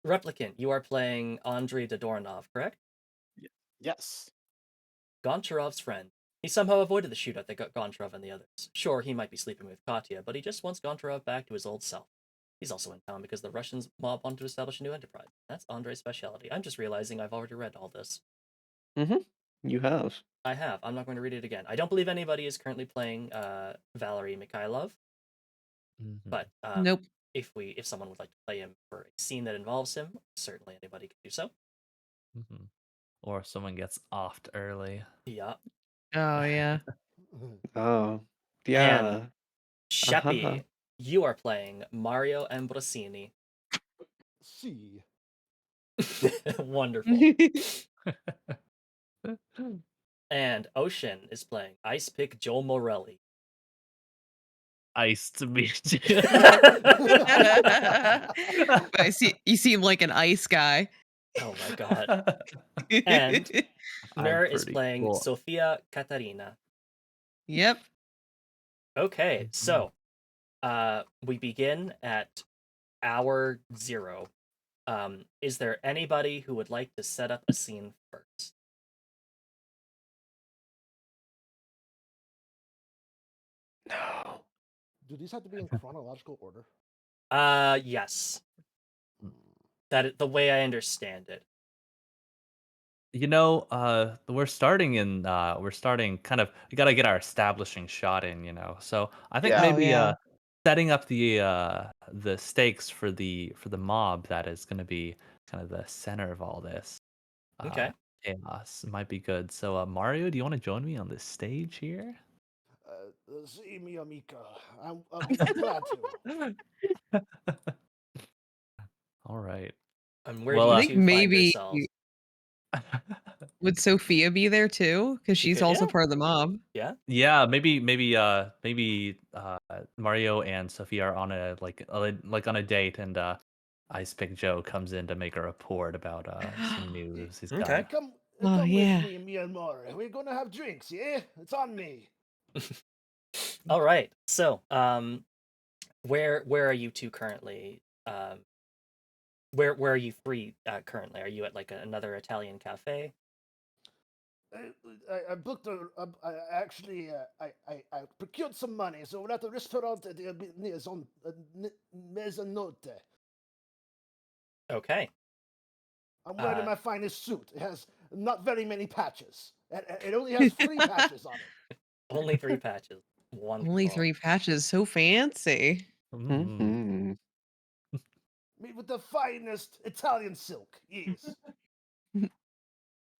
Replicant, you are playing Andrei Dodornov, correct? Yes. Goncharov's friend. He somehow avoided the shootout that got Goncharov and the others. Sure, he might be sleeping with Katya, but he just wants Goncharov back to his old self. He's also in town because the Russians mob wanted to establish a new enterprise. That's Andrei's specialty. I'm just realizing I've already read all this. You have. I have. I'm not going to read it again. I don't believe anybody is currently playing Valery Mikhailov, but Nope. if someone would like to play him for a scene that involves him, certainly anybody can do so. Or someone gets offed early. Yeah. Oh yeah. Oh, yeah. And Sheppy, you are playing Mario Ambrosini. See. Wonderful. And Ocean is playing Ice Pick Joel Morelli. Ice to meet you. You seem like an ice guy. Oh my god. And Nur is pretty playing cool. Sofia Katarina. Yep. Okay, so we begin at hour 0. Is there anybody who would like to set up a scene first? No. Do these have to be in chronological order? Yes. That the way I understand it. You know, we're starting kind of, we gotta get our establishing shot in, you know. So I think Yeah. Oh, maybe yeah. setting up the stakes for the mob that is gonna be kind of the center of all this Okay. chaos might be good. So Mario, do you want to join me on this stage here? See me, Amika. I'll be glad to. All right. And where Well, do I you think two find maybe yourselves? would Sophia be there too? Because She she's could, also yeah. part of the mob. Yeah. Yeah, maybe Mario and Sophia are on a on a date, and Ice Pick Joe comes in to make a report about some news he's got. Okay. Come Oh, yeah. with me and Maury. We're gonna have drinks, yeah? It's on me. All right. So, where are you two currently? Where are you three currently? Are you at like another Italian cafe? I booked I procured some money, so we're at the restaurant at the Mezzanotte. Okay. I'm wearing my finest suit. It has not very many patches. It only has 3 patches on it. Only 3 patches. Wonderful. Only 3 patches. So fancy. Mhm. Made with the finest Italian silk. Yes.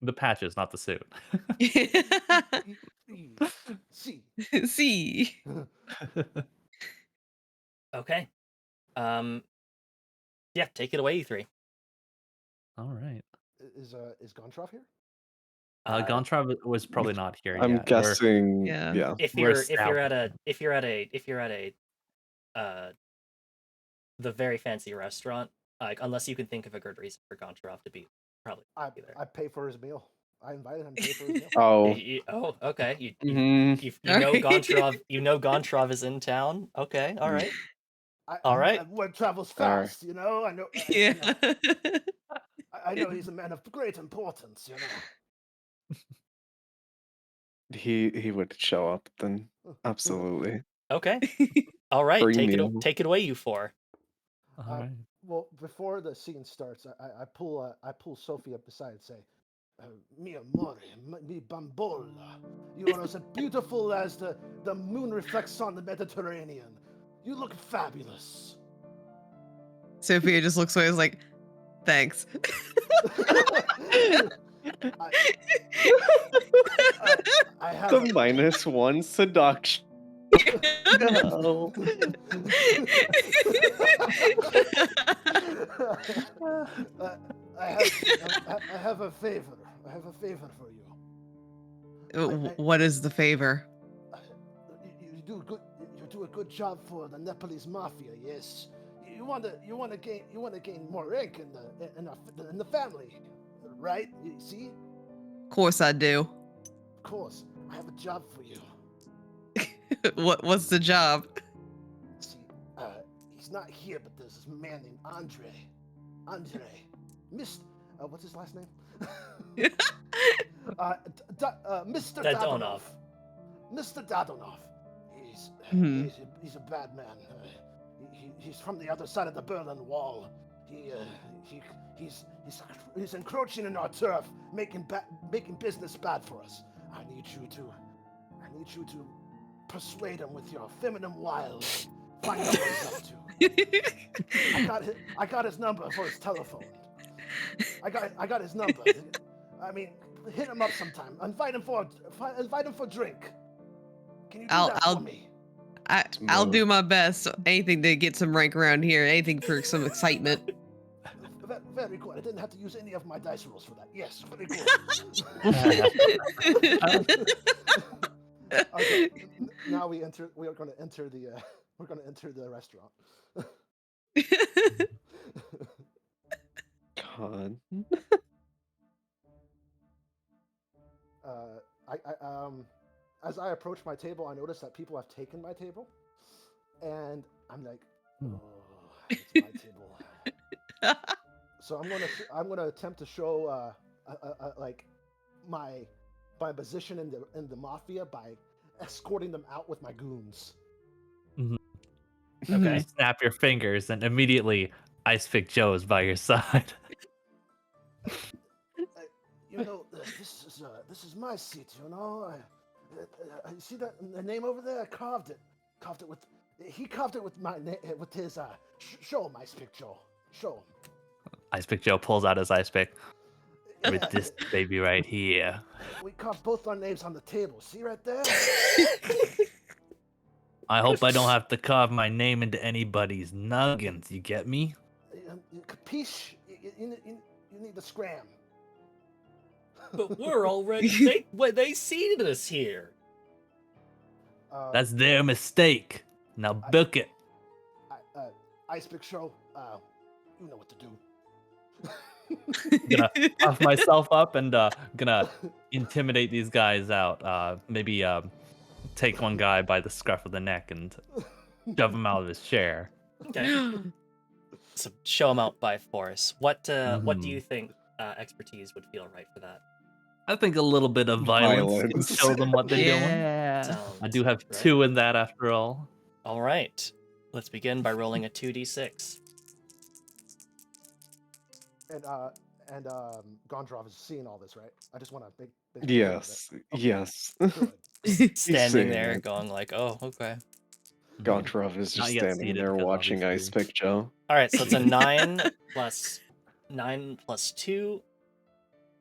The patches, not the suit. See. See. Okay. Yeah, take it away, you 3. All right. Is Goncharov here? Goncharov was probably not here I'm yet. guessing. Yeah. Yeah. If We're you're at a the very fancy restaurant. Like, unless you can think of a good reason for Goncharov to be probably I be there. I pay for his meal. I invited him to pay for his meal. Oh, Oh, okay. You All know right. Goncharov. You know Goncharov is in town. Okay, all right. All right. Word travels All right. fast, you know. I know. Yeah. I know he's a man of great importance, you know. He would show up then. Absolutely. Okay. All right. Free meal. Take it away, you four. All right. Well, before the scene starts, I pull Sophie up beside and say, "Mi amore, mi bambola, you are as beautiful as the moon reflects on the Mediterranean. You look fabulous." Sophia just looks away and is like, thanks. I have The -1 seduction. No. I have a favor. I have a favor for you. What is the favor? You do good. You do a good job for the Nepalese mafia. Yes. You want to gain more rank in the family, right? You see? Of course I do. Of course. I have a job for you. What's the job? See, he's not here, but there's this man named Andre. What's his last name? Mr. Dadonov. Mr. Dadonov. Hmm. He's a bad man. He's from the other side of the Berlin Wall. He's encroaching in our turf, making business bad for us. I need you to persuade him with your feminine wiles. Find out what he's up to. I got his number for his telephone. I got his number. I mean, hit him up sometime. Invite him for a drink. Can you do that for me? I'll do my best. Anything to get some rank around here. Anything for some excitement. Very good. I didn't have to use any of my dice rolls for that. Yes, very good. Okay, now we are going to enter the restaurant. God. As I approach my table, I notice that people have taken my table, and I'm like, oh, it's my table. So I'm gonna attempt to show like my position in the mafia by escorting them out with my goons. Okay. You snap your fingers, and immediately Ice Pick Joe is by your side. You know, this is my seat. You know, you see that the name over there? I carved it. He carved it with my with his show him, Ice Pick Joe. Show him. Ice Pick Joe pulls out his ice pick. With this baby right here. We carved both our names on the table. See right there? I hope I don't have to carve my name into anybody's nuggins. You get me? Capiche? You need the scram. But we're already. They seated us here. That's their mistake. Now book it. Ice Pick Show. You know what to do. Gonna puff myself up and gonna intimidate these guys out. Maybe take one guy by the scruff of the neck and shove him out of his chair. Okay. So show him out by force. What do you think expertise would feel right for that? I think a little bit of violence can show them what they're doing. Sounds I do have right. 2 in that after all. All right. Let's begin by rolling a 2d6. And Goncharov is seeing all this, right? I just want to make Yes. Okay. Yes. Good. Standing seeing there it. going like, oh, okay. Goncharov is Not just yet standing seated there because watching Ice obviously- Pick Joe. All right, so it's a 9 plus 2.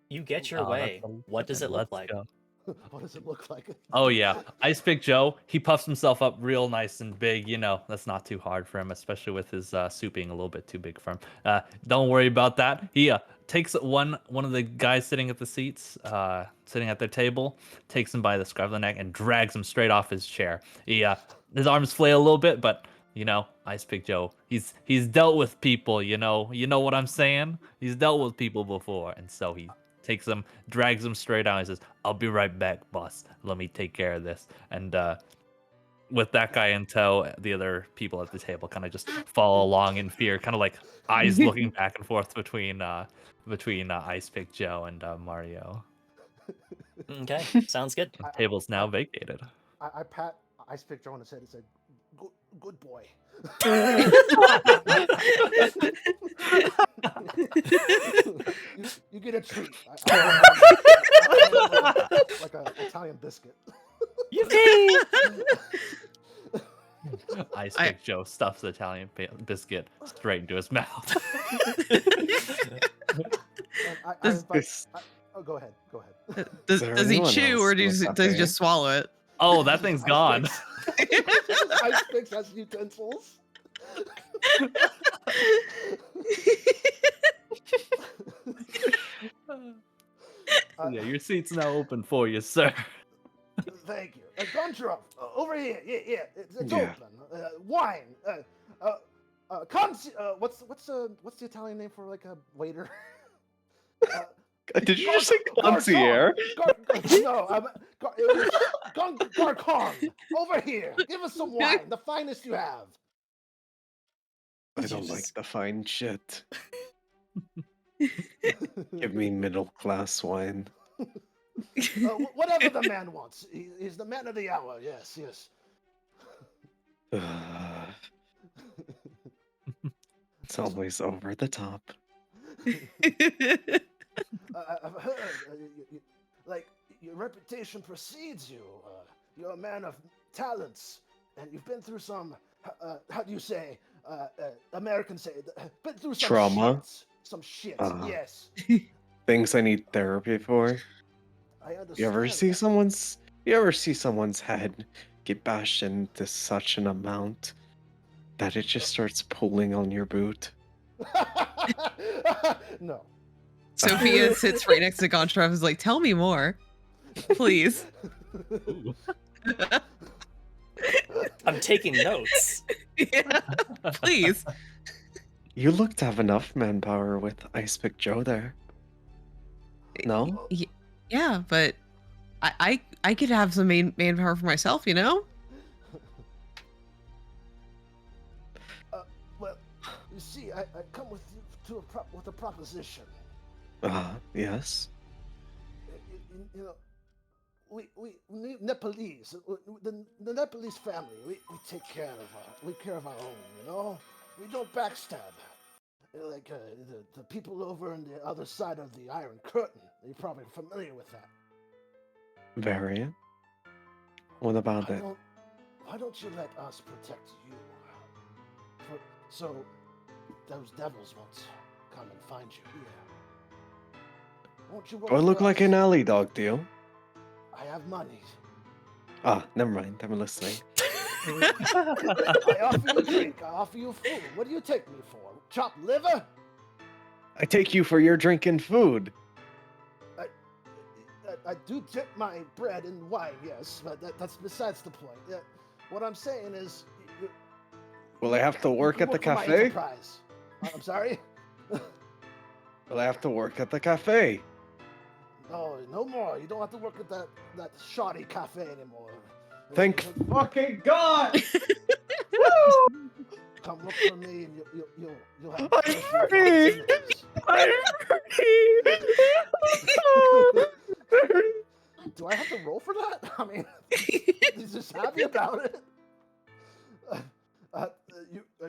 You get your Oh, way. that's a- What does it look Let's like? go. What does it look like? Oh yeah, Ice Pick Joe. He puffs himself up real nice and big. You know that's not too hard for him, especially with his suit being a little bit too big for him. Don't worry about that. He takes one of the guys sitting at the seats, sitting at their table, takes him by the scruff of the neck and drags him straight off his chair. His arms flail a little bit, but you know, Ice Pick Joe, he's dealt with people, you know what I'm saying? He's dealt with people before, and so he takes them, drags them straight out, and says, "I'll be right back, boss. Let me take care of this." And with that guy in tow, the other people at the table kind of just follow along in fear, kind of like eyes looking back and forth between Ice Pick Joe and Mario. Okay, sounds good. The table's now vacated. I pat Ice Pick Joe on his head and said, "Good boy." you get a treat. Like an Italian biscuit. Ice Pick Joe stuffs the Italian biscuit straight into his mouth. Oh, go ahead. Does he chew or does he just swallow it? Oh, that thing's gone. Ice Picks has utensils. Yeah, your seat's now open for you, sir. Thank you. GONCHAROV, over here. Yeah, it's Yeah. open. Wine. What's the Italian name for like a waiter? Did you just say concierge? Garcon, over here. Give us some wine, the finest you have. I don't like the fine shit. Give me middle class wine. Whatever the man wants. He's the man of the hour. Yes. It's always over the top. I've heard, like, your reputation precedes you. You're a man of talents, and you've been through some, how do you say, Americans say, been through some Trauma? Some shit, yes. Things I need therapy for. I understand. You ever see someone's head get bashed into such an amount that it just starts pulling on your boot? No. Sophia sits right next to GONCHAROV and is like, "Tell me more, please." I'm taking notes. Yeah, please. You look to have enough manpower with Ice Pick Joe there. No? Yeah, but I could have some manpower for myself, you know? Well, you see, I come with you with a proposition. Yes. You know, we Nepalese, the Nepalese family, we take care of our own, you know? We don't backstab. Like the people over on the other side of the Iron Curtain. You're probably familiar with that. Very. What about it? Why don't you let us protect you? So those devils won't come and find you here. Won't you work Do I look for like us? an alley dog deal? I have money. Never mind. I'm listening. I offer you a drink. I offer you food. What do you take me for? Chopped liver? I take you for your drink and food. I do tip my bread in wine, yes, but that's besides the point. What I'm saying is... Will I have to work at the for my cafe? enterprise. I'm sorry? Will I have to work at the cafe? No more. You don't have to work at that shoddy cafe anymore. Thank fucking God! Come look for me, and you'll have. I'm free! I'm free! Do I have to roll for that? I mean, he's just happy about it. Are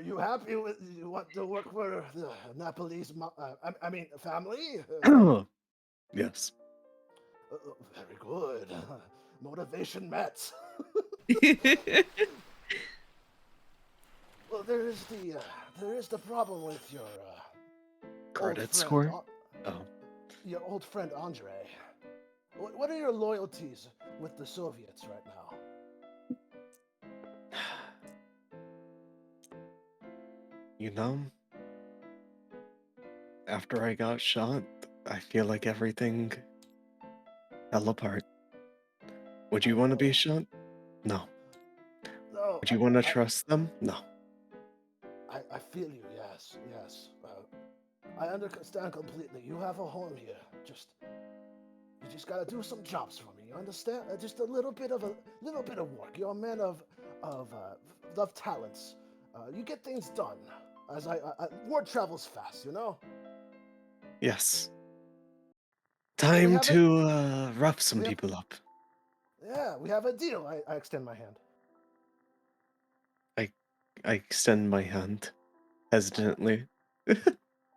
you happy with? You want to work for the Nepalese? Family? Yes. Very good. Motivation met. Well, there is the problem with your Credit score? Your old friend Andre. What are your loyalties with the Soviets right now? You know, after I got shot, I feel like everything fell apart. Would you want to be shot? No. No. Would you want to trust them? No. I feel you. Yes, yes. I understand completely. You have a home here. You just gotta do some jobs for me. You understand? Just a little bit of work. You're a man of talents. You get things done. As word travels fast, you know. Yes. We Time have to rough some we have- people up. Yeah, we have a deal. I extend my hand. I extend my hand hesitantly.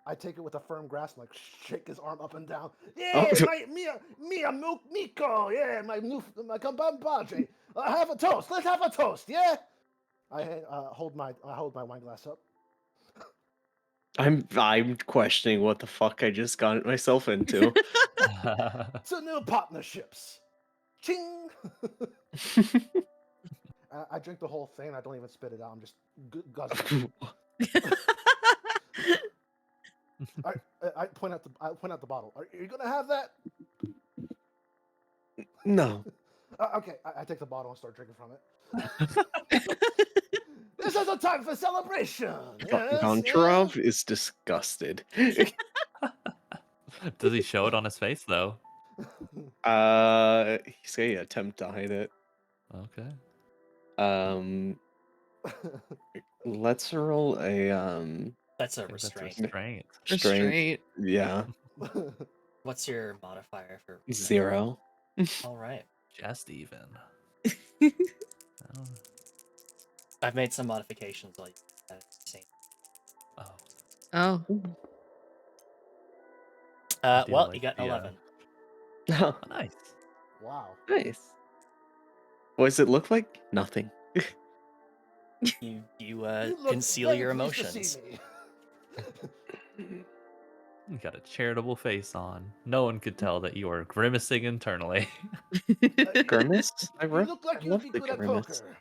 I take it with a firm grasp, like shake his arm up and down. Oh. Yeah, Mia Miko. Yeah, my compadre. Have a toast. Let's have a toast. Yeah. I hold my wine glass up. I'm questioning what the fuck I just got myself into. To new partnerships. Ching. I drink the whole thing. I don't even spit it out. I'm just guzzling. I point out the bottle. Are you gonna have that? No. Okay, I take the bottle and start drinking from it. This is a time for celebration. Yes, Goncharov is disgusted. Does he show it on his face though? He's gonna attempt to hide it. Okay. Let's roll a That's a I think that's restraint. restraint. strength. Yeah, What's your modifier for 0. All right. Just even. Oh. I've made some modifications like that. Same. Oh. Oh. I do Well, like you got the, 11. Oh, Nice. Wow. nice. What does it look like? Nothing. You You look conceal very your pleased to see emotions. me. You got a charitable face on. No one could tell that you are grimacing internally. Grimace? You look like I you'd love be the good at grimace. poker.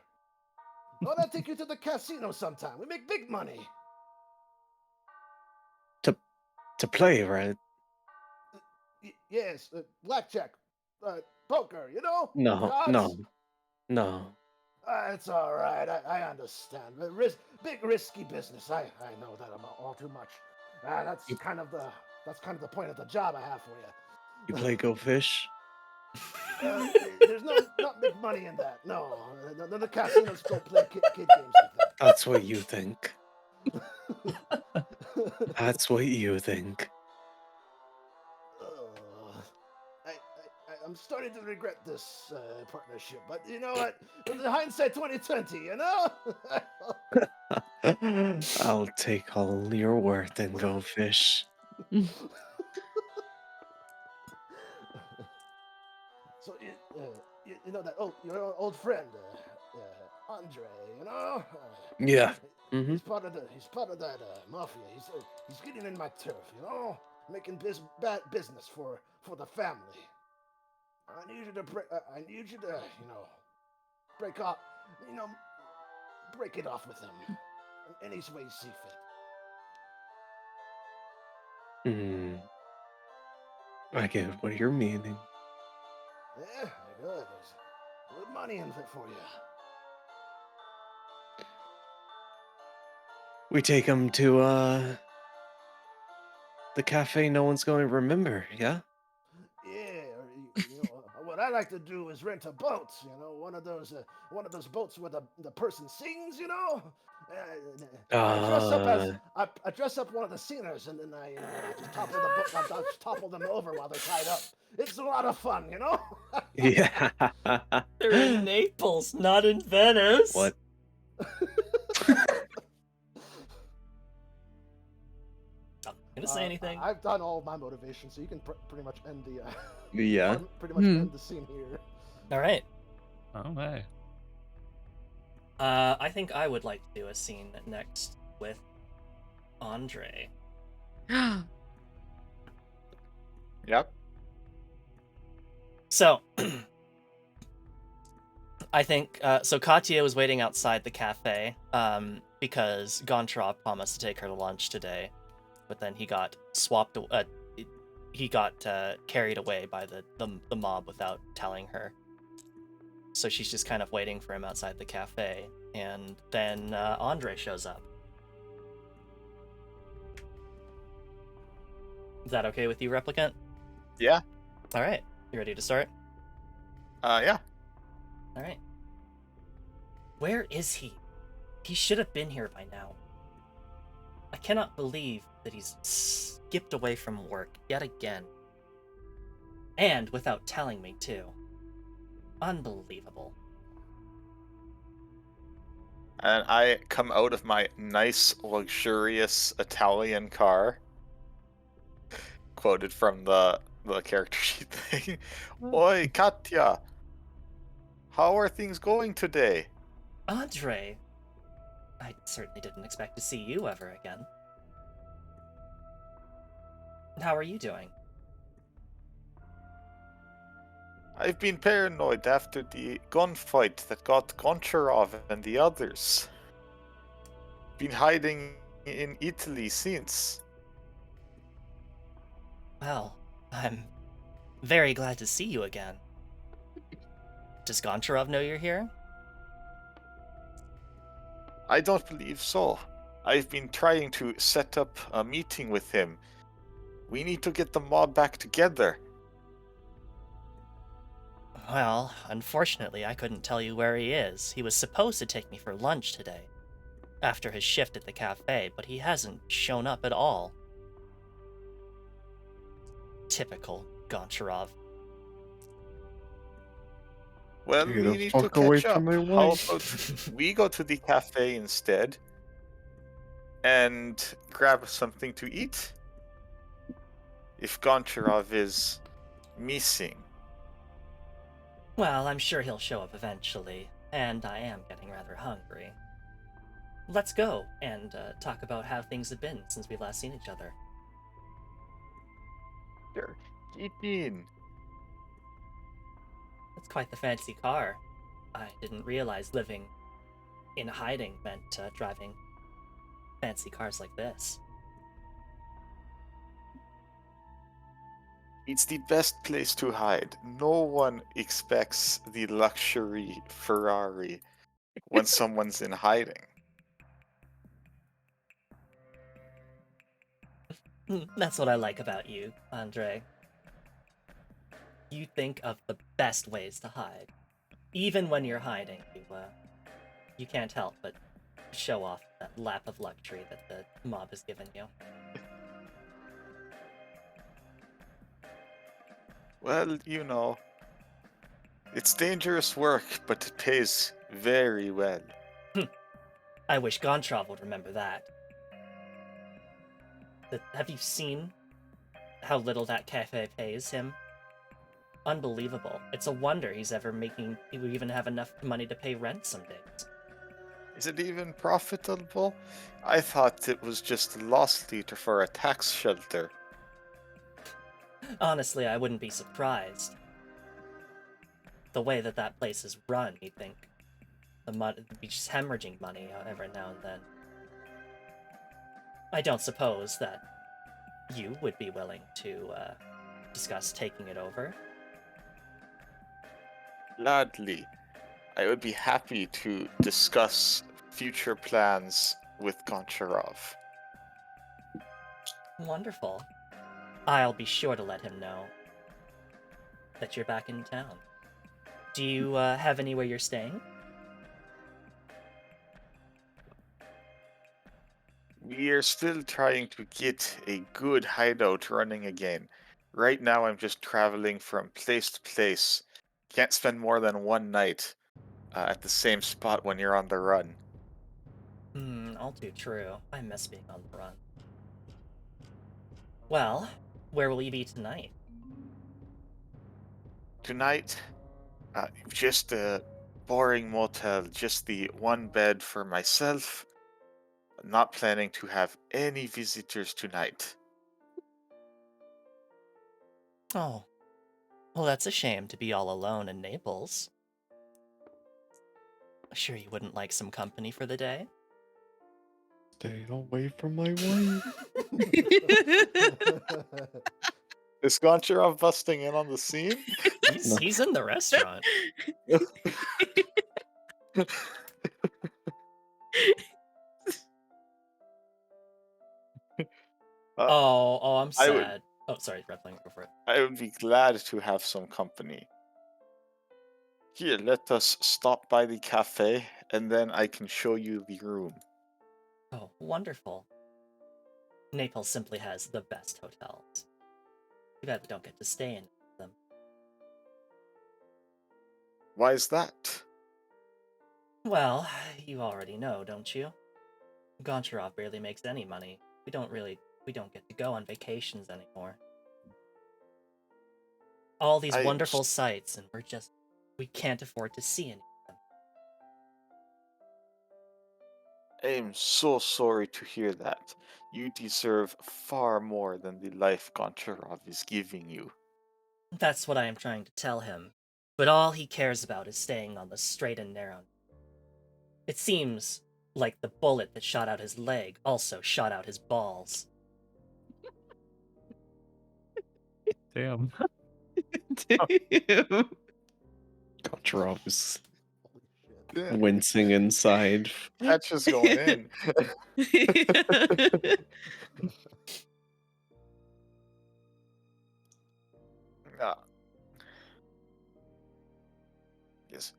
Why not take you to the casino sometime? We make big money. To play, right? Yes, blackjack, poker. You know, No, cards. no. It's all right. I understand. But big risky business. I know that about all too much. That's kind of the point of the job I have for you. You play Go Fish? There's not big money in that. No, the casinos don't play kid games like that. That's what you think. That's what you think. I'm starting to regret this partnership, but you know what? The hindsight 2020, you know. I'll take all your worth and Go Fish. So you know that your old friend Andre, you know. Yeah. He's part of that mafia. He's getting in my turf, you know, making bad business for the family. I need you to break off, break it off with him in any way you see fit. I get what you're meaning. Yeah, good. There's good money in it for you. We take him to the cafe no one's going to remember, yeah? Yeah, what I like to do is rent a boat. You know, one of those boats where the person sings. You know, I dress up one of the singers, and then I just topple the boat. I just topple them over while they're tied up. It's a lot of fun, you know. Yeah. They're in Naples, not in Venice. What? I'm gonna say anything. I've done all my motivation, so you can pretty much end the. Yeah. Pretty much end the scene here. All right. Okay. I think I would like to do a scene next with Andre. Yep. So, I think so. Katya was waiting outside the cafe because Goncharov promised to take her to lunch today, but then he got swapped. He got carried away by the mob without telling her. So she's just kind of waiting for him outside the cafe, and then Andre shows up. Is that okay with you, Replicant? Yeah. All right. You ready to start? Yeah. All right. Where is he? He should have been here by now. I cannot believe that he's skipped away from work yet again. And without telling me, too. Unbelievable. And I come out of my nice, luxurious Italian car, quoted from the character sheet thing. Oi, Katya! How are things going today? Andre! I certainly didn't expect to see you ever again. How are you doing? I've been paranoid after the gunfight that got Goncharov and the others. Been hiding in Italy since. Well, I'm very glad to see you again. Does Goncharov know you're here? I don't believe so. I've been trying to set up a meeting with him. We need to get the mob back together. Well, unfortunately, I couldn't tell you where he is. He was supposed to take me for lunch today, after his shift at the cafe, but he hasn't shown up at all. Typical Goncharov. Well, Get we the need to fuck away catch up. from my How wife. about we go to the cafe instead and grab something to eat? If Goncharov is missing. Well, I'm sure he'll show up eventually, and I am getting rather hungry. Let's go and talk about how things have been since we last seen each other. Sure, get in. That's quite the fancy car. I didn't realize living in hiding meant driving fancy cars like this. It's the best place to hide. No one expects the luxury Ferrari when someone's in hiding. That's what I like about you, Andre. You think of the best ways to hide. Even when you're hiding, you can't help but show off that lap of luxury that the mob has given you. Well, you know, it's dangerous work, but it pays very well. I wish Goncharov would remember that. Have you seen how little that cafe pays him? Unbelievable. It's a wonder he would even have enough money to pay rent some days. Is it even profitable? I thought it was just a loss leader for a tax shelter. Honestly, I wouldn't be surprised. The way that place is run, you'd think the money would be just hemorrhaging money every now and then. I don't suppose that you would be willing to discuss taking it over. Gladly. I would be happy to discuss future plans with Goncharov. Wonderful. I'll be sure to let him know that you're back in town. Do you have anywhere you're staying? We are still trying to get a good hideout running again. Right now I'm just traveling from place to place. Can't spend more than one night at the same spot when you're on the run. All too true. I miss being on the run. Well, where will you be tonight? Tonight, just a boring motel, just the one bed for myself. Not planning to have any visitors tonight. Oh, well, that's a shame to be all alone in Naples. Sure you wouldn't like some company for the day? Stay away from my wife. Is Goncharov busting in on the scene? He's in the restaurant. Oh, I'm I would- sad. Oh, sorry, Red Flame, go for it. I would be glad to have some company. Here, let us stop by the cafe, and then I can show you the room. Oh, wonderful. Naples simply has the best hotels. Too bad we don't get to stay in them. Why is that? Well, you already know, don't you? Goncharov barely makes any money. We don't get to go on vacations anymore. All these wonderful sights, and we can't afford to see any of them. I am so sorry to hear that. You deserve far more than the life Goncharov is giving you. That's what I am trying to tell him. But all he cares about is staying on the straight and narrow. It seems like the bullet that shot out his leg also shot out his balls. Damn. Damn. Goncharov is Holy shit. wincing inside. That's just going in. Ah. Yes,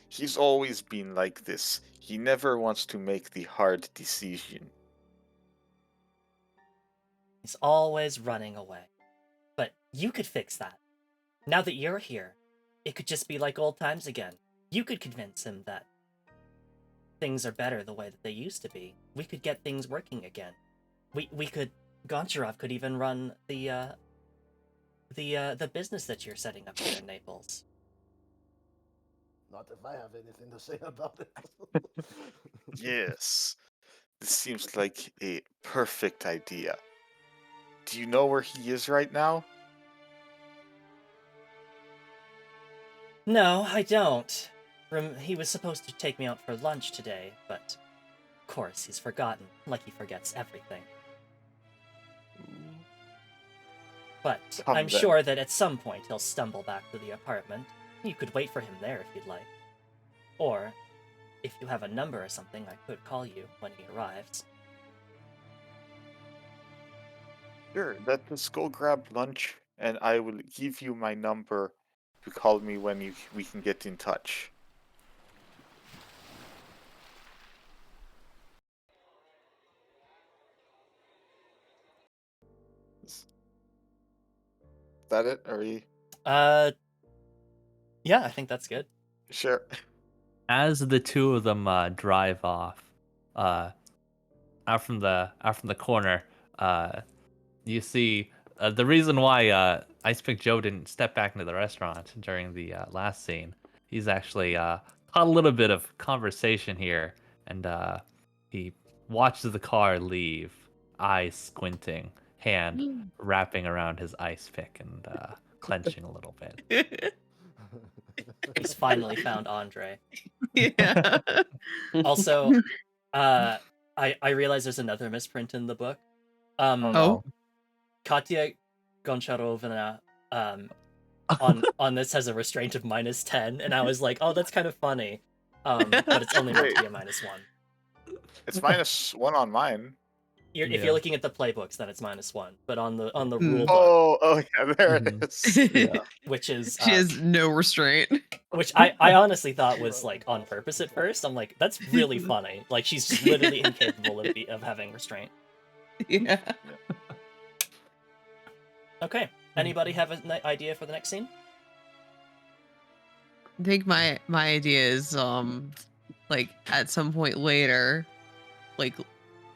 he's always been like this. He never wants to make the hard decision. He's always running away. But you could fix that. Now that you're here, it could just be like old times again. You could convince him that things are better the way that they used to be. We could get things working again. We could... Goncharov could even run the business that you're setting up here in Naples. Not if I have anything to say about it. Yes, this seems like a perfect idea. Do you know where he is right now? No, I don't. He was supposed to take me out for lunch today, but of course he's forgotten, like he forgets everything. But Come I'm then. sure that at some point he'll stumble back to the apartment. You could wait for him there if you'd like. Or, if you have a number or something, I could call you when he arrives. Sure, let us go grab lunch, and I will give you my number to call me when we can get in touch. Is that it? Are you Yeah, I think that's good. sure? As the two of them drive off, out from the corner, you see the reason why Ice Pick Joe didn't step back into the restaurant during the last scene. He's actually caught a little bit of conversation here, and he watches the car leave, eyes squinting, hand wrapping around his ice pick and clenching a little bit. He's finally found Andre. Yeah. Also, I realize there's another misprint in the book. Oh. Katya Goncharovna on this has a restraint of -10, and I was like, oh, that's kind of funny. But it's only meant to be a -1. It's -1 on mine. If you're looking at the playbooks, then it's -1. But on the Hmm. rule book, Oh yeah, there it is. Yeah. which is She has no restraint. which I honestly thought was like on purpose at first. I'm like, that's really funny. Like she's just literally incapable of having restraint. Yeah. Okay. Anybody have an idea for the next scene? I think my idea is like at some point later, like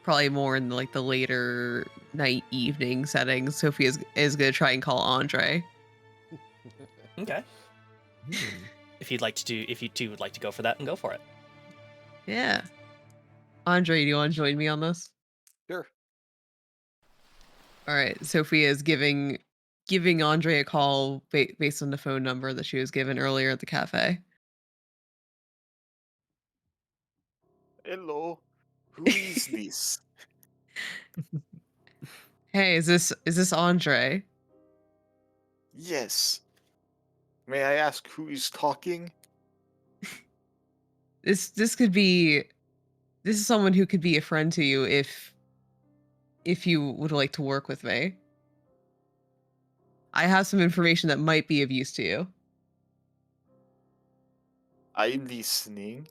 probably more in like the later night evening setting, Sophie is gonna try and call Andre. Okay. If you two would like to go for that, and go for it. Yeah. Andre, do you want to join me on this? Sure. All right. Sophia is giving Andre a call based on the phone number that she was given earlier at the cafe. Hello. Who is this? Hey, is this Andre? Yes. May I ask who is talking? This is someone who could be a friend to you if you would like to work with me. I have some information that might be of use to you. I'm listening.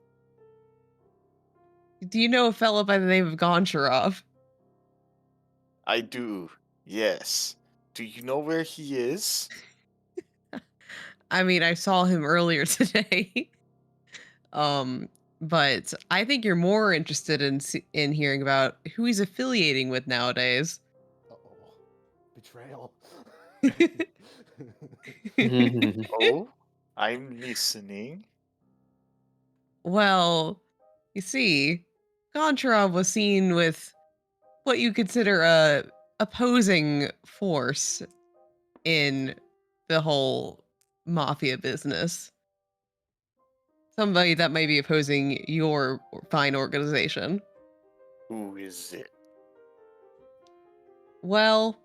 Do you know a fellow by the name of Goncharov? I do. Yes. Do you know where he is? I mean, I saw him earlier today. But I think you're more interested in hearing about who he's affiliating with nowadays. Uh-oh. Betrayal. Oh, I'm listening. Well, you see, Goncharov was seen with what you consider a opposing force in the whole mafia business. Somebody that may be opposing your fine organization. Who is it? Well,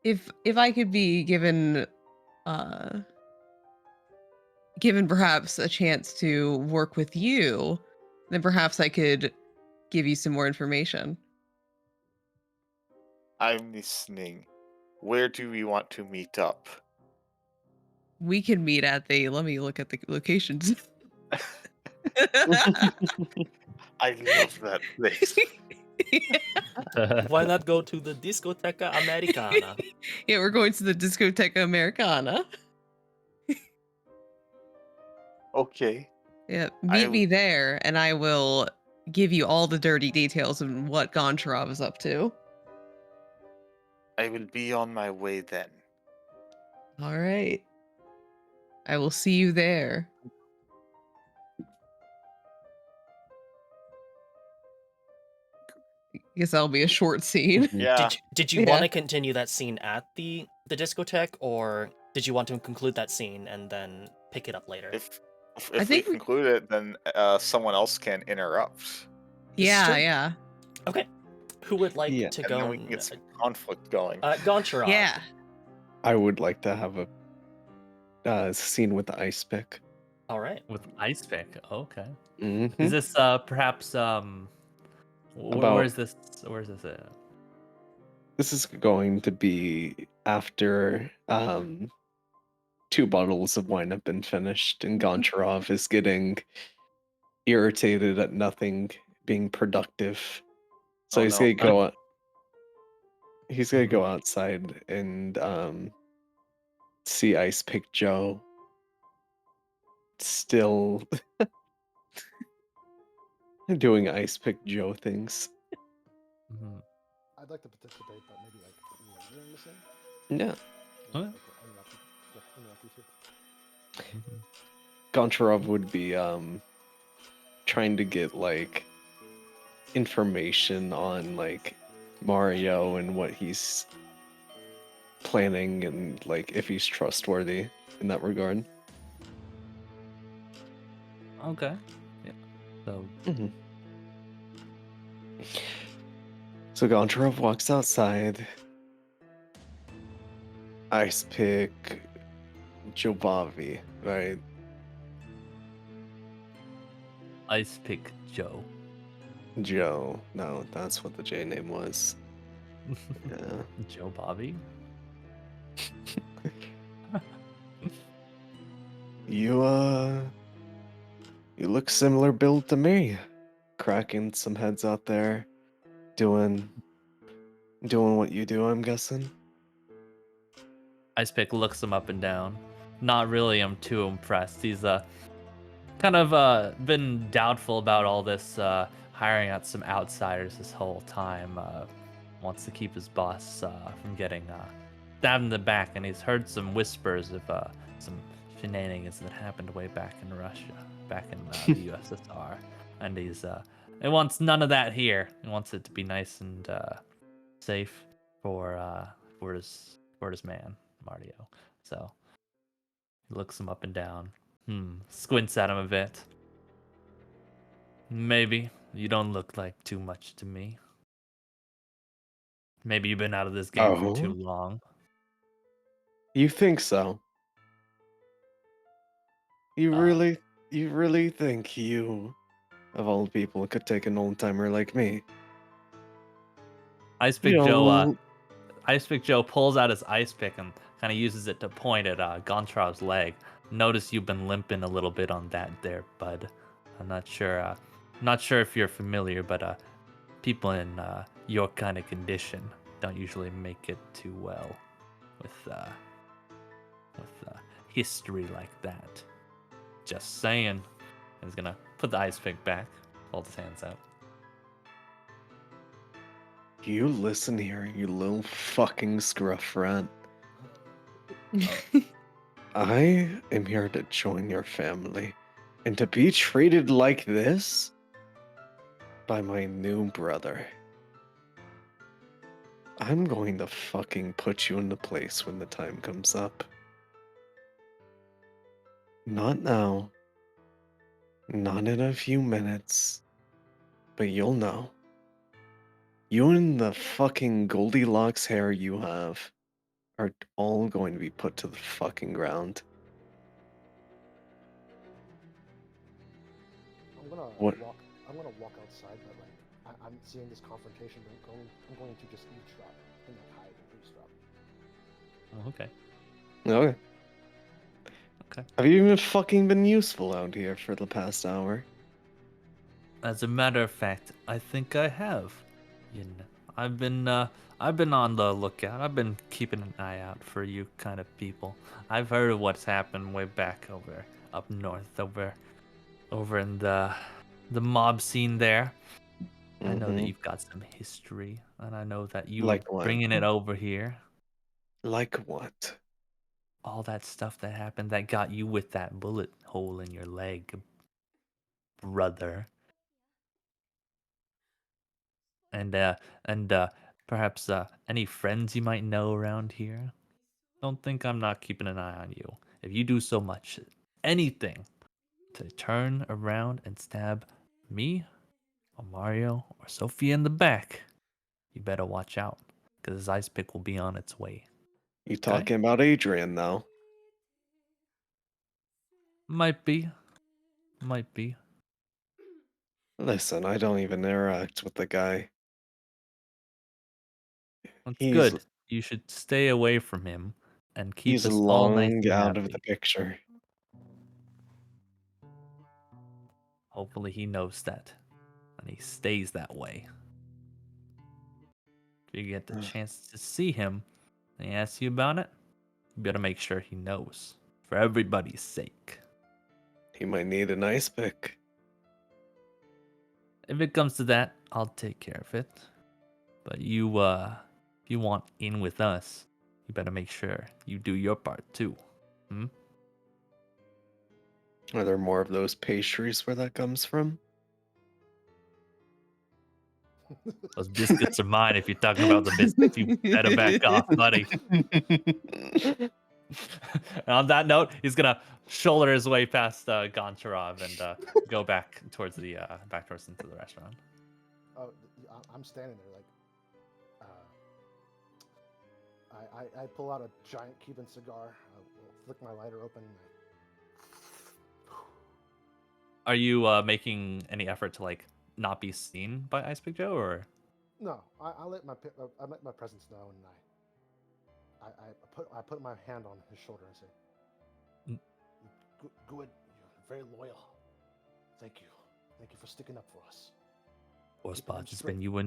if I could be given given perhaps a chance to work with you, then perhaps I could give you some more information. I'm listening. Where do we want to meet up? We can meet at the let me look at the locations. I love that place. Why not go to the Discoteca Americana? Yeah, we're going to the Discoteca Americana. Okay. Yeah, meet me there, and I will give you all the dirty details of what Goncharov is up to. I will be on my way then. All right. I will see you there. I guess that'll be a short scene. Yeah. Did you Yeah. want to continue that scene at the discotheque, or did you want to conclude that scene and then pick it up later? If I we think we- conclude it, then someone else can interrupt. This is Yeah, true. yeah. Okay. Who would like Yeah. to And go? then we can get some conflict going. Goncharov. Yeah. I would like to have a scene with the ice pick. All right. With ice pick. Okay. Mhm. Is this perhaps About- where's this? Where's this at? This is going to be after 2 bottles of wine have been finished, and Goncharov is getting irritated at nothing being productive. So Oh, he's no. gonna go out. He's gonna go outside and see Ice Pick Joe still doing Ice Pick Joe things. Mhm. I'd like to participate, but maybe like later in the scene. Yeah. Yeah, Okay. interrupt you too. Mhm. Goncharov would be trying to get like information on like Mario and what he's planning and like if he's trustworthy in that regard. Okay. Yeah. So So Goncharov walks outside. Ice Pick Jobavi, right? ice pick Joe. Joe. No, that's what the J name was. Yeah. Joe Bobby. You you look similar build to me. Cracking some heads out there, doing what you do, I'm guessing. Ice pick looks him up and down. Not really. I'm too impressed. He's kind of been doubtful about all this hiring out some outsiders this whole time. Wants to keep his boss from getting stabbed in the back, and he's heard some whispers of some shenanigans that happened way back in Russia, back in the USSR, and he wants none of that here. He wants it to be nice and safe for his man Mario. So he looks him up and down. Squints at him a bit. Maybe you don't look like too much to me. Maybe you've been out of this game for too long. You think so? You really think you, of all people, could take an old timer like me? Ice Big You Joe. know, Ice Pick Joe pulls out his ice pick and kind of uses it to point at Goncharov's leg. Notice you've been limping a little bit on that there, bud. I'm not sure. Not sure if you're familiar, but people in your kind of condition don't usually make it too well with history like that. Just saying. He's gonna put the ice pick back, hold his hands out. You listen here, you little fucking scruff rat. I am here to join your family, and to be treated like this by my new brother. I'm going to fucking put you into place when the time comes up. Not now. Not in a few minutes. But you'll know. You and the fucking Goldilocks hair you have are all going to be put to the fucking ground. I'm gonna What? walk outside, but like I'm seeing this confrontation going. I'm going to just eavesdrop and like hide and eavesdrop. Oh, okay. Okay. Okay. Have you even fucking been useful out here for the past hour? As a matter of fact, I think I have. You know, I've been on the lookout. I've been keeping an eye out for you kind of people. I've heard of what's happened way back up north, over in the mob scene there. I know that Mhm. you've got some history, and I know that you Like were what? bringing it over here. Like what? All that stuff that happened that got you with that bullet hole in your leg, brother. And perhaps any friends you might know around here. Don't think I'm not keeping an eye on you. If you do so much anything to turn around and stab me or Mario or Sophia in the back, you better watch out, because his ice pick will be on its way. You talking about Adrian now? Might be. Listen, I don't even interact with the guy. That's He's good. You should stay away from him and keep he's us all nice long and out of the happy. picture. Hopefully he knows that, and he stays that way. If you get the chance to see him and he asks you about it, you better make sure he knows, for everybody's sake. He might need an ice pick. If it comes to that, I'll take care of it. But if you want in with us, you better make sure you do your part too. Are there more of those pastries where that comes from? Those biscuits are mine if you're talking about the biscuits. You better back off, buddy. And on that note, he's gonna shoulder his way past Goncharov and go back towards into the restaurant. Oh, I'm standing there like, I pull out a giant Cuban cigar, flick my lighter open. Are you making any effort to like not be seen by Ice Pick Joe, or? No, I let my presence known, and I put my hand on his shoulder and say, "Good, you're very loyal. Thank you for sticking up for us." Or Spots, it's been you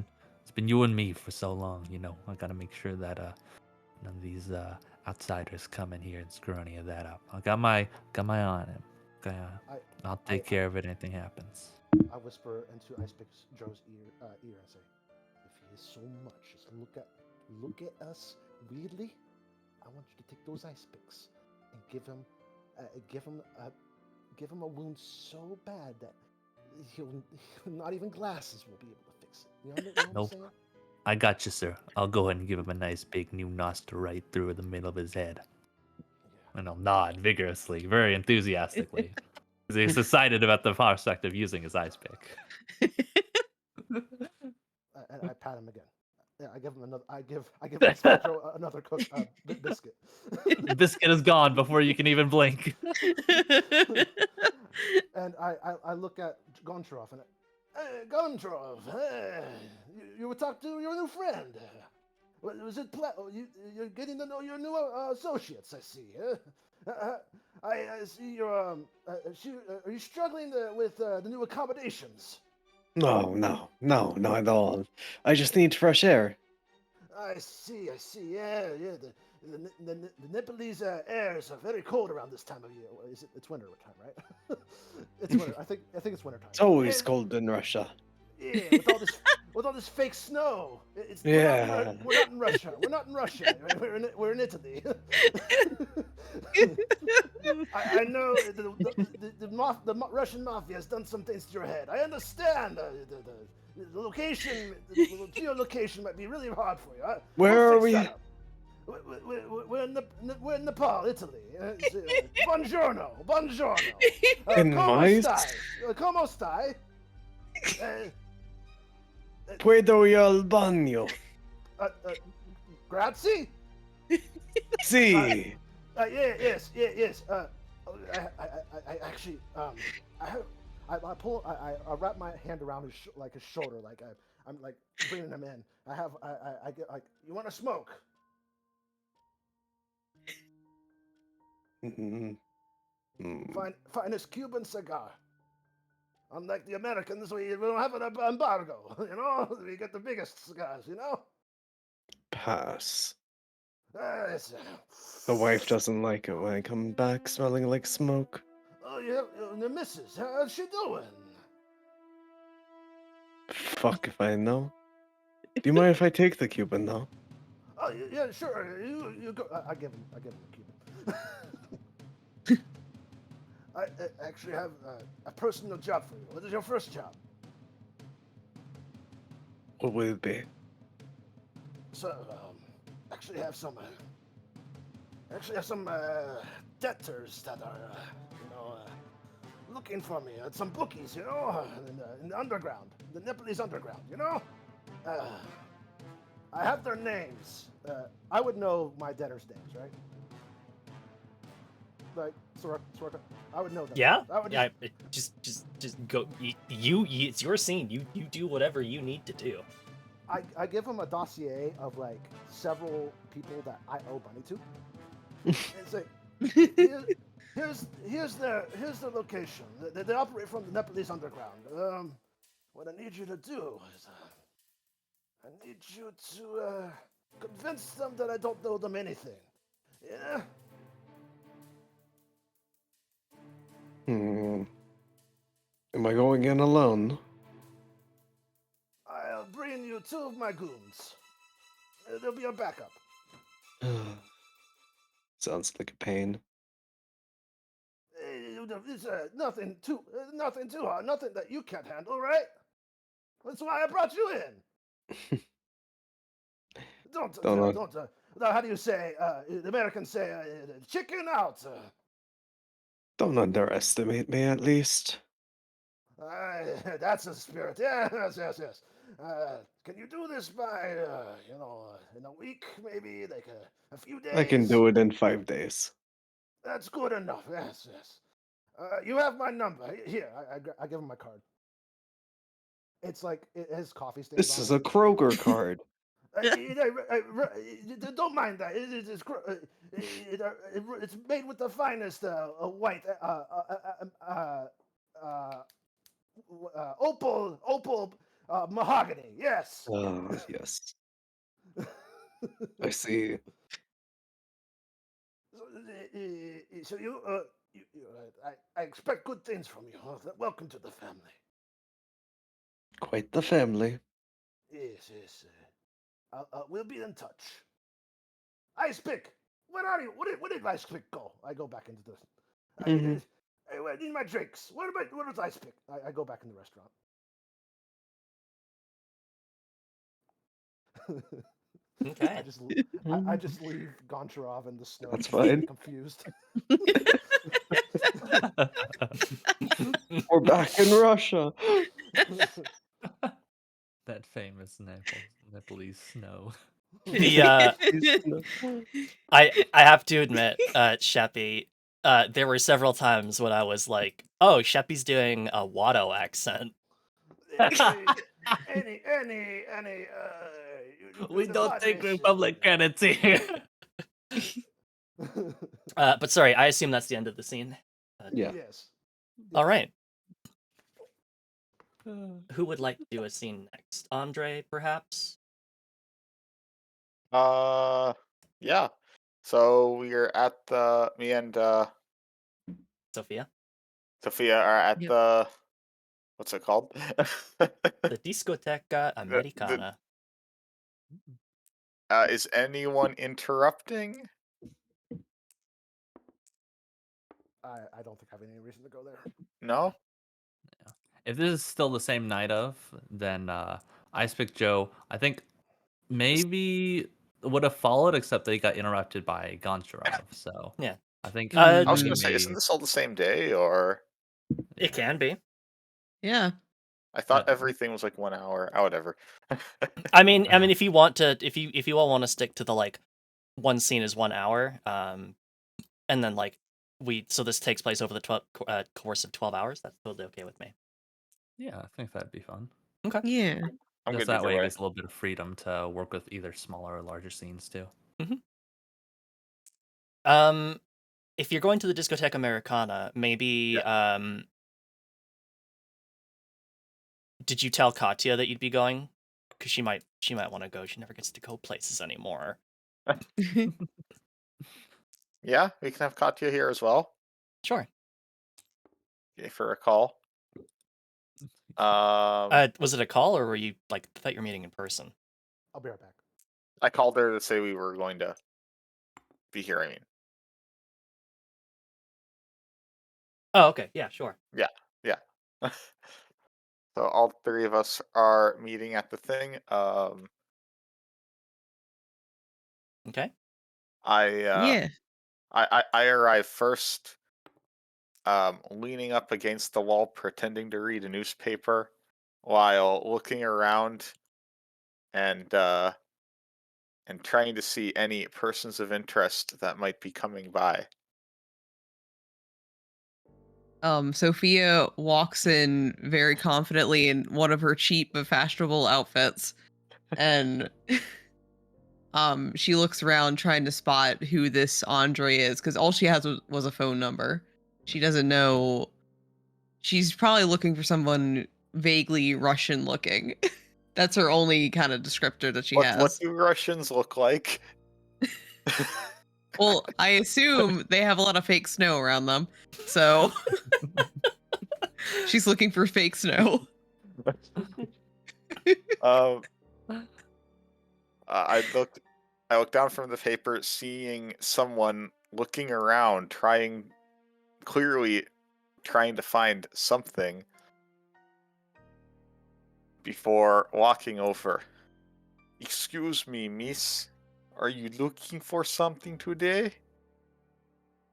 and me for so long. You know, I gotta make sure that none of these outsiders come in here and screw any of that up. I got my eye on him. Okay, I'll take care of it. Anything happens. I whisper into Ice Pick Joe's ear and say, "If he is so much as look at us weirdly, I want you to take those ice picks and give him a wound so bad that he'll not even glasses will be able to fix it." You know what I'm Nope. saying? I got you, sir. I'll go ahead and give him a nice big new nostril right through the middle of his head. And I'll nod vigorously, very enthusiastically. He's excited about the prospect of using his ice pick. I pat him again. Yeah, I give him another. I give Ice Pick Joe another biscuit. The biscuit is gone before you can even blink. And I look at Goncharov and Goncharov, you were talking to your new friend. Was it you're getting to know your new associates? I see. I see you're are you struggling with the new accommodations? No, not at all. I just need fresh air. I see. Yeah. The Nepalese air is very cold around this time of year. It's winter time, right? It's winter. I think it's winter time. It's always cold in Russia. Yeah, with all this fake snow. Yeah. We're not in Russia. We're not in Russia. We're in Italy. I know the Russian mafia has done some things to your head. I understand the location, the geolocation might be really hard for you. Where are we? We're in Nepal, Italy. Buongiorno. In Come my- stai? Come stai? Puedo ir al baño. Grazie? Si. Yes. I actually, I wrap my hand around his his shoulder, like I'm like bringing him in. I get like, you want to smoke? Mm. Finest Cuban cigar. Unlike the Americans, we don't have an embargo. You know, we get the biggest cigars. You know. Pass. It's, The wife doesn't like it when I come back smelling like smoke. oh yeah, the missus. How's she doing? Fuck if I know. Do you mind if I take the Cuban though? Oh yeah, sure. You go. I give him a Cuban. I actually have a personal job for you. What is your first job? What would it be? So, actually have some debtors that are, looking for me. Some bookies, in the underground, the Nepalese underground, I have their names. I would know my debtors' names, right? Like Sorka, I would know them. Yeah, I would yeah. Just go. You. It's your scene. You do whatever you need to do. I give him a dossier of like several people that I owe money to, and say, here's their location. They operate from the Nepalese underground. What I need you to do is, I need you to convince them that I don't owe them anything. Yeah. Am I going in alone? I'll bring you two of my goons. They'll be your backup. Sounds like a pain. It's nothing too hard, nothing that you can't handle, right? That's why I brought you in. Don't. How do you say? The Americans say, chicken out. Don't underestimate me, at least. That's the spirit. Yes. Can you do this by, in a week, maybe, like a few days? I can do it in 5 days. That's good enough. Yes. You have my number. Here, I give him my card. It's like it has coffee stains. This is a Kroger card. Don't mind that. It's made with the finest white opal mahogany. Yes. Oh, yes. I see. So I expect good things from you. Welcome to the family. Quite the family. Yes. We'll be in touch. Ice Pick, where are you? Where did Ice Pick go? I go back into this. I need my drinks. Where is Ice Pick? I go back in the restaurant. Okay. I just leave Goncharov in the snow. That's fine. Confused. We're back in Russia. That famous Nepalese snow. The I have to admit, Sheppy, there were several times when I was like, "Oh, Sheppy's doing a Watto accent." We don't take Republic Republic credits here. But sorry, I assume that's the end of the scene. Yeah. Yes. All right. Who would like to do a scene next? Andre, perhaps? Yeah. So we're at me and Sophia? Sophia are at Yep. the what's it called? The Discoteca Americana. Is anyone interrupting? I don't think I have any reason to go there. No. If this is still the same night of, then Ice Pick Joe, I think maybe would have followed, except they got interrupted by Goncharov. So Yeah. I think I was he gonna say, isn't this all the same day, or It can be. Yeah. I thought But- everything was like 1 hour. Oh, whatever. I mean, if you want to, if you all want to stick to the like one scene is 1 hour, and then like so this takes place over the course of 12 hours. That's totally okay with me. Yeah, I think that'd be fun. Okay. Yeah. I'm Just good that either way, it way. gives a little bit of freedom to work with either smaller or larger scenes too. If you're going to the Discoteca Americana, maybe did you tell Katya that you'd be going? Because she might want to go. She never gets to go places anymore. Yeah, we can have Katya here as well. Sure. Okay, for a call. Was it a call or were you like? I thought you were meeting in person. I'll be right back. I called her to say we were going to be here. I mean, Oh, okay. Yeah, sure. yeah. So all three of us are meeting at the thing. Okay. Yeah. I arrive first, leaning up against the wall, pretending to read a newspaper, while looking around and trying to see any persons of interest that might be coming by. Sophia walks in very confidently in one of her cheap but fashionable outfits, and she looks around trying to spot who this Andre is, because all she has was a phone number. She doesn't know. She's probably looking for someone vaguely Russian looking. That's her only kind of descriptor that she What has. do Russians look like? Well, I assume they have a lot of fake snow around them, so she's looking for fake snow. I looked down from the paper, seeing someone looking around, clearly trying to find something before walking over. Excuse me, miss. Are you looking for something today?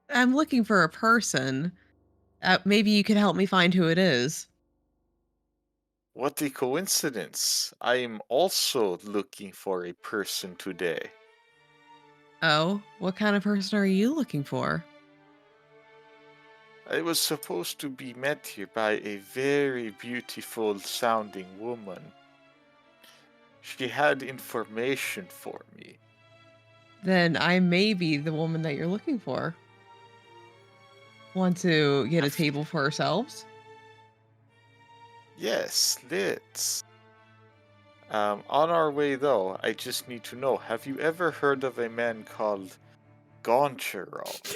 I'm looking for a person. Maybe you could help me find who it is. What a coincidence. I am also looking for a person today. Oh, what kind of person are you looking for? I was supposed to be met here by a very beautiful sounding woman. She had information for me. Then I may be the woman that you're looking for. Want to get a table for ourselves? Yes, let's. On our way though, I just need to know, have you ever heard of a man called Goncharov?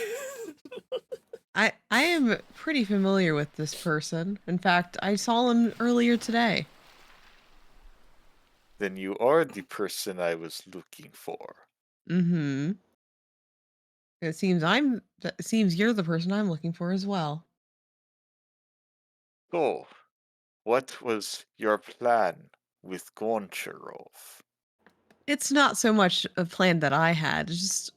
I am pretty familiar with this person. In fact, I saw him earlier today. Then you are the person I was looking for. Mm-hmm. It seems you're the person I'm looking for as well. So, what was your plan with Goncharov? It's not so much a plan that I had, it's just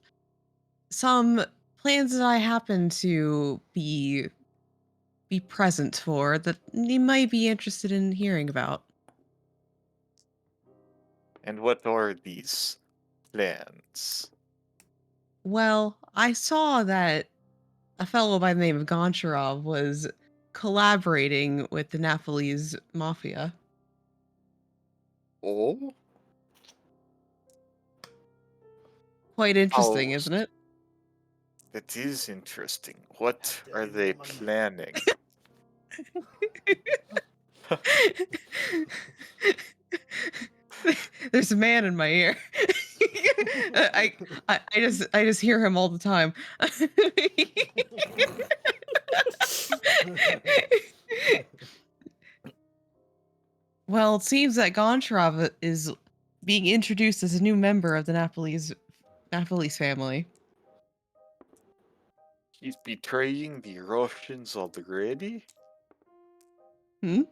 some plans that I happen to be present for that you might be interested in hearing about. And what are these plans? Well, I saw that a fellow by the name of Goncharov was collaborating with the Nepalese mafia. Oh, Quite interesting, oh, isn't it? that is interesting. What How dare are you, they woman. planning? There's a man in my ear. I just hear him all the time. Well, it seems that Goncharov is being introduced as a new member of the Napolese family. He's betraying the Russians already? Hmm?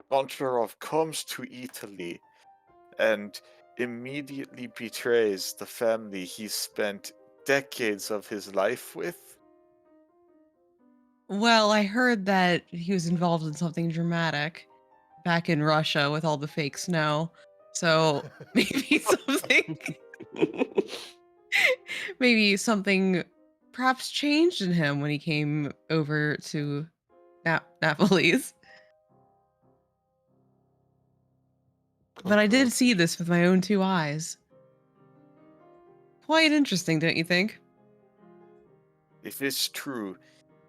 Goncharov comes to Italy and immediately betrays the family he spent decades of his life with? Well, I heard that he was involved in something dramatic back in Russia with all the fake snow. So maybe something perhaps changed in him when he came over to Naples. But I did see this with my own two eyes. Quite interesting, don't you think? If it's true,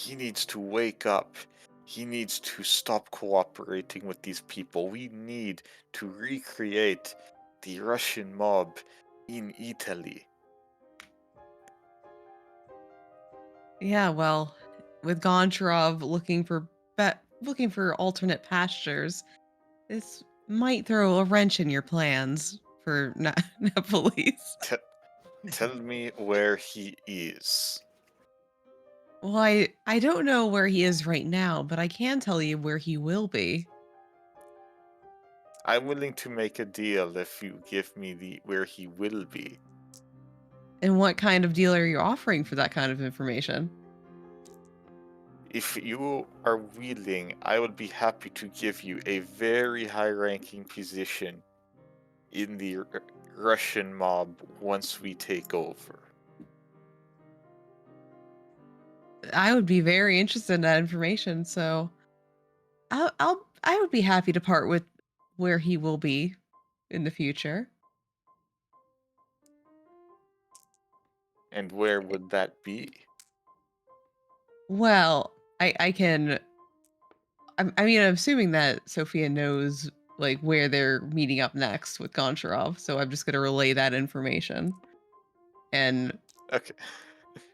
he needs to wake up. He needs to stop cooperating with these people. We need to recreate the Russian mob in Italy. Yeah, well, with Goncharov looking for alternate pastures, this might throw a wrench in your plans for Naples. Tell me where he is. Well, I don't know where he is right now, but I can tell you where he will be. I'm willing to make a deal if you give me the where he will be. And what kind of deal are you offering for that kind of information? If you are willing, I would be happy to give you a very high-ranking position in the Russian mob once we take over. I would be very interested in that information, so I would be happy to part with where he will be in the future. And where would that be? Well, I can. I mean, I'm assuming that Sophia knows like where they're meeting up next with Goncharov, so I'm just gonna relay that information. And Okay.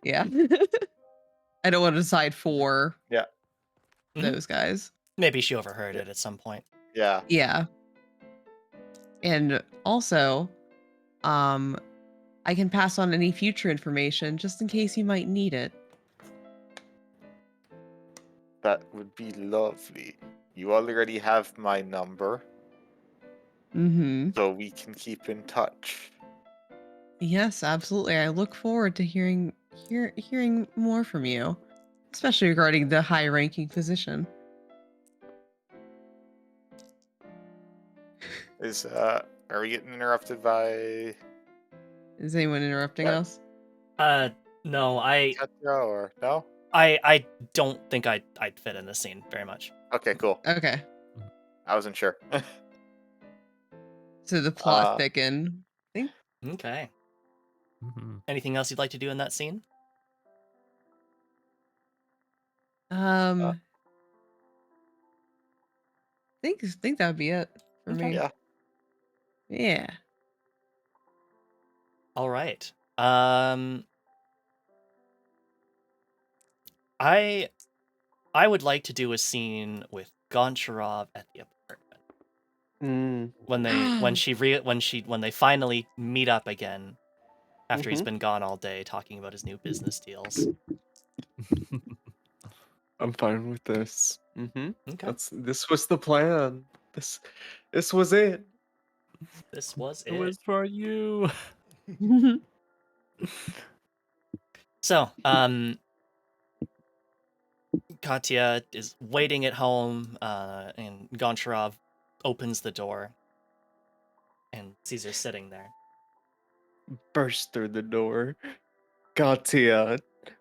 yeah, I don't want to decide for Yeah. those guys. Maybe she overheard it at some point. Yeah. Yeah, and also, um, I can pass on any future information just in case you might need it. That would be lovely. You already have my number, Mm-hmm. so we can keep in touch. Yes, absolutely. I look forward to hearing more from you, especially regarding the high-ranking position. Are we getting interrupted by Is anyone interrupting Yeah. us? No, I Katya or no? I don't think I'd fit in this scene very much. Okay, cool. Okay, I wasn't sure. so the plot Uh, thicken. I think. Okay. Mhm. Anything else you'd like to do in that scene? Um, think that would be it for Okay. me. yeah. Yeah. All right. I would like to do a scene with Goncharov at the apartment Mm. when they finally meet up again after he's Mhm. been gone all day talking about his new business deals. I'm fine with this. Okay. This was the plan. This was it. This was It it. was for you. So, Katya is waiting at home, and Goncharov opens the door and sees her sitting there. Burst through the door. Katya,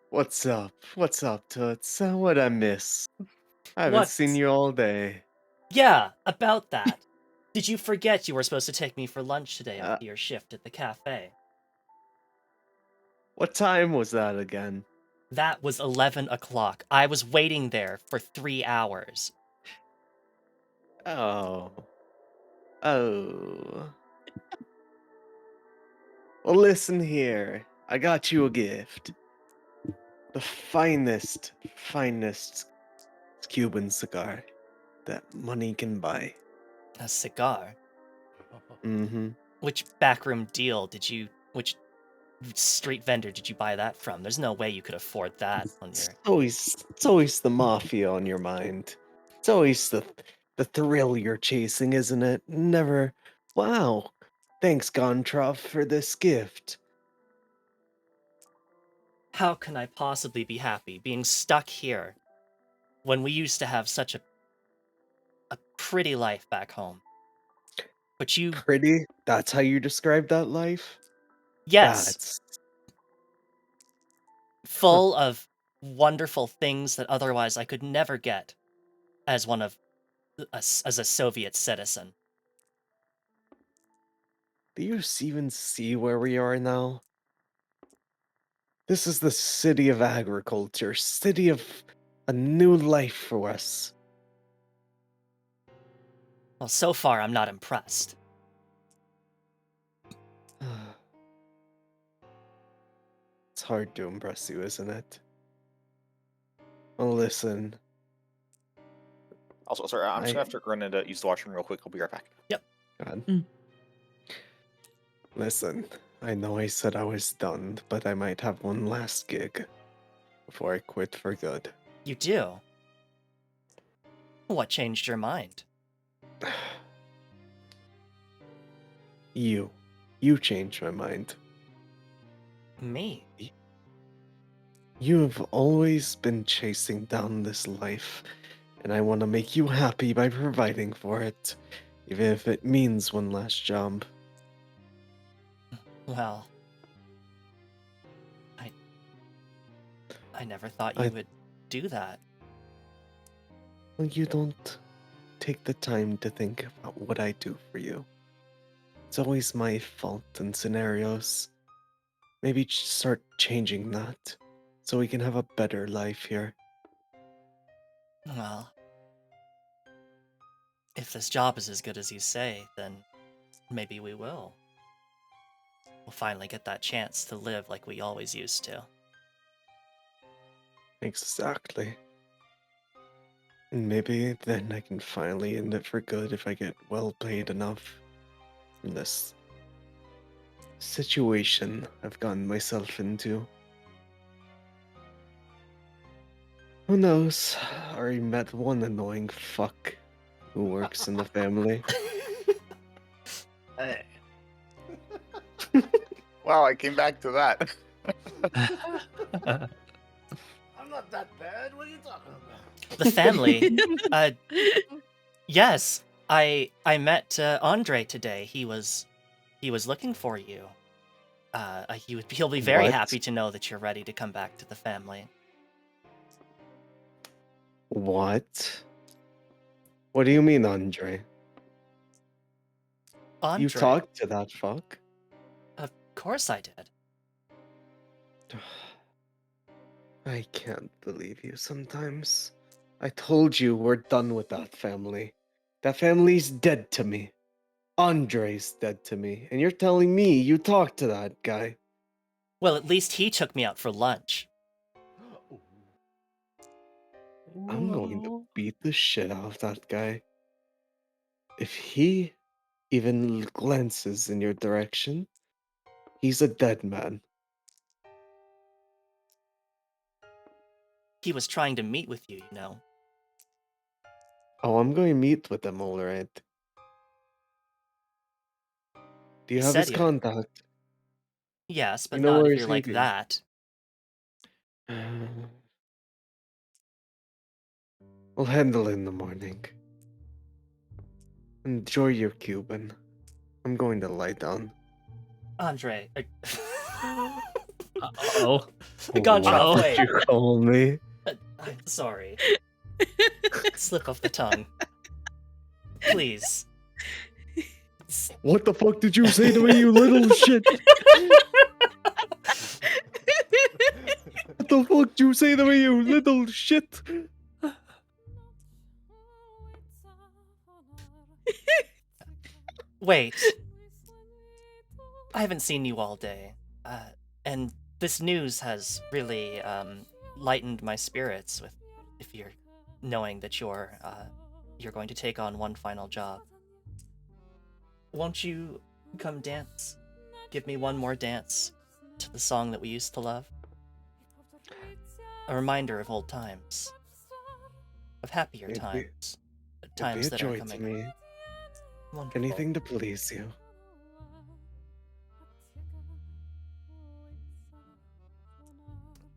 what's up? What's up, Toots? What'd I miss? I haven't seen What? you all day. Yeah, about that. Did you forget you were supposed to take me for lunch today Uh, after your shift at the cafe? What time was that again? That was 11 o'clock. I was waiting there for 3 hours. Oh. Oh. Well, listen here. I got you a gift. The finest Cuban cigar that money can buy. A cigar? Mm-hmm. Which backroom deal did you... Which street vendor did you buy that from? There's no way you could afford that on your... It's always the mafia on your mind. It's always the thrill you're chasing, isn't it? Never. Wow. Thanks, Goncharov, for this gift. How can I possibly be happy being stuck here when we used to have such a pretty life back home? But you... Pretty? That's how you describe that life? Yes, That's full of wonderful things that otherwise I could never get as one of as a Soviet citizen. Do you even see where we are now? This is the city of agriculture, city of a new life for us. Well, so far I'm not impressed. It's hard to impress you, isn't it? Well, listen. Also, sorry, I'm just I- gonna have to run into use the washroom real quick. I'll be right back. God. Mm. Listen, I know I said I was done, but I might have one last gig before I quit for good. You do? What changed your mind? You changed my mind. Me? You have always been chasing down this life, and I want to make you happy by providing for it, even if it means one last job. Well, I never thought you I- would do that. Well, you don't take the time to think about what I do for you. It's always my fault in scenarios. Maybe start changing that, so we can have a better life here. Well, if this job is as good as you say, then maybe we will. We'll finally get that chance to live like we always used to. Exactly. And maybe then I can finally end it for good if I get well paid enough from this situation I've gotten myself into. Who knows? I already met one annoying fuck who works in the family. Hey. Wow, I came back to that. I'm not that bad. What are you talking about? The family? Yes. I met Andre today. He was looking for you. He'll be very What? happy to know that you're ready to come back to the family. What? What do you mean, Andre? Andre? You talked to that fuck? Of course I did. I can't believe you sometimes. I told you we're done with that family. That family's dead to me. Andre's dead to me. And you're telling me you talked to that guy. Well, at least he took me out for lunch. I'm going to beat the shit out of that guy. If he even glances in your direction, he's a dead man. He was trying to meet with you, you know. Oh, I'm going to meet with him, alright. Do you He have said his he- contact? Yes, but You know not where if he's you're like hiding. that. We'll handle it in the morning. Enjoy your Cuban. I'm going to lie down. Andre. Oh. Goncharov, What wait. did you call me? I'm sorry. Slip off the tongue. Please. What the fuck did you say to me, you little shit? What the fuck did you say to me, you little shit? Wait. I haven't seen you all day. And this news has really lightened my spirits with if you're knowing that you're going to take on one final job. Won't you come dance? Give me one more dance to the song that we used to love. A reminder of old times. Of happier It'd be- times. It'd be Times a that joy are to coming. me. Wonderful. Anything to please you.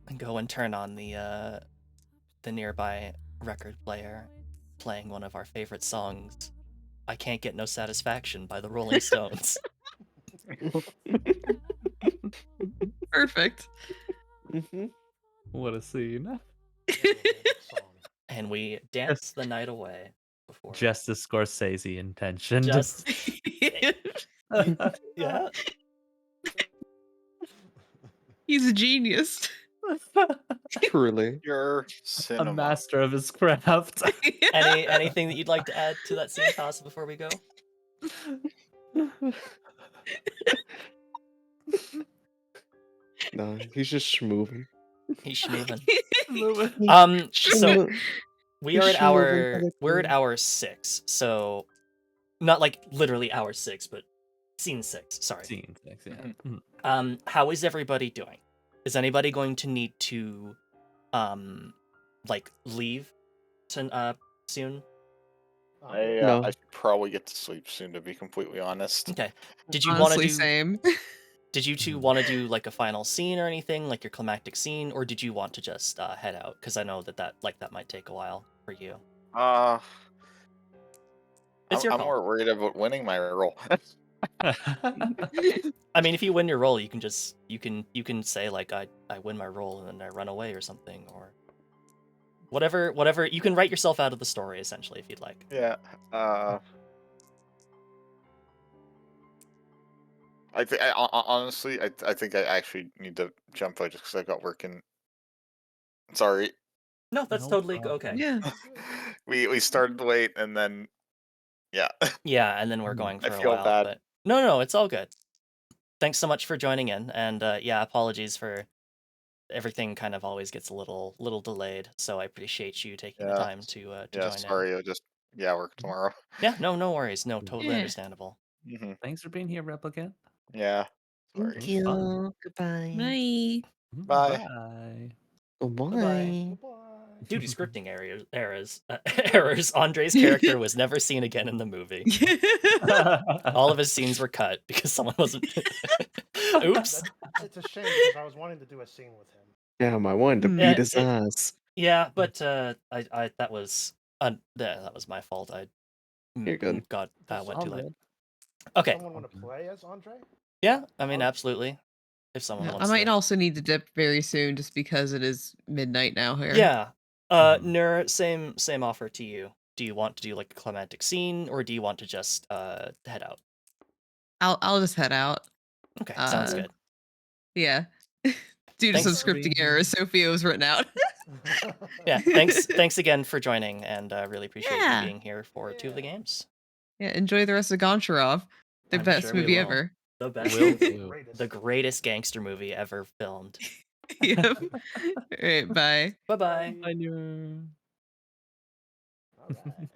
And go and turn on the nearby record player, playing one of our favorite songs, "I Can't Get No Satisfaction" by the Rolling Stones. Perfect. Mm-hmm. What a scene. And we dance the night away before Just as Scorsese intentioned. just yeah. He's a genius. Truly. Your A cinema. master of his craft. Anything that you'd like to add to that scene, Toss, before we go? No, he's just schmooving. He's schmoovin'. Moving. So we are He's at schmooving we're at telecom. hour 6, so not like literally hour 6, but scene 6. Sorry. Scene 6, yeah. Mhm. Mhm. How is everybody doing? Is anybody going to need to like leave soon? No. I should probably get to sleep soon, to be completely honest. Okay. Did you want to Honestly, do same. Did you two want to do like a final scene or anything, like your climactic scene, or did you want to just head out? Because I know that might take a while for you. It's your I'm call. more worried about winning my role. I mean, if you win your role, you can say like I win my role and then I run away or something, or whatever. You can write yourself out of the story essentially if you'd like. Yeah. Honestly, I think I actually need to jump out just because I got work in. Sorry. No, that's No totally problem. okay. Yeah. We started late and then yeah. Yeah, and then we're Mhm. going I for a feel while, bad. but no, it's all good. Thanks so much for joining in, and yeah, apologies for everything. Kind of always gets a little delayed, so I appreciate you taking the Yeah. time to Yeah, join in. sorry, I just work tomorrow. Yeah, no worries, no, totally Yeah. understandable. Hmm. Thanks for being here, Replicant. Yeah. Sorry. Thank was fun. you. Goodbye. Bye. Bye. Bye. Goodbye. Goodbye. Due to scripting errors, Andre's character was never seen again in the movie. All of his scenes were cut because someone wasn't. Oops. It's a shame because I was wanting to do a scene with him. Damn, I wanted to Mm. beat his Yeah, ass. Yeah, but I that was that was my fault. You're good. God, that went All too late. good. Okay. Someone want to play as Andre? Yeah, I mean, Oh. absolutely. If someone I wants might to. also need to dip very soon just because it is midnight now here. Yeah. Mhm. Nur, same offer to you. Do you want to do like a climactic scene, or do you want to just head out? I'll just head out. Okay, sounds good. Yeah. Due to some Thanks for scripting errors, Sophia was written out. Yeah, thanks again for joining, and really appreciate you Yeah. being here for 2 of the games. Yeah, enjoy the rest of GONCHAROV. The I'm best sure we movie will. ever. The best Will movie. do. The greatest gangster movie ever filmed. Yep. All right, bye. Bye-bye. I knew. Alright.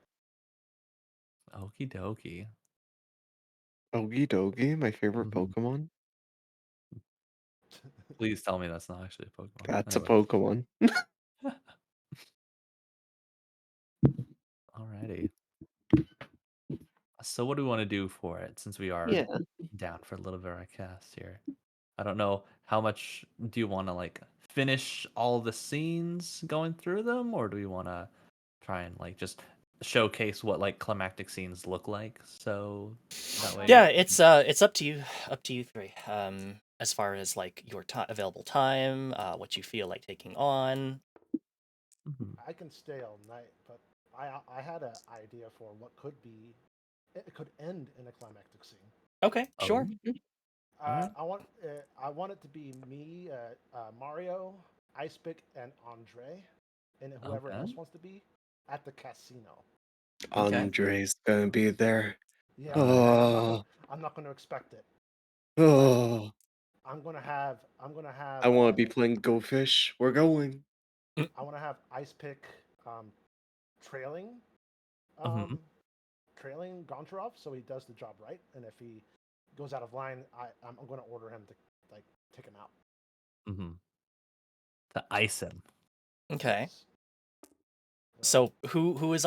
Okie dokie. Ogie Dogie, my favorite Mhm. Pokemon. Please tell me that's not actually a Pokemon. That's Anyway. a Pokemon. Alrighty. So what do we want to do for it since we are Yeah. down for a little bit of our cast here? I don't know how much do you want to like finish all the scenes going through them, or do we want to try and like just showcase what like climactic scenes look like? So that way, Yeah, it's up to you three. As far as like your available time, what you feel like taking on. I can stay all night, but I had an idea for what could be. It could end in a climactic scene. Okay, sure. Alright. I want it to be me, Mario, Icepick, and Andre, and whoever Okay. else wants to be at the casino. Okay. Andre's gonna be there. Yeah, Oh, I'm not gonna expect it. oh. I'm gonna have I want to be playing Go Fish. We're going. I want to have Icepick trailing Mhm. trailing Goncharov, so he does the job right, and if he goes out of line, I'm going to order him to like take him out. To ice him. Okay. Yes. So who is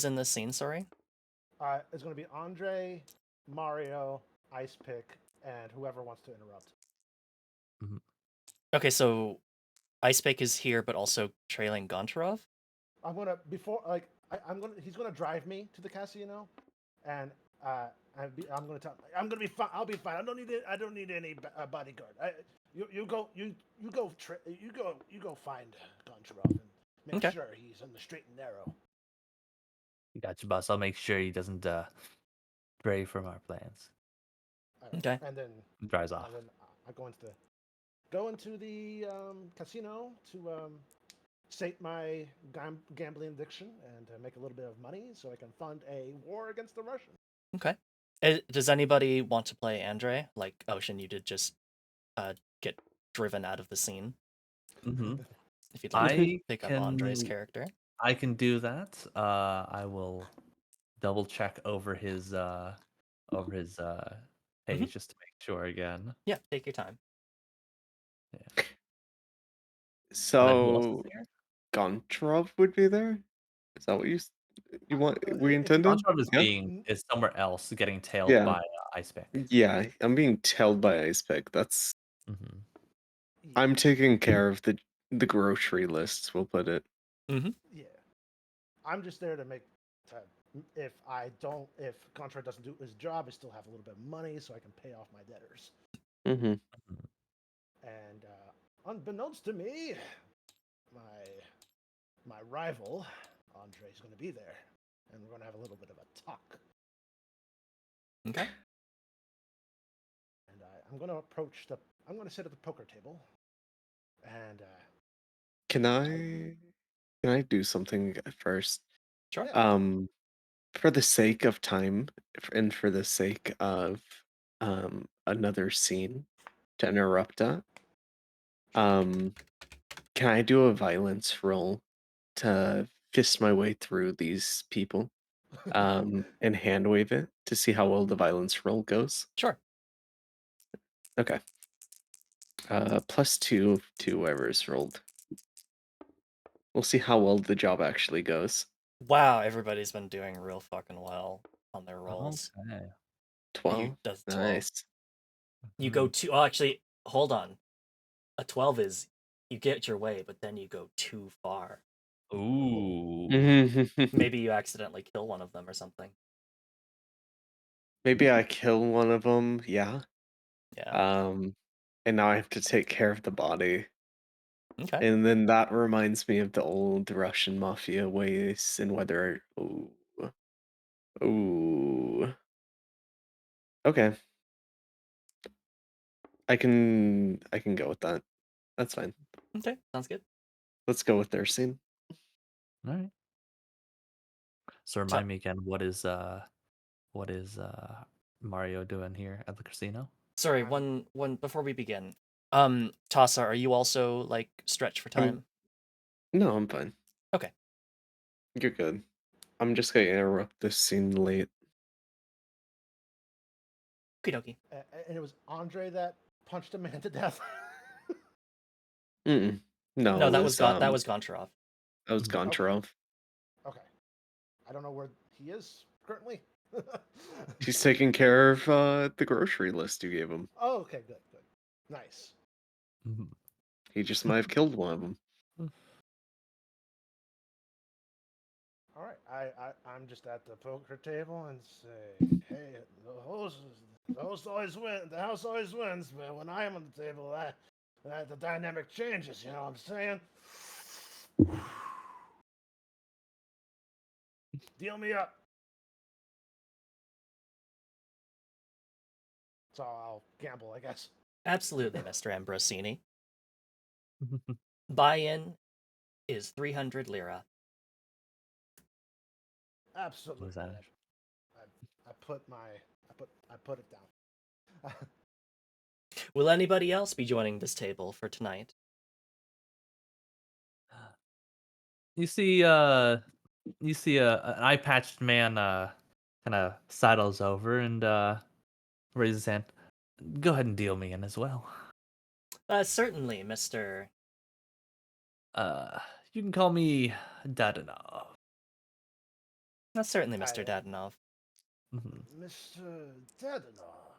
in this scene? Sorry. It's going to be Andre, Mario, Icepick, and whoever wants to interrupt. Okay, so Icepick is here, but also trailing Goncharov. I'm gonna he's gonna drive me to the casino, and I'm gonna tell I'm gonna be fine. I'll be fine. I don't need any bodyguard. You go find Goncharov and make Okay. sure he's in the straight and narrow. Gotcha, boss. I'll make sure he doesn't stray from our plans. Okay. And then Dries off. And then I go into the casino to sate my gambling addiction and make a little bit of money so I can fund a war against the Russians. Okay. Does anybody want to play Andre? Like Ocean, you did just get driven out of the scene. If you'd like to pick up Andre's character. I can do that. I will double check over his page just to make sure again. Yeah, take your time. Yeah. So, Goncharov would be there? Is that what you want? We intended? Goncharov is somewhere else, getting tailed Yeah. by Icepick. Yeah, I'm being tailed by Icepick. That's. I'm taking care of the grocery lists. We'll put it. Yeah, I'm just there to make. If Goncharov doesn't do his job, I still have a little bit of money so I can pay off my debtors. And unbeknownst to me, my rival Andre is going to be there, and we're going to have a little bit of a talk. Okay. And I'm going to I'm going to sit at the poker table, and Can I do something first? Sure. For the sake of time and for the sake of another scene to interrupt that, can I do a violence roll to fist my way through these people and hand wave it to see how well the violence roll goes? Sure. Okay. +2 to whoever's rolled. We'll see how well the job actually goes. Wow, everybody's been doing real fucking well on their rolls. Okay. 12. Does 12. Nice. You go too. Oh, actually, hold on. A 12 is you get your way, but then you go too far. Ooh. Maybe you accidentally kill one of them or something. Maybe I kill one of them. Yeah. Yeah. And now I have to take care of the body. Okay. And then that reminds me of the old Russian mafia ways and whether. Ooh. Okay. I can go with that. That's fine. Okay, sounds good. Let's go with their scene. All right. So remind me again, what is Mario doing here at the casino? Sorry, one before we begin. Tassa, are you also like stretched for time? No, I'm fine. Okay. You're good. I'm just gonna interrupt this scene late. Okie dokie. And it was Andre that punched a man to death. No, that it was Goncharov. That was Goncharov. Okay. I don't know where he is currently. He's taking care of the grocery list you gave him. Oh, okay, good. Nice. He just might have killed one of them. All right, I'm just at the poker table and say, hey, the house always wins, but when I am on the table, the dynamic changes. You know what I'm saying? Deal me up. So I'll gamble, I guess. Absolutely, Mr. Ambrosini. Buy-in is 300 lira. Absolutely. that? I put it down. Will anybody else be joining this table for tonight? You see an eye-patched man kind of sidles over and raises his hand. Go ahead and deal me in as well. Certainly, Mr. You can call me Dadanov. Certainly, Mr. Dadanov. Mr. Dadanov.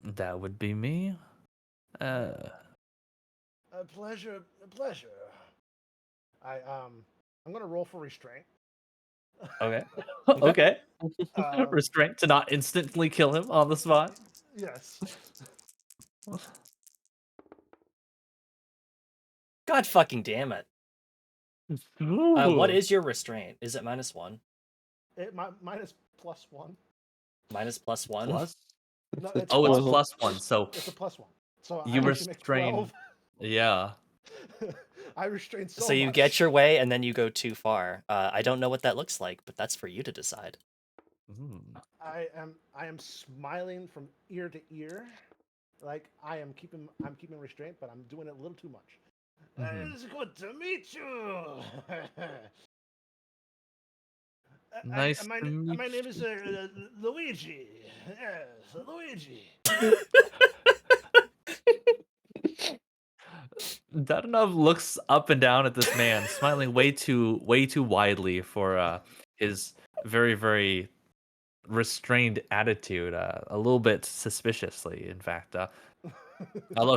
That would be me. A pleasure. I'm gonna roll for restraint. Okay. Okay. Okay. Um, Restraint to not instantly kill him on the spot. Yes. God fucking damn it. What is your restraint? Is it -1? Minus +1. Minus +1? Plus? No, It's it's Oh, it's Well- +1. So It's a +1. So you I actually make restrain. 12. Yeah. I restrain so So you much. get your way and then you go too far. I don't know what that looks like, but that's for you to decide. I am smiling from ear to ear, like I'm keeping restraint, but I'm doing it a little too much. It's good to meet you. Nice my to meet name is Luigi. Yes, Luigi. Dadanov looks up and down at this man, smiling way too widely for his very, very restrained attitude. A little bit suspiciously, in fact. Although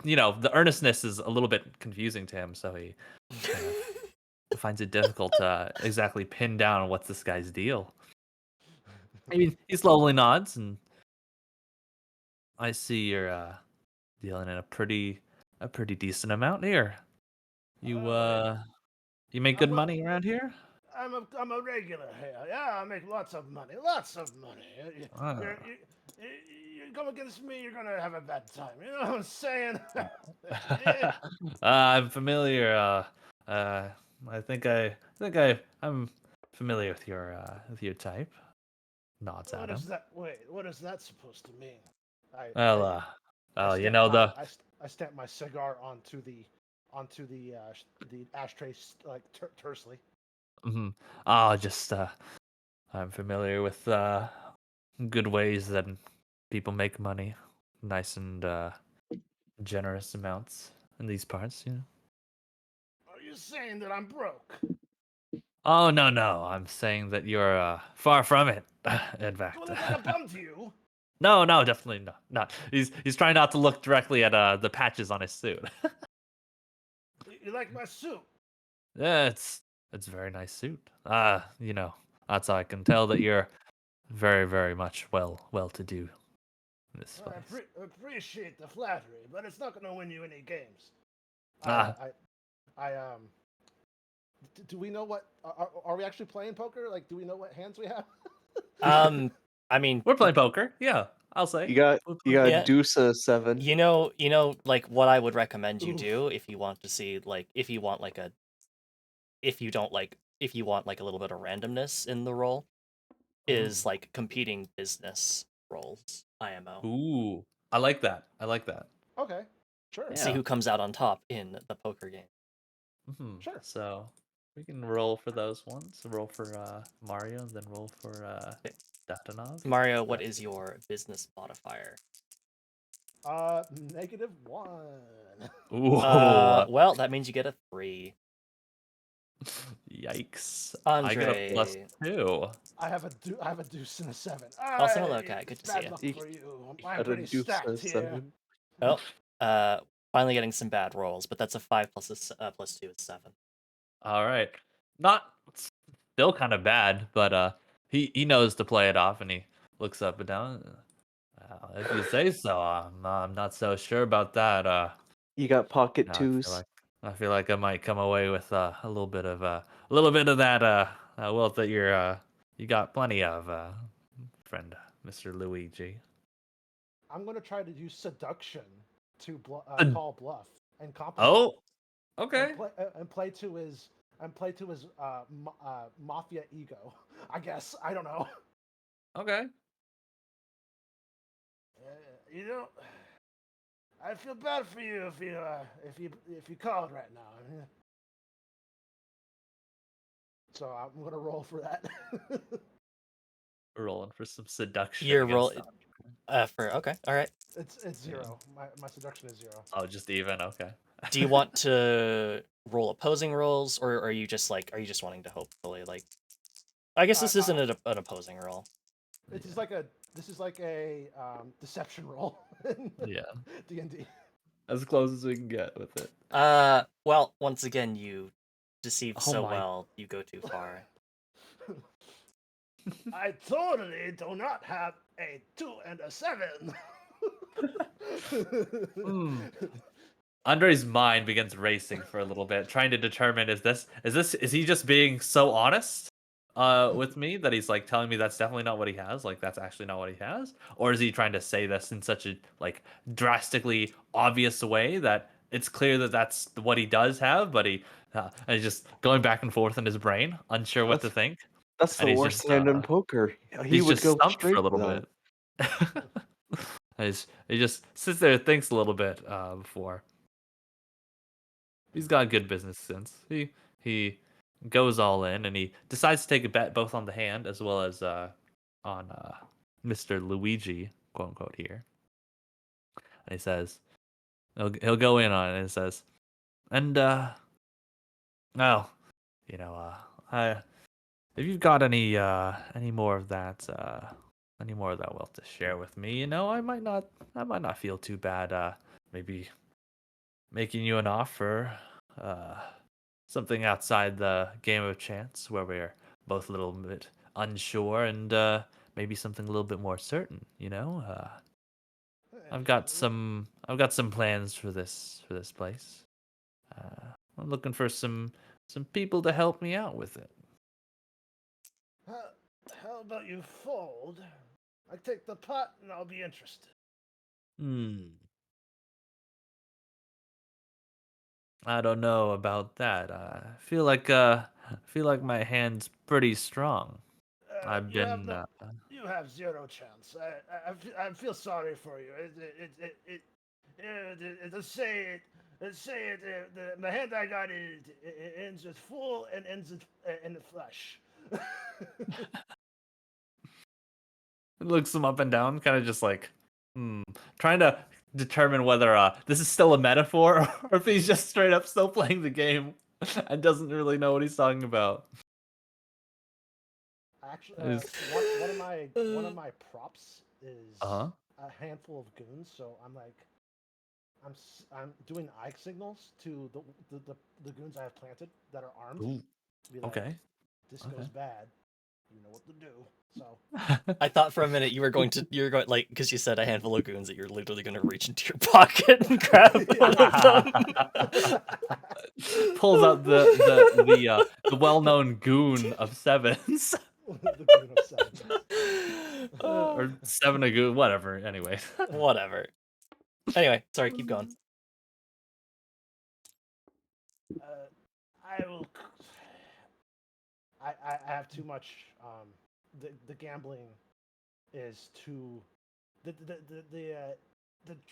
the earnestness is a little bit confusing to him, so he kind of finds it difficult to exactly pin down what's this guy's deal. I mean, he slowly nods, and I see you're dealing in a pretty decent amount here. You make good money around here? I'm a regular here. Yeah, I make lots of money. Lots of money. Ah. You come against me, you're gonna have a bad time. You know what I'm saying? I'm familiar. I'm familiar with your type. Nods at him. What is that supposed to mean? Well, I you stamp know my- the. I stamp my cigar onto the ashtray like tersely. Just I'm familiar with good ways that people make money, nice and generous amounts in these parts. Are you saying that I'm broke? Oh no, I'm saying that you're far from it. In fact, Do I look like a bum to you? no, definitely not. He's trying not to look directly at the patches on his suit. You like my suit? Yeah, it's a very nice suit. That's how I can tell that you're very, very much well to do in this I place. appreciate the flattery, but it's not going to win you any games. Ah. Do we know what? Are we actually playing poker? Like, do we know what hands we have? I mean, We're playing poker. Yeah, I'll say. You got Yeah. deuce and a 7. you know, like what I would recommend you do if you want to see, like, if you want like a little bit of randomness in the roll, is like competing business rolls, IMO. Ooh, I like that. Okay, sure. Yeah. See who comes out on top in the poker game. Sure. So we can roll for those ones. Roll for Mario, and then roll for Datanov. Mario, what is your business modifier? -1. Ooh, Well, that means you get a 3. yikes! I get a +2. I have a deuce and a 7. Also, okay, good to see bad you. luck You for you. I'm Got a pretty deuce and stacked a here. 7. Well, finally getting some bad rolls, but that's a 5 plus 2 is 7. All right, not still kind of bad, but he knows to play it off, and he looks up and down. If you say so, I'm not so sure about that. You got pocket I feel twos. like I feel like I might come away with a little bit of that wealth that you got plenty of, friend, Mr. Luigi. I'm gonna try to use seduction to Sed- call bluff and compensate, Oh, okay, and play to his mafia ego. I guess I don't know. okay. You know, I feel bad for you if you called right now. So I'm gonna roll for that. We're rolling for some seduction You're against roll for okay, all right. It's zero. My seduction is zero. Oh, just even. Okay. Do you want to roll opposing rolls, or are you just wanting to hopefully like? I guess this isn't an opposing roll. This is like a deception roll in Yeah, D&D. as close as we can get with it. Well, once again, you deceived Oh so my. well, you go too far. I totally do not have a 2 and a 7. Andre's mind begins racing for a little bit, trying to determine is he just being so honest with me that he's like telling me that's definitely not what he has, like that's actually not what he has, or is he trying to say this in such a like drastically obvious way that it's clear that that's what he does have, but and he's just going back and forth in his brain, unsure what to That's think, that's and the he's worst just hand in poker. He he's would just go stumped for straight a to little that. bit. He just sits there and thinks a little bit before. He's got good business sense. He goes all in, and he decides to take a bet both on the hand as well as on Mr. Luigi, quote unquote, here. And he says he'll go in on it, and he says, and well, you know, if you've got any more of that wealth to share with me, you know, I might not feel too bad maybe making you an offer, something outside the game of chance where we're both a little bit unsure, and maybe something a little bit more certain, you know. I've got some plans for this place. I'm looking for some people to help me out with it. How about you fold? I take the pot and I'll be interested. I don't know about that. I feel like my hand's pretty strong. I've been You have zero chance. I feel sorry for you. Let's say the hand I got it ends with full and ends in the flesh. looks him up and down, kind of just like, trying to determine whether this is still a metaphor or if he's just straight up still playing the game and doesn't really know what he's talking about. Actually, one of my props is a handful of goons. So I'm doing eye signals to the goons I have planted that are armed. Ooh, Be like, okay. this goes bad. You know what to do. So I thought for a minute you were going like because you said a handful of goons that you're literally going to reach into your pocket and grab one of them. Pulls out the well-known goon of sevens. the goon of sevens. Or seven a goon, whatever. Anyway. Whatever. Anyway, sorry, keep going. I will. I have too much. The gambling is too. The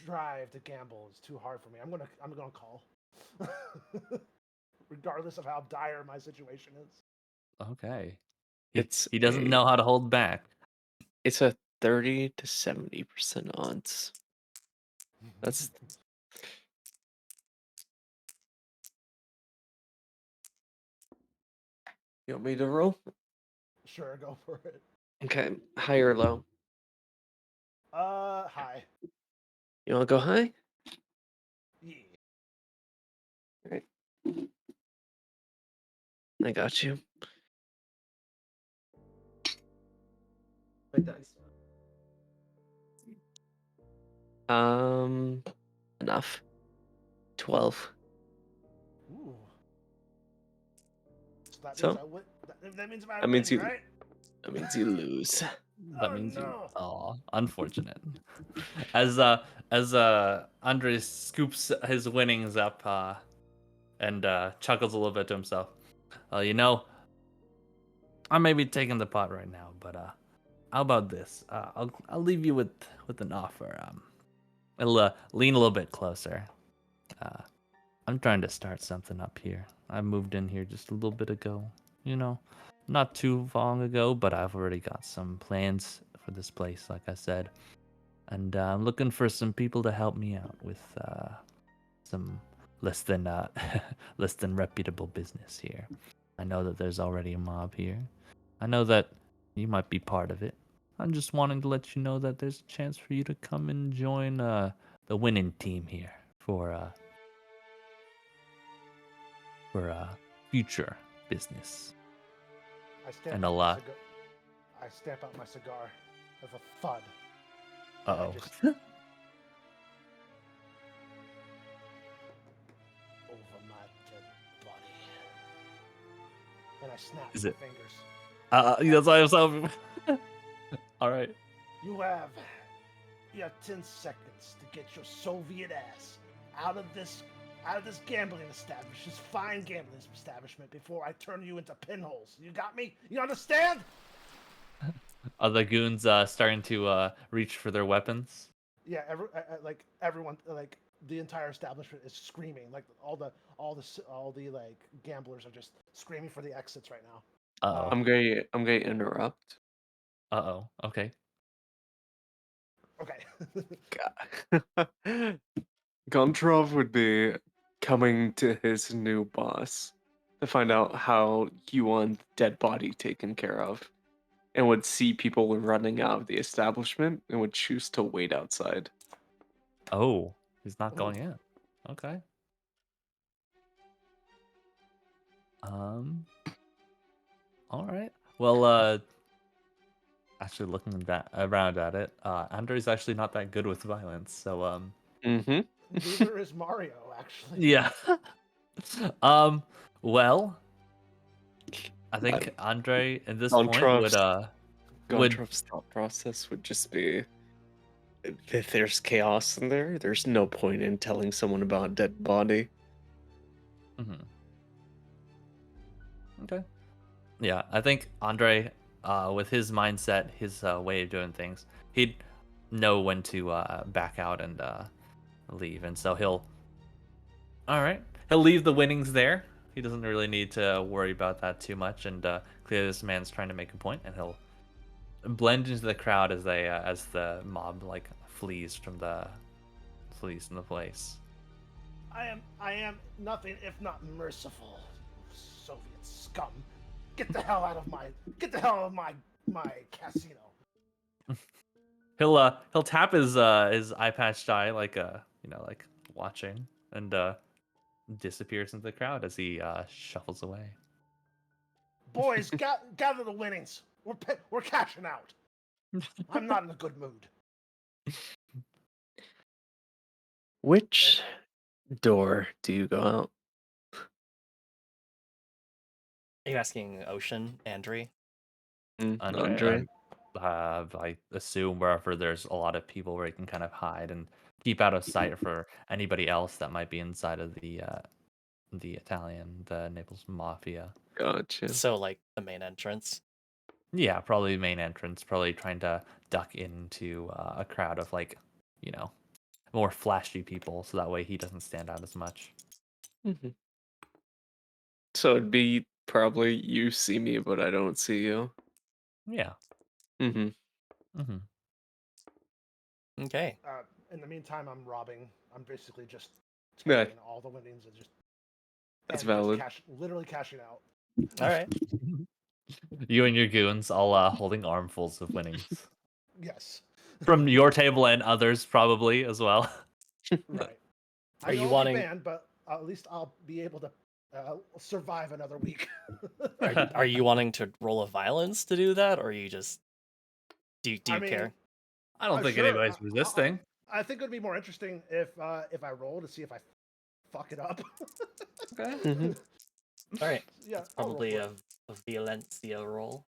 drive to gamble is too hard for me. I'm gonna call. Regardless of how dire my situation is. Okay. He doesn't know how to hold back. It's a 30 to 70% odds. That's You want me to roll? Sure, go for it. Okay, high or low? High. You want to go high? Yeah. All right. I got you. My dice. Enough. 12. that So? means I win. That means I That means win, you- right? That means you lose. That Oh, means you. no. Oh, unfortunate. As Andres scoops his winnings up and chuckles a little bit to himself. You know, I may be taking the pot right now, but how about this? I'll leave you with an offer. I'll lean a little bit closer. I'm trying to start something up here. I moved in here just a little bit ago. You know, not too long ago, but I've already got some plans for this place, like I said. And I'm looking for some people to help me out with some less than less than reputable business here. I know that there's already a mob here. I know that you might be part of it. I'm just wanting to let you know that there's a chance for you to come and join the winning team here for future business. I stamp And a out my lot. cigar. I stamp out my cigar with a thud. Uh And I oh. just over my dead body. And I snap Is my it- fingers. That's why I'm so. All right. You have 10 seconds to get your Soviet ass out of this gambling establishment, this fine gambling establishment, before I turn you into pinholes. You got me? You understand? Are the goons starting to reach for their weapons? Yeah, like everyone, like the entire establishment is screaming. Like all the like gamblers are just screaming for the exits right now. Uh oh. I'm gonna interrupt. Uh oh. Okay. Okay. Goncharov would be coming to his new boss to find out how he wants dead body taken care of, and would see people running out of the establishment and would choose to wait outside. Oh, he's not going in. Okay. All right. Well, actually looking around at it, Andre's actually not that good with violence, so Mm-hmm. Neither is Mario, actually. yeah. Well, I think Andre at this point would Gontrov's thought process would just be, if there's chaos in there, there's no point in telling someone about a dead body. Mhm. Okay. Yeah, I think Andre, with his mindset, his way of doing things, he'd know when to back out and leave, and so he'll. All right, he'll leave the winnings there. He doesn't really need to worry about that too much, and clearly this man's trying to make a point, and he'll blend into the crowd as they as the mob like flees from the place. I am nothing if not merciful. Soviet scum. Get the hell out of my casino. He'll tap his eye patched eye like like watching, and disappears into the crowd as he shuffles away. Boys, gather the winnings. We're cashing out. I'm not in a good mood. Which door do you go out? Are you asking Ocean, Andre? Andre? I assume wherever there's a lot of people where you can kind of hide and keep out of sight for anybody else that might be inside of the Naples Mafia. Gotcha. So like the main entrance. Yeah, probably main entrance, probably trying to duck into a crowd of more flashy people, so that way he doesn't stand out as much. Mm-hmm. So it'd be probably you see me, but I don't see you. Yeah. Mm-hmm. Mm-hmm. Okay. In the meantime, I'm robbing. I'm basically just Yeah. taking all the winnings and just That's valid. literally cashing out. All right. You and your goons all holding armfuls of winnings. Yes. From your table and others probably as well. Right. Are I you know I'll be wanting- banned, but at least I'll be able to survive another week. Are you wanting to roll a violence to do that, or are you just do you I mean, care? I don't think sure, anybody's resisting. I think it would be more interesting if I roll to see if I fuck it up. Okay. Mm-hmm. All right. Yeah, It's I'll roll probably for a, it. a Violencia roll.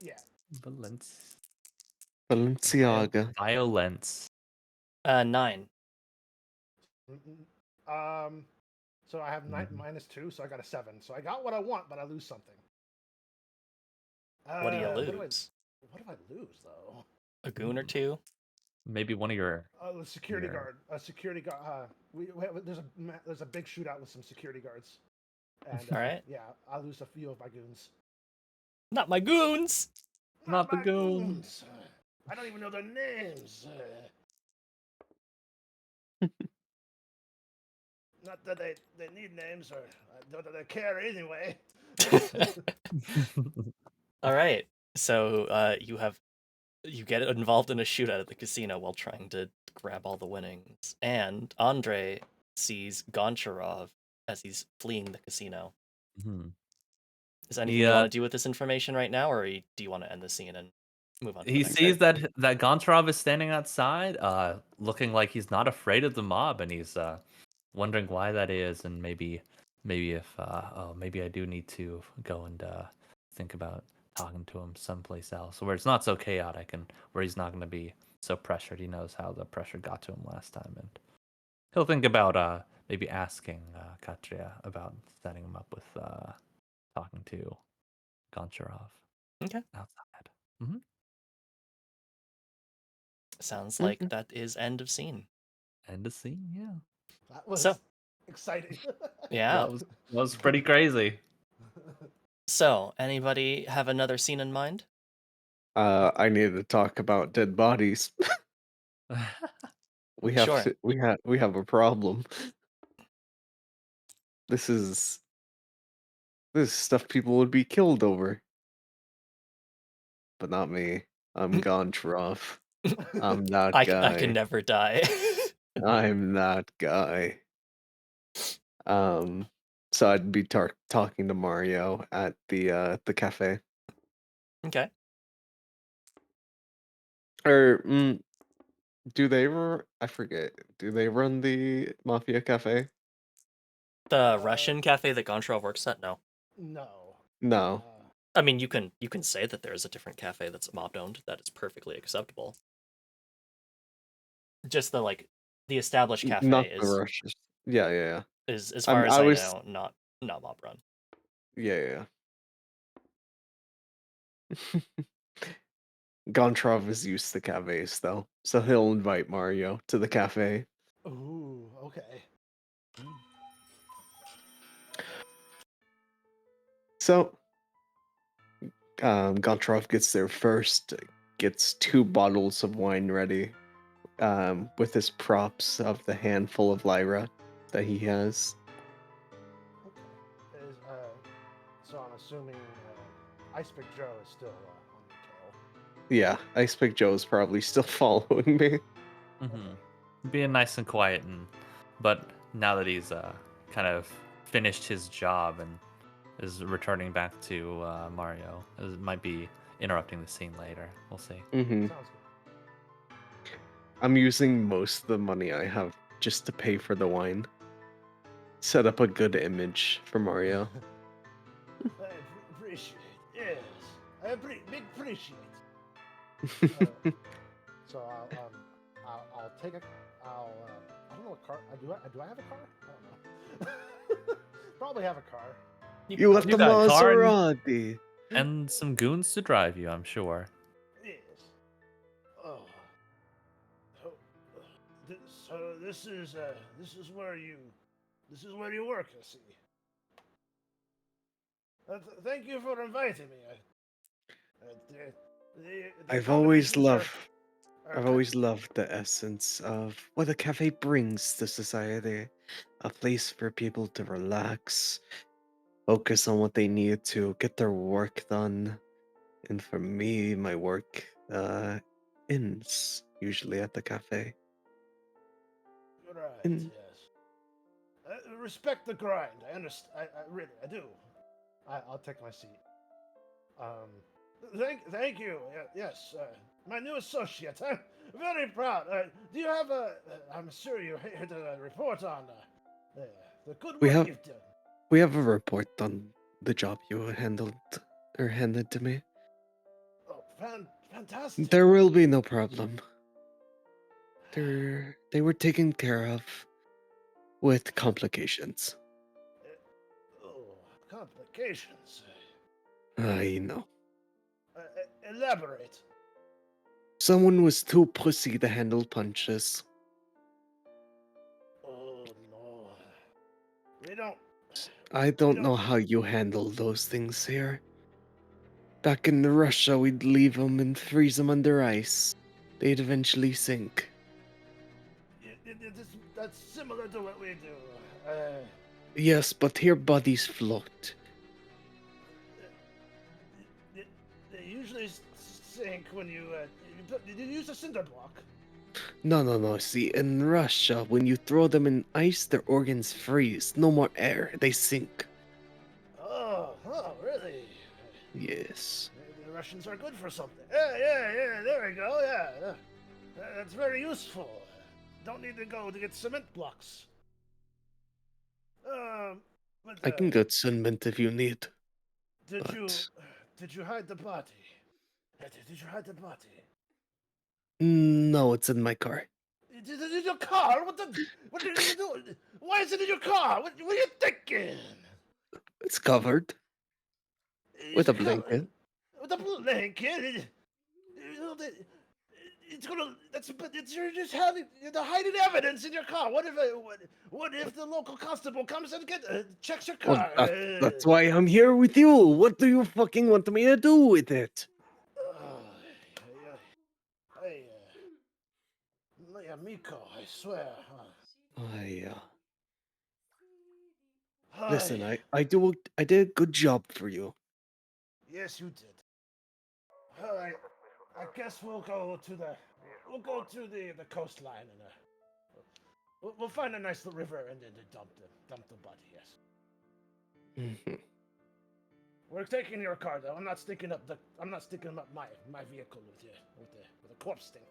Yeah. Valence. Balenciaga. Violence. 9. So I have Mhm. -2, so I got a 7. So I got what I want, but I lose something. What do you What do I lose? lose though? A goon or two? Maybe one of your. The security Yeah. guard. A security guard. There's a big shootout with some security guards, and All right. yeah, I lose a few of my goons. Not my goons. Not the my goons. I don't even know their names. Not that they need names, or not that they care anyway. All right. So you get involved in a shootout at the casino while trying to grab all the winnings, and Andre sees Goncharov as he's fleeing the casino. Mhm. Is there anything you want to do with this information right now, or do you want to end the scene and move on to the He next sees thing? that Goncharov is standing outside, looking like he's not afraid of the mob, and he's wondering why that is, and maybe if maybe I do need to go and think about talking to him someplace else where it's not so chaotic and where he's not going to be so pressured. He knows how the pressure got to him last time, and he'll think about maybe asking Katria about setting him up with talking to Goncharov Okay. outside. Hmm. Sounds like that is end of scene. End of scene, yeah. That was So- exciting. Yeah. That was pretty crazy. So, anybody have another scene in mind? I need to talk about dead bodies. We have Sure. to, we have a problem. This is stuff people would be killed over. But not me. I'm Goncharov. I'm that I guy. can never die. I'm that guy. So I'd be talking to Mario at the cafe. Okay. Or do they I forget. Do they run the Mafia Cafe? The Russian cafe that Goncharov works at? No. No. No. I mean, you can say that there's a different cafe that's mob owned. That is perfectly acceptable. Just the established cafe Not the is Russians. Yeah. is as far as I know not mob run. Yeah. Goncharov is used to cafes though, so he'll invite Mario to the cafe. Ooh, okay. So, Goncharov gets there first, gets 2 bottles of wine ready, with his props of the handful of Lyra that he has. Okay. So I'm assuming Ice Pick Joe is still on the trail. Yeah, Ice Pick Joe's probably still following me. Being nice and quiet, but now that he's kind of finished his job and is returning back to Mario, it might be interrupting the scene later. We'll see. Mm-hmm. Sounds good. I'm using most of the money I have just to pay for the wine. Set up a good image for Mario. I appreciate. Yes, I big appreciate. So I'll take a. I don't know what car. Do I have a car? I don't know. Probably have a car. You left You the got a car Maserati. and some goons to drive you, I'm sure. Yes. Oh. So this is where you work. I see. Thank you for inviting me. I've always accommodations loved the essence of what a cafe brings to society. A place for people to relax, focus on what they need to get their work done. And for me, my work ends usually at the cafe. Right. And Yes. Respect the grind. I understand. I do. I'll take my seat. Thank you. Yes, my new associate. I'm very proud. Do you have I'm sure you're here to report on the good work you've done. we have a report on the job you handled or handed to me. Oh, fantastic. There will be no problem. They were taken care of with complications. Oh, complications. I know. Elaborate. Someone was too pussy to handle punches. Oh no. We don't. I don't know how you handle those things here. Back in Russia, we'd leave them and freeze them under ice. They'd eventually sink. That's similar to what we do. Yes, but here bodies float. They usually sink when you use a cinder block. No. See, in Russia, when you throw them in ice, their organs freeze. No more air. They sink. Oh, really? Yes. Maybe the Russians are good for something. Yeah. There we go. Yeah, that's very useful. Don't need to go to get cement blocks. I can get cement if you need. Did but- you hide the body? Did you hide the body? No, it's in my car. In your car? What did you do? Why is it in your car? What are you thinking? It's covered with a blanket. With a blanket? It's gonna. You're just you're hiding evidence in your car. What if the local constable comes and checks your Well, car? that's why I'm here with you. What do you fucking want me to do with it? Hey, Miko, I swear. Listen, I did a good job for you. Yes, you did. All right. I guess we'll go to the coastline and we'll find a nice little river and then dump the body. Yes. Mhm. We're taking your car though. I'm not sticking up my vehicle with the corpse stink.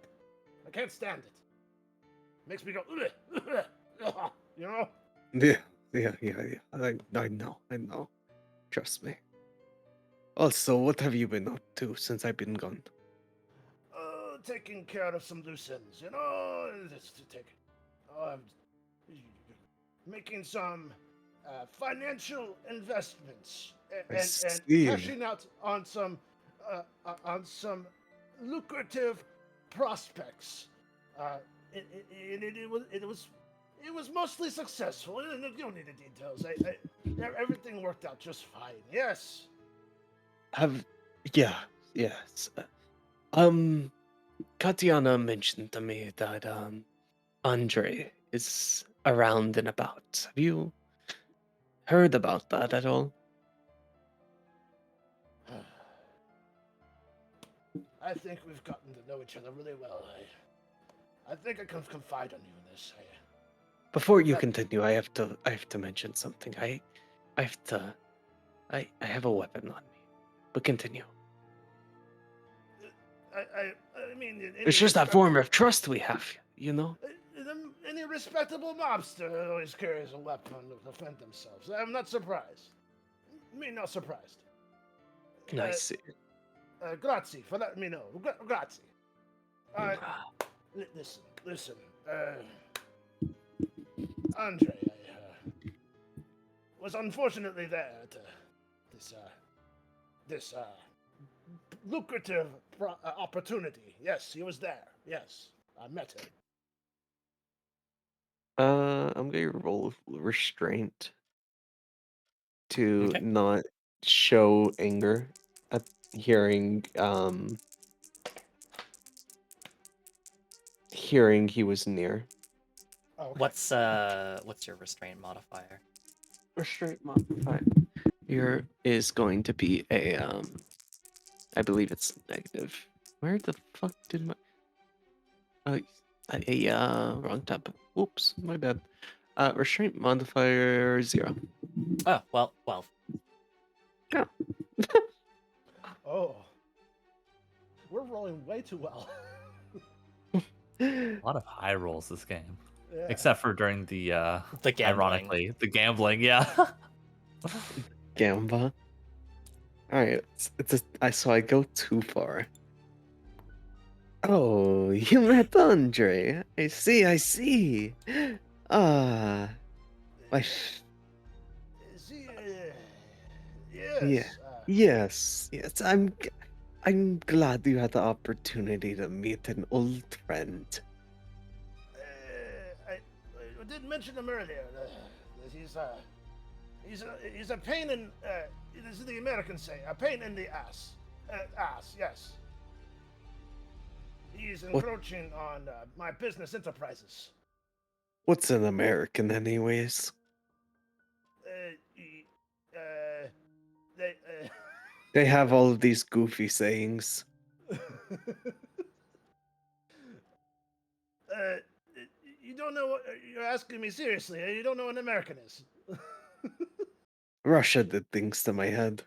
I can't stand it. Makes me go, you know. Yeah. I know. Trust me. Also, what have you been up to since I've been gone? Taking care of some loose ends, you know. Making some financial investments and see. cashing out on some lucrative prospects. It was mostly successful. You don't need the details. Everything worked out just fine. Yes. Yes. Katiana mentioned to me that Andre is around and about. Have you heard about that at all? I think we've gotten to know each other really well. I think I can confide on you in this. Before you continue, I have to mention something. I have a weapon on me. But continue. I mean, It's just that form of trust we have, you know? Any respectable mobster always carries a weapon to defend themselves. I'm not surprised. Me not surprised. I see. Grazie for letting me know. Grazie. Listen. Andre, I was unfortunately there at this lucrative opportunity. Yes, he was there. Yes, I met him. I'm gonna roll restraint to Okay. not show anger at hearing he was near. Oh, okay. What's your restraint modifier? Restraint modifier here is going to be a I believe it's negative. Where the fuck did my wrong tab. Oops, my bad. Restraint modifier 0. Oh, well, 12. Yeah. Oh, we're rolling way too well. A lot of high rolls this game, Yeah. except for during the The gambling. ironically the gambling. Yeah. Gamba. Alright, so I go too far. Oh, you met Andre. I see. Ah, my See, yeah, yes. yes. I'm glad you had the opportunity to meet an old friend. I did mention him earlier. That he's a pain in. This is the Americans say, a pain in the ass. Ass, yes. He's What? encroaching on my business enterprises. What's an American, anyways? He, they. They have all of these goofy sayings. uh, you don't know what you're asking me seriously. You don't know what an American is. Russia did things to my head.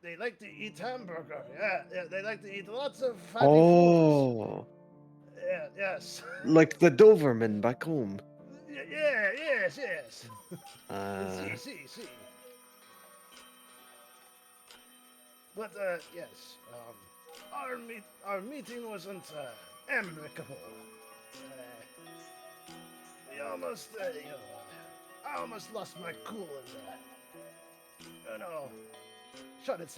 They like to eat hamburger. Yeah. They like to eat lots of fatty foods. Oh, Yeah, yes. like the Doberman back home. Yes. Uh, See. But yes, our meeting wasn't amicable. We almost, I almost lost my cool and shut his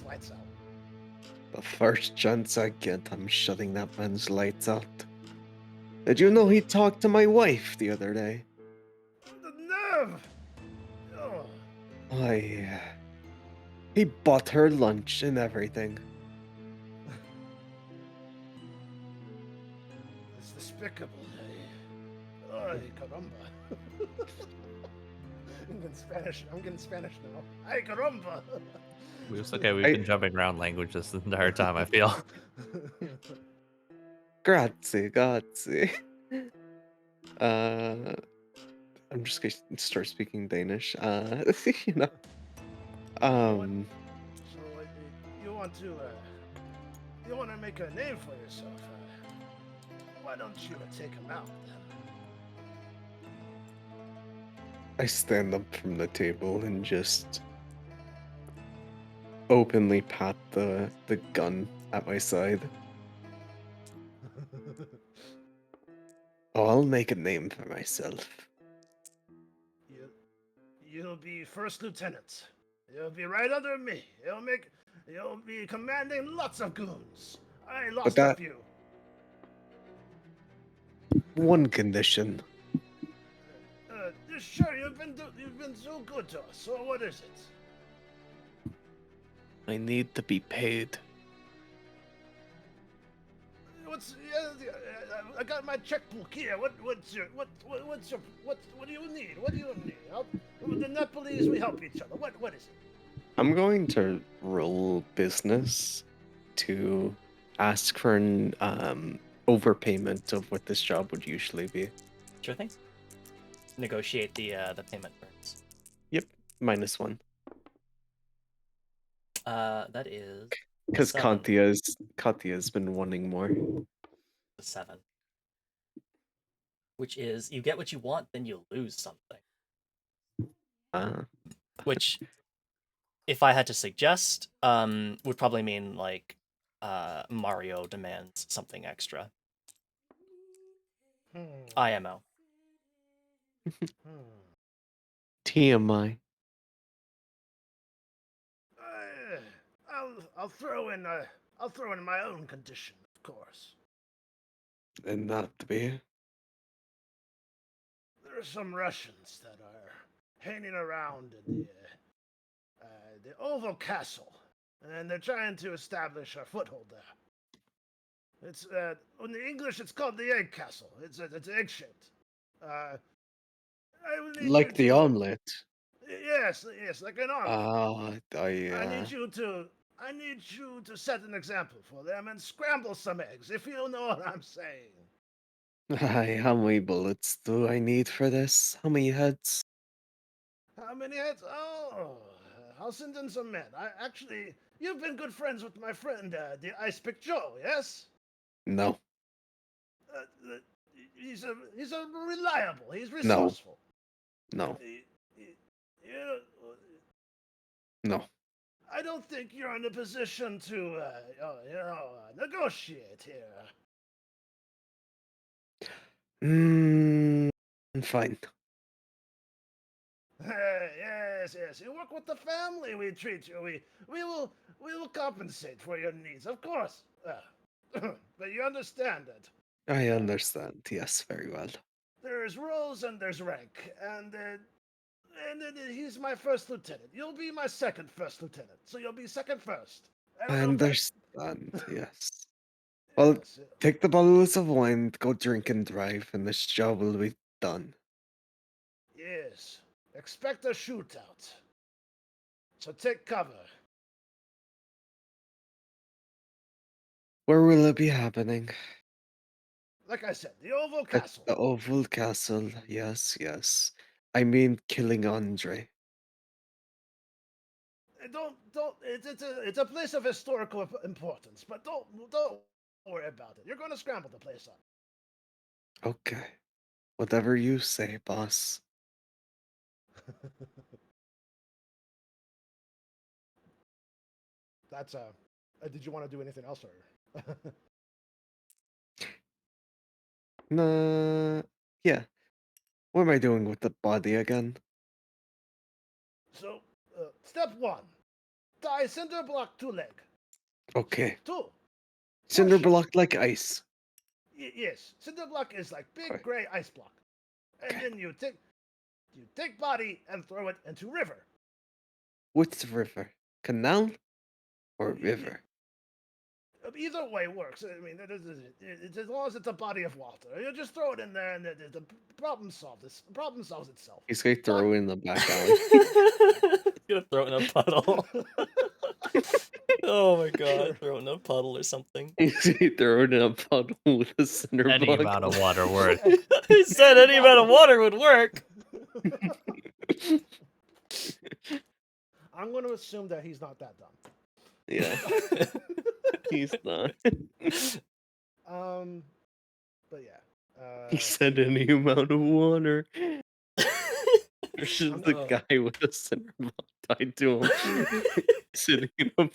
lights out. the first chance I get, I'm shutting that man's lights out. Did you know he talked to my wife the other day? The nerve! Oh, He bought her lunch and everything. it's despicable. Ay, caramba. I'm getting Spanish now. Ay, caramba. It's okay. We've been jumping around languages the entire time, I feel. Grazie. I'm just gonna start speaking Danish. You know. So you want to make a name for yourself? Why don't you take him out then? I stand up from the table and just openly pat the gun at my side. Oh, I'll make a name for myself. You'll be first lieutenant. You'll be right under me. You'll be commanding lots of goons. I lost a few. One condition. Sure, you've been so good to us. So what is it? I need to be paid. I got my checkbook here. What do you need? What do you need? The Nepalese, we help each other. What is it? I'm going to roll business to ask for an overpayment of what this job would usually be. Sure thing. Negotiate the payment terms. Yep, -1. That is Because 7. Katya's been wanting more. 7. Which is, you get what you want, then you lose something. Which, if I had to suggest, would probably mean, like, Mario demands something extra. IMO. TMI. I'll throw in my own condition, of course. And not to be. There are some Russians that are hanging around in the Oval Castle, and they're trying to establish a foothold there. It's in the English, it's called the Egg Castle. It's egg-shaped. Like the omelet. Yes, like an omelet. I need you to set an example for them and scramble some eggs, if you know what I'm saying. How many bullets do I need for this? How many heads? How many heads? Oh, I'll send in some men. You've been good friends with my friend, the Ice Pick Joe, yes? No. He's a reliable. He's resourceful. No. No. I don't think you're in a position to, negotiate here. Fine. Yes. You work with the family. We treat you. We will compensate for your needs, of course. But you understand it. I understand. Yes, very well. There's roles and there's rank, and he's my first lieutenant. You'll be my second first lieutenant, so you'll be second first. I don't know if understand. Yes. Well, yes. take the bottles of wine, go drink and drive, and this job will be done. Yes. Expect a shootout. So take cover. Where will it be happening? Like I said, the Oval At Castle. the Oval Castle. Yes. I mean, killing Andre. Don't. It's a place of historical importance, but don't worry about it. You're going to scramble the place up. Okay. Whatever you say, boss. That's did you want to do anything else, or? Nah. Yeah. What am I doing with the body again? So, step 1: tie cinder block to leg. Okay. 2: Cinder push it. block like ice. Yes, cinder block is like big Okay. gray ice block, and then you take body and throw it into river. Which river? Canal or Y- y- river? Either way works. I mean, it's as long as it's a body of water, you just throw it in there, and the problem solves. The problem solves itself. He's gonna throw it in the back alley. Gonna throw it in a puddle. Oh my god, throw it in a puddle or something. He's gonna throw it in a puddle with a cinder Any block. amount of water works. He said any amount of water would work. I'm going to assume that he's not that dumb. Yeah. He's not. But yeah. He said any amount of water. There's just the Oh. guy with a cinder block tied to him, sitting in a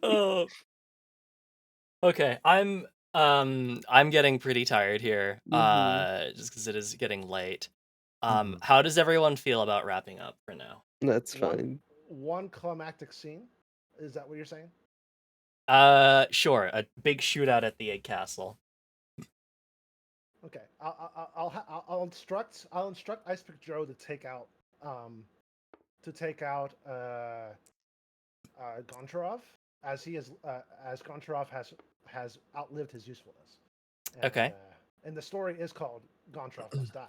Oh. Okay, I'm getting pretty tired here. Just because it is getting late. How does everyone feel about wrapping up for now? That's fine. One climactic scene. Is that what you're saying? Sure. A big shootout at the egg castle. Okay. I'll instruct Icepick Joe to take out Goncharov, as he is as Goncharov has outlived his usefulness. And, Okay. And the story is called Goncharov Must Die.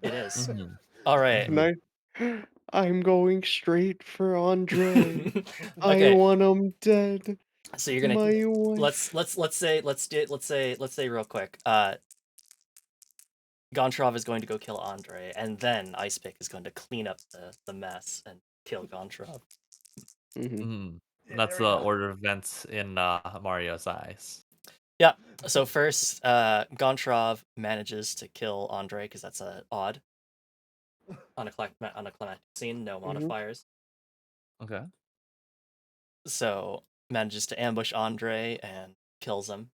It is. Mhm. All right. Can I'm going straight for Andre. Okay. I want him dead. So you're gonna My wife. let's say real quick. Goncharov is going to go kill Andre, and then Icepick is going to clean up the mess and kill Goncharov. Mhm. Mhm. Yeah, That's there we the go. order of events in Mario's eyes. Yeah. So first, Goncharov manages to kill Andre because that's odd. On a climactic scene, no modifiers. Okay. So manages to ambush Andre and kills him.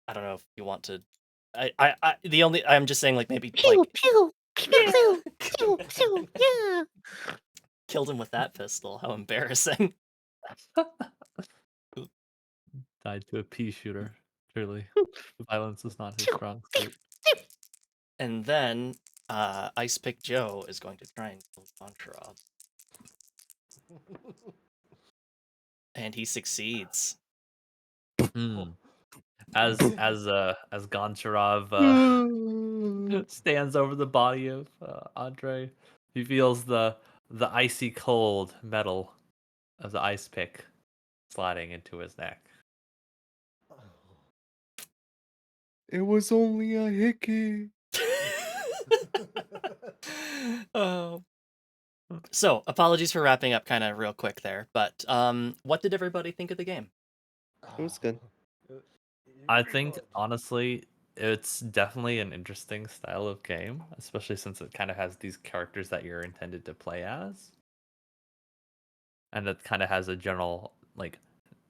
I don't know if you want to. I'm just saying, like, maybe like killed him with that pistol. How embarrassing. Died to a pea shooter. Truly, violence is not his strong suit. And then Icepick Joe is going to try and kill Goncharov. And he succeeds. Mm. As Goncharov stands over the body of Andre, he feels the icy cold metal of the ice pick sliding into his neck. It was only a hickey. Oh. So, apologies for wrapping up kind of real quick there, but what did everybody think of the game? It was good. I think honestly, It's definitely an interesting style of game, especially since it kind of has these characters that you're intended to play as, and it kind of has a general like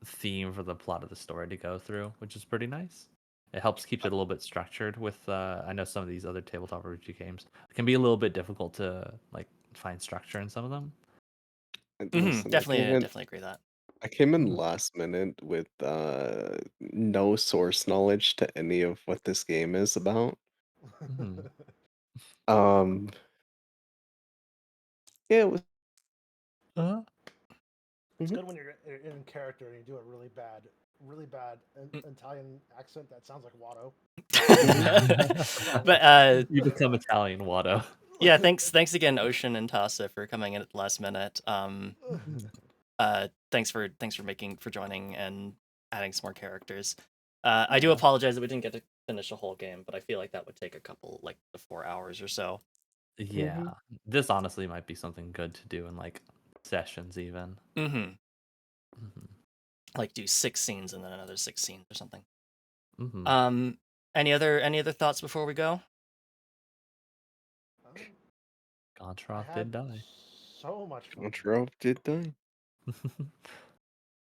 theme for the plot of the story to go through, which is pretty nice. It helps keep it a little bit structured. With I know some of these other tabletop RPG games can be a little bit difficult to like find structure in some of them. Listen, Definitely agree that. I came in Mhm. last minute with no source knowledge to any of what this game is about. Mhm. Um, yeah, it was. Uh, It's Mhm. good when you're in character and you do a really bad Italian accent that sounds like Watto. But you become Italian, Watto. yeah, thanks again, Ocean and Tasa, for coming in at the last minute. Thanks for joining and adding some more characters. I do Yeah. apologize that we didn't get to finish a whole game, but I feel like that would take a couple, like, the 4 hours or so. Yeah, Mhm. this honestly might be something good to do in like sessions even. Mm-hmm. Mhm. Like, do 6 scenes and then another 6 scenes or something. Mhm. Any other thoughts before we go? I GONCHAROV had did die. so much fun. GONCHAROV did die.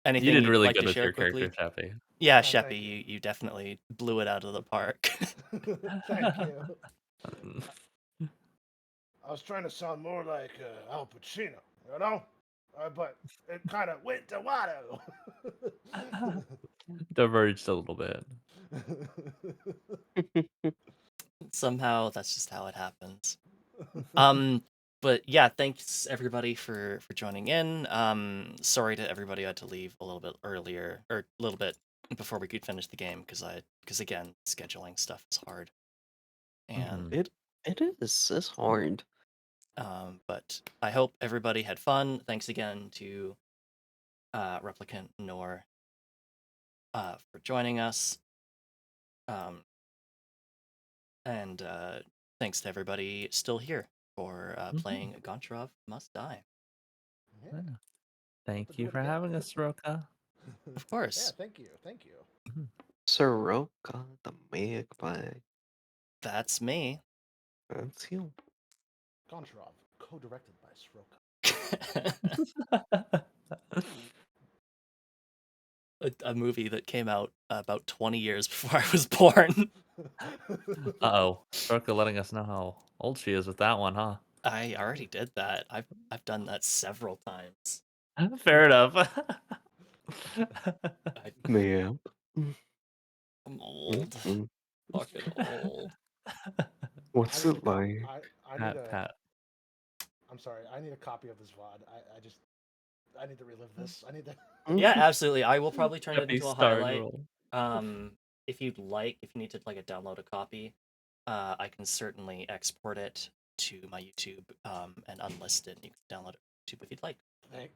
Anything You did you'd really like good to with share your character, quickly? Chappie. Yeah, Thank Sheppy, you definitely blew it out of the park. Thank you. I was trying to sound more like Al Pacino, you know? But it kind of went to Watto. Diverged a little bit. Somehow that's just how it happens. But yeah, thanks everybody for joining in. Sorry to everybody who had to leave a little bit earlier, or a little bit before we could finish the game, because again, scheduling stuff is hard. And Mhm. It is. It's hard. but I hope everybody had fun. Thanks again to Replicant Nor for joining us. And thanks to everybody still here for playing Goncharov Must Die. Yeah. Yeah. Hope to Thank do you it for again. having us, Roka. Of Yeah, course. thank you. Thank you. Mhm. Soroka the Magpie. That's me. That's you. Goncharov, co-directed by Sroka. A movie that came out about 20 years before I was born. Uh-oh. Roka letting us know how old she is with that one, huh? I already did that. I've done that several times. Fair enough. Yeah. I'm old. Mm. Fucking old. What's I need it like? I need Pat. I'm sorry. I need a copy of this VOD. I need to relive this. I need to. Yeah, absolutely. I will probably turn it Happy into a starring highlight. role. If you'd like, if you need to like download a copy, I can certainly export it to my YouTube and unlist it. And you can download it to YouTube if you'd like.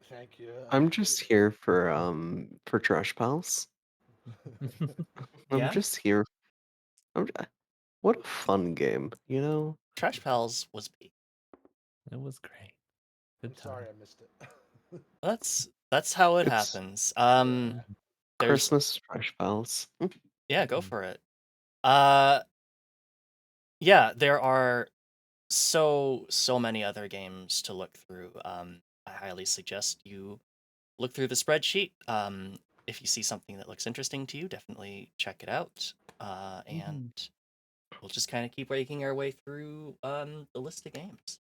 Thank you. I'm just here for Trash Pals. I'm Yeah, just here. What a fun game, you know? Trash Pals was peak. It was great. Good I'm sorry time. I missed it. That's how it It's happens. Yeah. There's Christmas Trash Pals. yeah, go Mhm. for it. Uh, yeah, there are so many other games to look through. I highly suggest you look through the spreadsheet. If you see something that looks interesting to you, definitely check it out. And Mhm. we'll just kind of keep making our way through the list of games.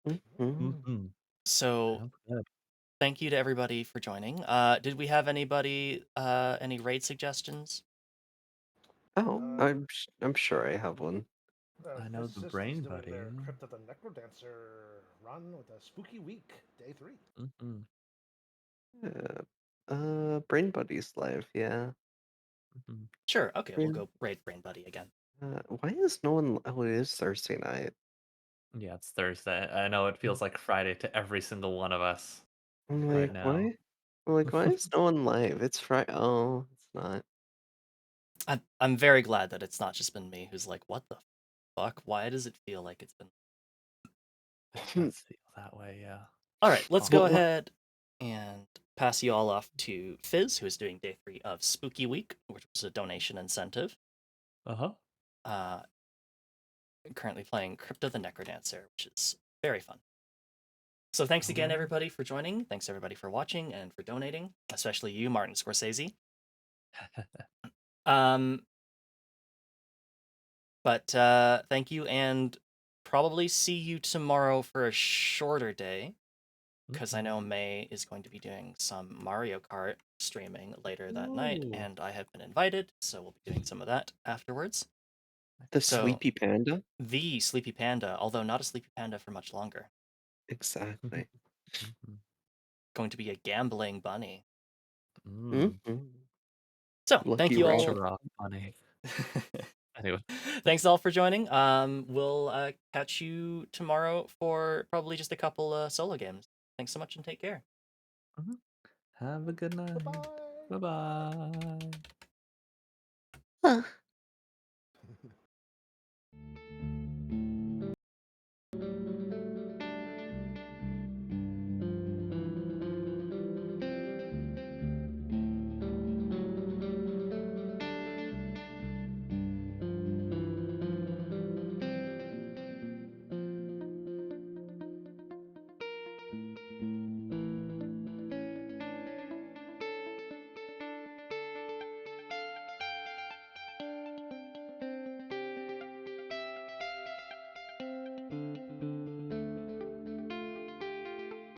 Mhm. Mhm. So Sounds good. thank you to everybody for joining. Did we have anybody any raid suggestions? Oh, Uh, I'm sure I have one. I know the Physicist is Brain doing Buddy. their Crypt of the Necrodancer run with a spooky week, day 3. Mhm. Yeah. Brain Buddies live, yeah. Mhm. Sure. Okay, we'll Brain, go raid Brain Buddy again. why is no one? Oh, it is Thursday night. Yeah, it's Thursday. I know it feels like Friday to every single one of us I'm right like, now. why? I'm like, why is no one live? It's Friday. Oh, it's not. I'm very glad that it's not just been me who's like, what the fuck? Why does it feel like it's been? It does feel that way, yeah. All right, let's go Well, ahead and pass you all off to Fizz, who is doing day 3 of Spooky Week, which was a donation incentive. Uh-huh. Currently playing Crypto the Necrodancer, which is very fun. So thanks again, everybody, for joining. Thanks, everybody, for watching and for donating, especially you, Martin Scorsese. But thank you, and probably see you tomorrow for a shorter day, because I know May is going to be doing some Mario Kart streaming later that night, Ooh. and I have been invited, so we'll be doing some of that afterwards. The So- Sleepy Panda? The Sleepy Panda, although not a Sleepy Panda for much longer. Exactly. Going to be a gambling bunny. Mm. So thank Lucky you all. GONCHAROV funny. Anyway. Thanks all for joining. We'll catch you tomorrow for probably just a couple solo games. Thanks so much and take care. Have a good night. Bye-bye. Bye-bye. Huh.